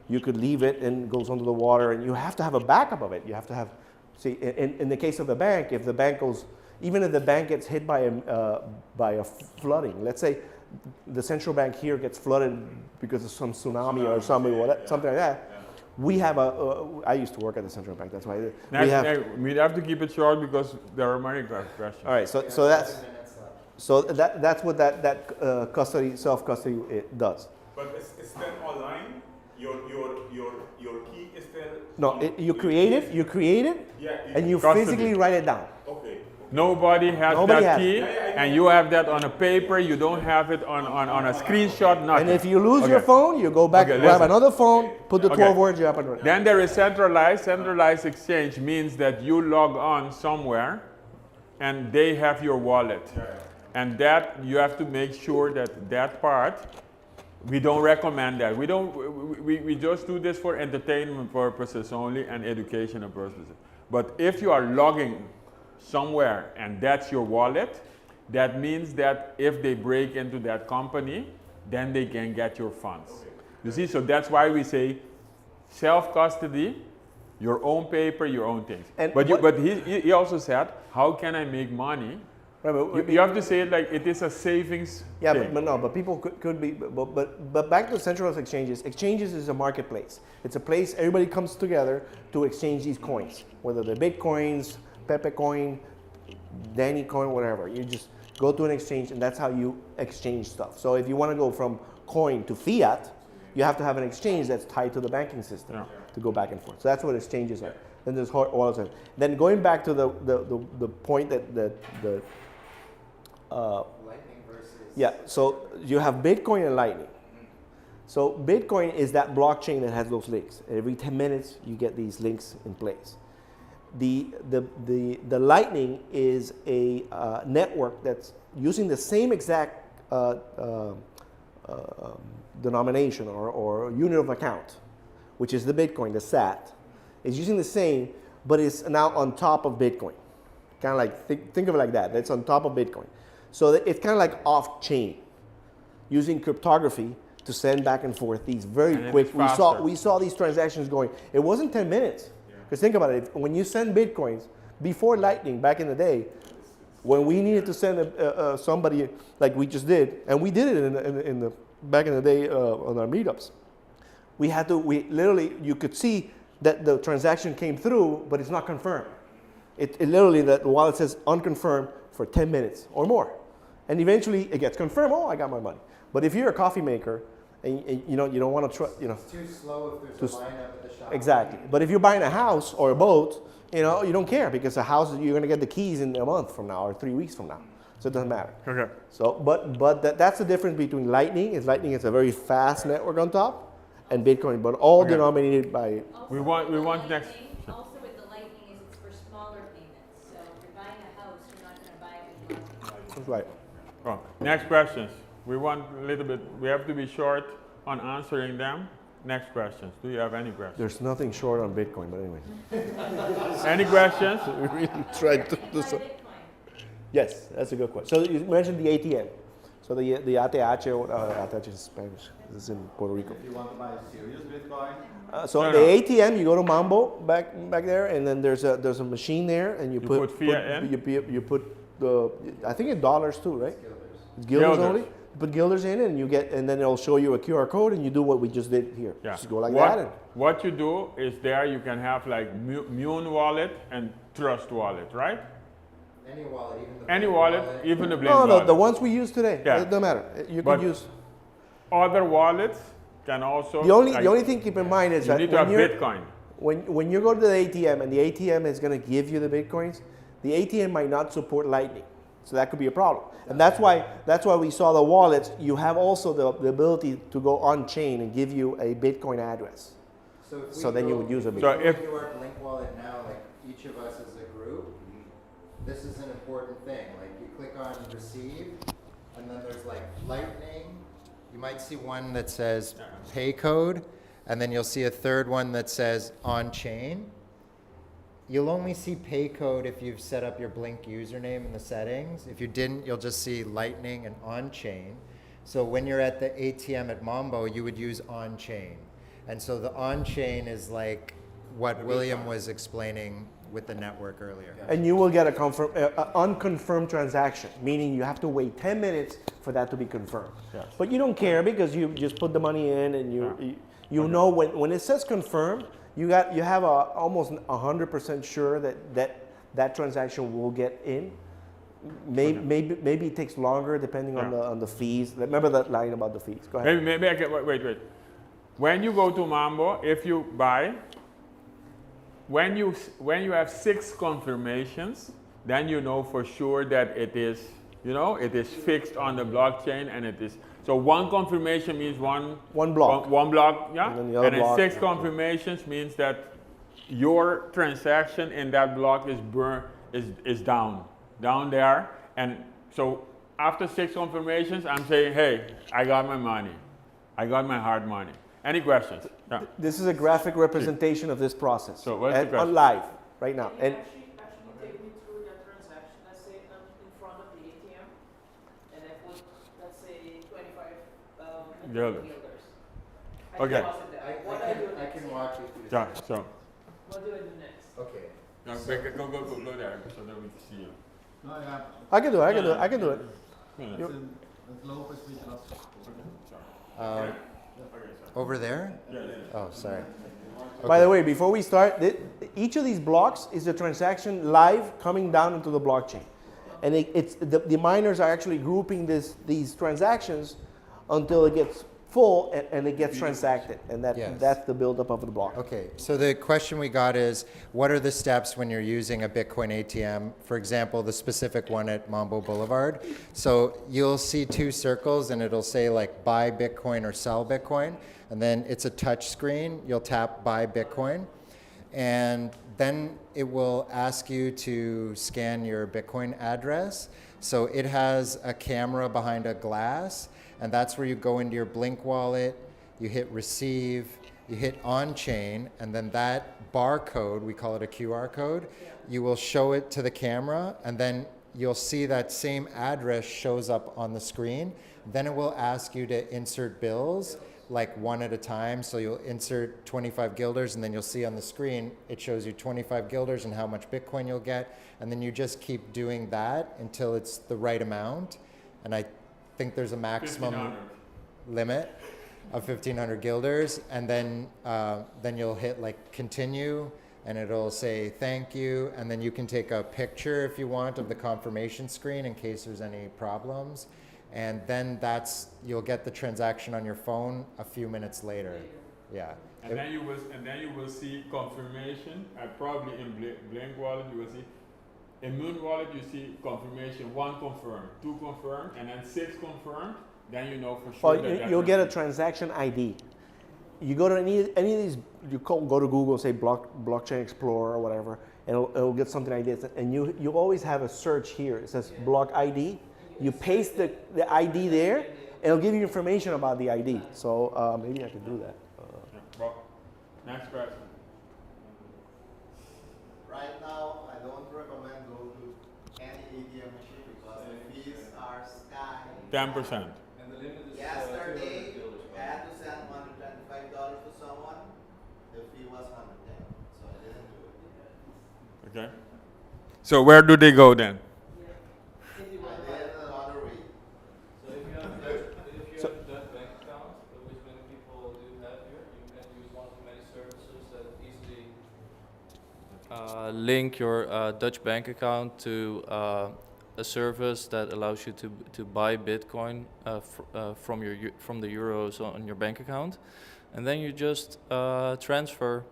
you could leave it and it goes under the water, and you have to have a backup of it. You have to have, in the case of a bank, if the bank goes, even if the bank gets hit by a flooding, let's say the central bank here gets flooded because of some tsunami or something like that. We have I used to work at the central bank, that's why. We have to keep it short because there are many questions. All right, that's what that custody, self-custody it does. But it's still online? Your key is still... No, you create it, and you physically write it down. Okay. Nobody has that key, and you have that on a paper. You don't have it on a screenshot, nothing. And if you lose your phone, you go back, grab another phone, put the 12 words, you're up and running. Then there is centralized. Centralized exchange means that you log on somewhere, and they have your wallet. And that, you have to make sure that part, we don't recommend that. We just do this for entertainment purposes only and educational purposes. But if you are logging somewhere and that's your wallet, that means that if they break into that company, then they can get your funds. You see, so that's why we say self-custody, your own paper, your own things. But he also said, how can I make money? Right, but You have to say it like it is a savings thing. but people could be, but back to centralized exchanges. Exchanges is a marketplace. It's a place everybody comes together to exchange these coins, whether they're Bitcoins, Pepe coin, Danny coin, whatever. You just go to an exchange and that's how you exchange stuff. So if you want to go from coin to fiat, you have to have an exchange that's tied to the banking system to go back and forth. So that's what exchanges are. Then there's wallets. Then going back to the point that Lightning versus. so you have Bitcoin and Lightning. So Bitcoin is that blockchain that has those links. Every 10 minutes you get these links in place. The Lightning is a network that's using the same exact denomination or unit of account, which is the Bitcoin, the SAT. It's using the same, but it's now on top of Bitcoin. Kind of like, think of it like that. It's on top of Bitcoin. So it's kind of like off-chain, using cryptography to send back and forth these very quick. We saw these transactions going. It wasn't 10 minutes. Because think about it. When you send Bitcoins, before Lightning, back in the day, when we needed to send somebody like we just did, and we did it back in the day on our meetups, we literally, you could see that the transaction came through, but it's not confirmed. It literally, the wallet says unconfirmed for 10 minutes or more. And eventually it gets confirmed, I got my money. But if you're a coffee maker, and you don't want to try, It's too slow if there's a lineup at the shop. Exactly. But if you're buying a house or a boat, you don't care because a house, you're going to get the keys in a month from now or 3 weeks from now. So it doesn't matter. Okay. So, but that's the difference between Lightning is a very fast network on top, and Bitcoin, but all denominated by. We want next. Also with the Lightning is it's for smaller payments. So if you're buying a house, you're not going to buy it with That's right. Oh, next questions. We want a little bit. We have to be short on answering them. Next questions. Do you have any questions? There's nothing short on Bitcoin, but anyway. Any questions? We really tried to do so. Yes, that's a good question. So you mentioned the ATM. So the ATH, ATH is Spanish. This is in Puerto Rico. If you want to buy serious Bitcoin, The ATM, you go to Mambo back there, and then there's a machine there, and you put fiat in? You put the, I think in dollars too, right? It's guilders only. You put guilders in, and then it'll show you a QR code, and you do what we just did here. Yeah. Just go like that. What you do is there you can have like Mune wallet and Trust wallet, right? Any wallet, Even the Blink wallet. The ones we use today. Yeah. It doesn't matter. You But can use. Other wallets can also. The only thing keep in mind is you that need to have Bitcoin. When you go to the ATM and the ATM is going to give you the Bitcoins, the ATM might not support Lightning. So that could be a problem. And that's why we saw the wallets. You have also the ability to go on chain and give you a Bitcoin address. So then you would use a Bitcoin. So if you do our Blink wallet now, like each of us as a group, this is an important thing. Like you click on receive, and then there's like Lightning. You might see one that says pay code, and then you'll see a third one that says on chain. You'll only see pay code if you've set up your Blink username in the settings. If you didn't, you'll just see Lightning and on chain. So when you're at the ATM at Mambo, you would use on chain. And so the on chain is like what William was explaining with the network earlier. And you will get a unconfirmed transaction, meaning you have to wait 10 minutes for that to be confirmed. Yes. But you don't care because you just put the money in, and you know when it says confirmed, you have almost 100% sure that transaction will get in. Maybe it takes longer depending on the fees. Remember that line about the fees. Go ahead. Maybe I can wait. When you go to Mambo, if you buy, when you have 6 confirmations, then you know for sure that it is fixed on the blockchain, and it is. So one confirmation means one block. One block, yeah. And then the other 6 confirmations means that your transaction in that block is down there. And so after 6 confirmations, I'm saying, hey, I got my money. I got my hard money. Any questions? Yeah. This is a graphic representation of this process. So what's the question? On live right now. And Actually take me through that guilders. I Okay. deposit that. What do I do I next? can walk you through Yeah, that. so. What do I do next? Okay. No, go there so that we can see you. No, yeah. I can do it. I can do it. Yeah. Het lopen is een beetje lastig. Um, over there? Oh, sorry. By the way, before we start, each of these blocks is a transaction live coming down into the blockchain. And the miners are actually grouping these transactions until it gets full and it gets transacted. And that's the buildup of the block. Okay, so the question we got is, what are the steps when you're using a Bitcoin ATM? For example, the specific one at Mambo Boulevard. So you'll see two circles and it'll say like buy Bitcoin or sell Bitcoin. And then it's a touch screen. You'll tap buy Bitcoin. And then it will ask you to scan your Bitcoin address. So it has a camera behind a glass. And that's where you go into your Blink wallet, you hit receive, you hit on-chain, and then that barcode, we call it a QR code, you will show it to the camera, and then you'll see that same address shows up on the screen. Then it will ask you to insert bills, like one at a time. So you'll insert 25 guilders, and then you'll see on the screen, it shows you 25 guilders and how much Bitcoin you'll get. And then you just keep doing that until it's the right amount. And I think there's a maximum limit of 1,500 guilders, and then you'll hit like continue, and it'll say thank you, and then you can take a picture if you want of the confirmation screen in case there's any problems, and then you'll get the transaction on your phone a few minutes later. Yeah. And then you will see confirmation. Probably in Blink wallet you will see. In Moon wallet, you see confirmation, 1 confirmed, 2 confirmed, and then 6 confirmed. Then you know for sure that you'll get a transaction ID. You go to any of these, go to Google, say Blockchain Explorer or whatever, and it'll get something like this. And you always have a search here. It says block ID. You paste the ID there, and it'll give you information about the ID. So maybe I can do that. Well, next question. Right now, I don't recommend go to any ATM machine because the fees are sky. 10%. And the limit is Yesterday, 200 guilders. I had to send $125 to someone. The fee was $110, so I didn't do it. Okay. So where do they go then? I did another way. So if you have a Dutch bank account, which many people do have here, you can use one of the many services that easily link your Dutch bank account to a service that allows you to buy Bitcoin from the euros on your bank account, and then you just transfer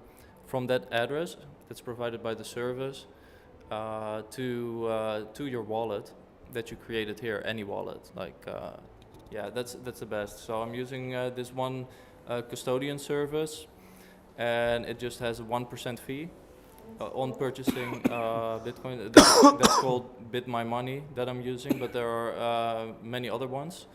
from that address that's provided by the service to your wallet that you created here, any wallet. That's the best. So I'm using this one custodian service, and it just has a 1% fee on purchasing Bitcoin. That's called BitMyMoney that I'm using, but there are many other ones.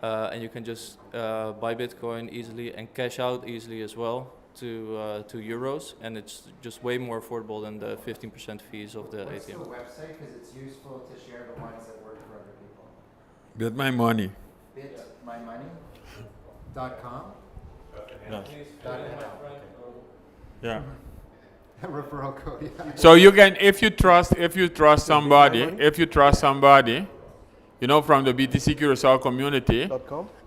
And you can just buy Bitcoin easily and cash out easily as well to euros, and it's just way more affordable than the 15% fees of the ATM. What's the website? Because it's useful to share the ones that work for other people. BitMyMoney. BitMyMoney.com? Yeah. Referral code. Yeah. So you can, if you trust somebody, you know, from the BTC Curacao community,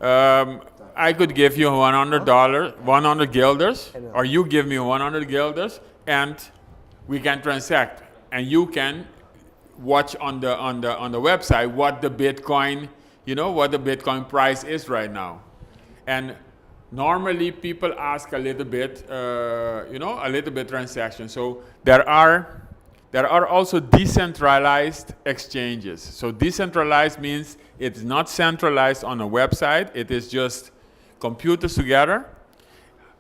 I could give you $100, 100 guilders, or you give me 100 guilders, and we can transact, and you can watch on the website what the Bitcoin, what the Bitcoin price is right now, and normally people ask a little bit, transaction. So there are also decentralized exchanges. So decentralized means it's not centralized on a website. It is just computers together.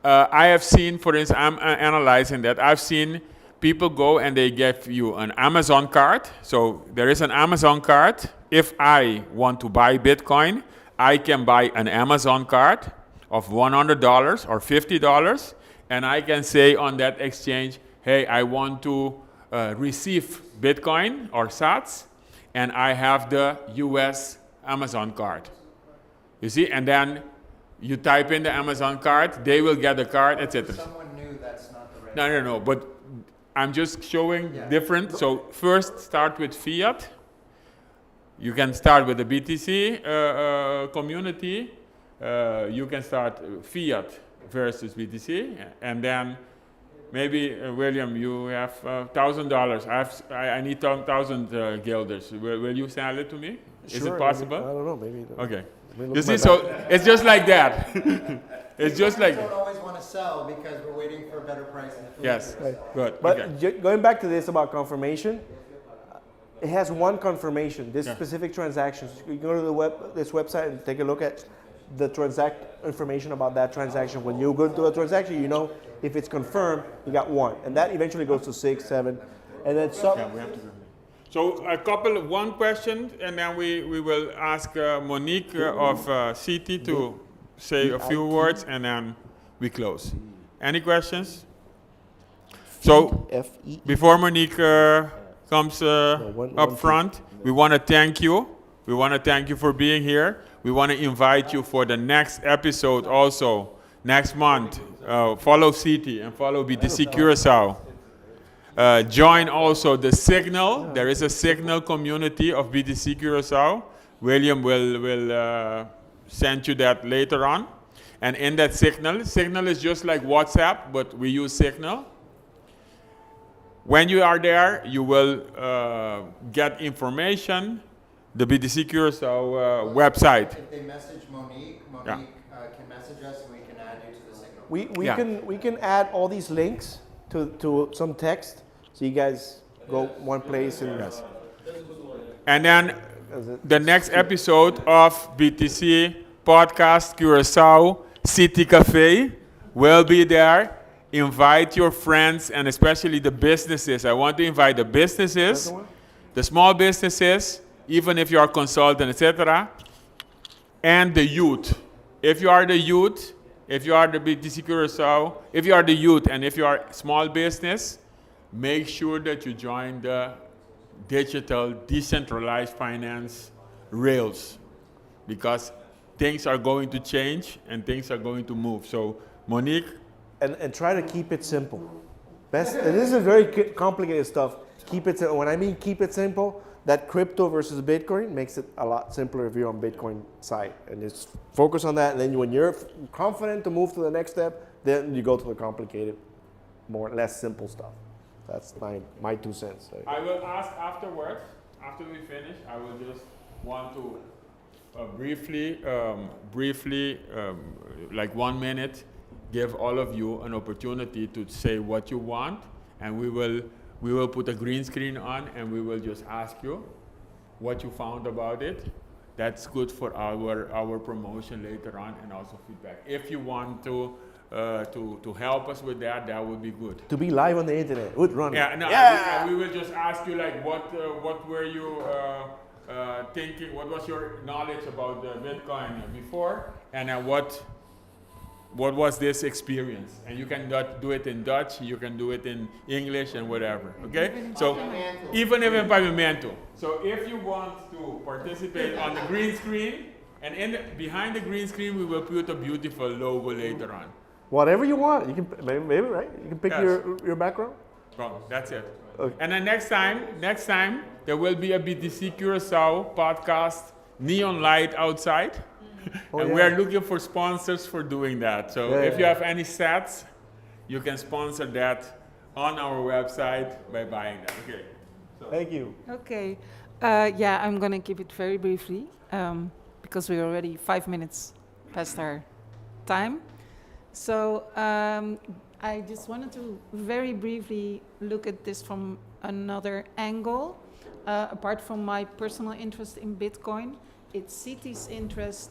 I have seen, for instance, I'm analyzing that. I've seen people go and they give you an Amazon card. So there is an Amazon card. If I want to buy Bitcoin, I can buy an Amazon card of $100 or $50, and I can say on that exchange, hey, I want to receive Bitcoin or sats, and I have the US Amazon card. You see, and then You type in the Amazon card, they will get the card, etc. Someone new, that's not the right. No. But I'm just showing different. So first, start with fiat. You can start with the BTC community. You can start fiat versus BTC, and then maybe William, you have $1,000. I need 1,000 guilders. Will you sell it to me? Sure, Is it possible? Maybe, I don't know. Maybe. Okay. Maybe You see, so it's just like that. It's just like. We don't always want to sell because we're waiting for a better price in the future. Yes. Good. But Okay. going back to this about confirmation, it has one confirmation. This Yeah. specific transactions. You can go to this website and take a look at the information about that transaction. When you go to a transaction, you know if it's confirmed, you got one, and that eventually goes to 6, 7, and then some. Yeah, we have to. So one question, and then we will ask Monique of Citi to say a few words, and then we close. Any questions? So F-E-E. before Monique comes up front, we want to thank you. We want to thank you for being here. We want to invite you for the next episode also, next month. Follow Citi and follow BTC Curacao. Join also the Signal. There is a Signal community of BTC Curacao. William will send you that later on. And in that Signal is just like WhatsApp, but we use Signal. When you are there, you will get information, the BTC Curacao website. If they message Monique Yeah. Can message us and we can add you to the Signal. We can add all these links to some text, so you guys go one place and. Yes. And then the next episode of BTC Podcast Curacao Citi Cafe will be there. Invite your friends and especially the businesses. I want to invite the businesses, the small businesses, even if you are a consultant, etc., and the youth. If you are the youth, if you are the BTC Curacao, if you are the youth and if you are small business, make sure that you join the digital decentralized finance rails, because things are going to change and things are going to move. So Monique. And try to keep it simple. This is very complicated stuff. Keep it simple. When I mean keep it simple, that crypto versus Bitcoin makes it a lot simpler if you're on Bitcoin side. And just focus on that. And then when you're confident to move to the next step, then you go to the complicated, less simple stuff. That's my 2 cents. I will ask afterwards, after we finish, I will just want to briefly, like 1 minute, give all of you an opportunity to say what you want, and we will put a green screen on, and we will just ask you what you found about it. That's good for our promotion later on, and also feedback. If you want to help us with that, that would be good. To be live on the internet, would run. Yeah, no, yeah. we will just ask you like what were you thinking? What was your knowledge about Bitcoin before, and what was this experience? And you can do it in Dutch, you can do it in English and whatever, okay? So, even if in pavimento. So if you want to participate on the green screen, and behind the green screen we will put a beautiful logo later on. Whatever you want, you can maybe right? You can pick your background. Well, that's it. Okay. And then next time there will be a BTC Curacao podcast neon light outside. And we are looking for sponsors for doing that. So if you have any sets, you can sponsor that on our website by buying that. Okay. So. Thank you. Okay. I'm going to keep it very briefly because we're already 5 minutes past our time. So I just wanted to very briefly look at this from another angle. Apart from my personal interest in Bitcoin, Citi's interest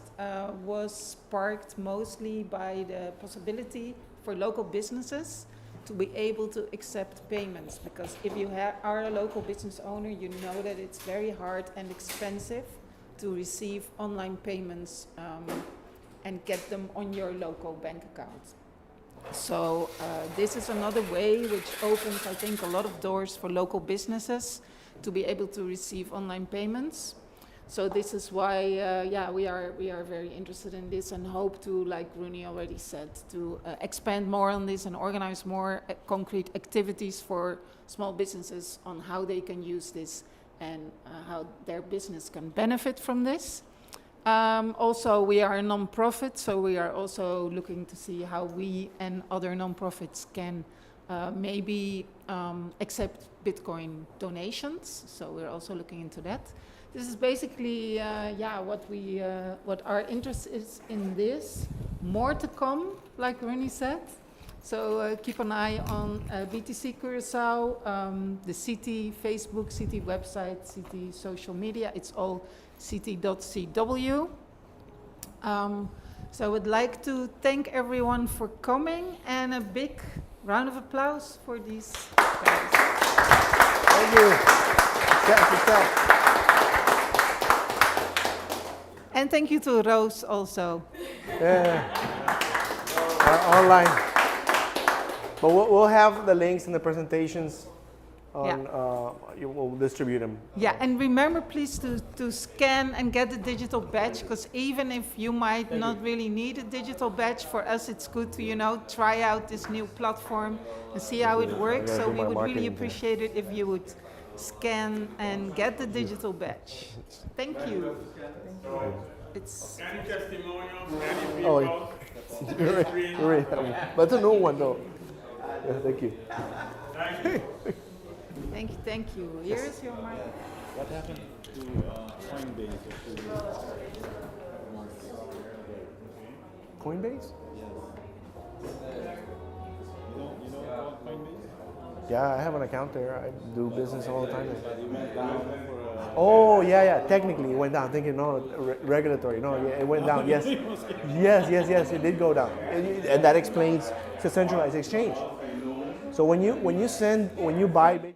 was sparked mostly by the possibility for local businesses to be able to accept payments. Because if you are a local business owner, you know that it's very hard and expensive to receive online payments and get them on your local bank account. So this is another way which opens, I think, a lot of doors for local businesses to be able to receive online payments. So this is why, we are very interested in this and hope to, like Rooney already said, to expand more on this and organize more concrete activities for small businesses on how they can use this and how their business can benefit from this. Also, we are a non-profit, so we are also looking to see how we and other non-profits can maybe accept Bitcoin donations. So we're also looking into that. This is basically, what our interest is in this. More to come, like Rooney said. So keep an eye on BTC Curacao, the Citi Facebook, Citi website, Citi social media. It's all citi.cw. So I would like to thank everyone for coming and a big round of applause for these guys. Thank you. And thank you to Roos also. Yeah. Online. But we'll have the links in the presentations on, we'll distribute them. Yeah, and remember please to scan and get the digital badge, because even if you might not really need a digital badge, for us it's good to, try out this new platform and see how it works. So we would really appreciate it if you would scan and get the digital badge. Thank you. It's any testimonials, any Oh, feedback? that's a new one though. Yeah, thank you. Thank you. Here is your mic. What happened to Coinbase? Coinbase? You know about Coinbase? Yeah, I have an account there. I do business all the time. But it went down for Oh, yeah. Technically, it went down. Thinking, no, regulatory. No, yeah, it went down. Yes. Yes. It did go down, and that explains the centralized exchange. So when you buy Bitcoin.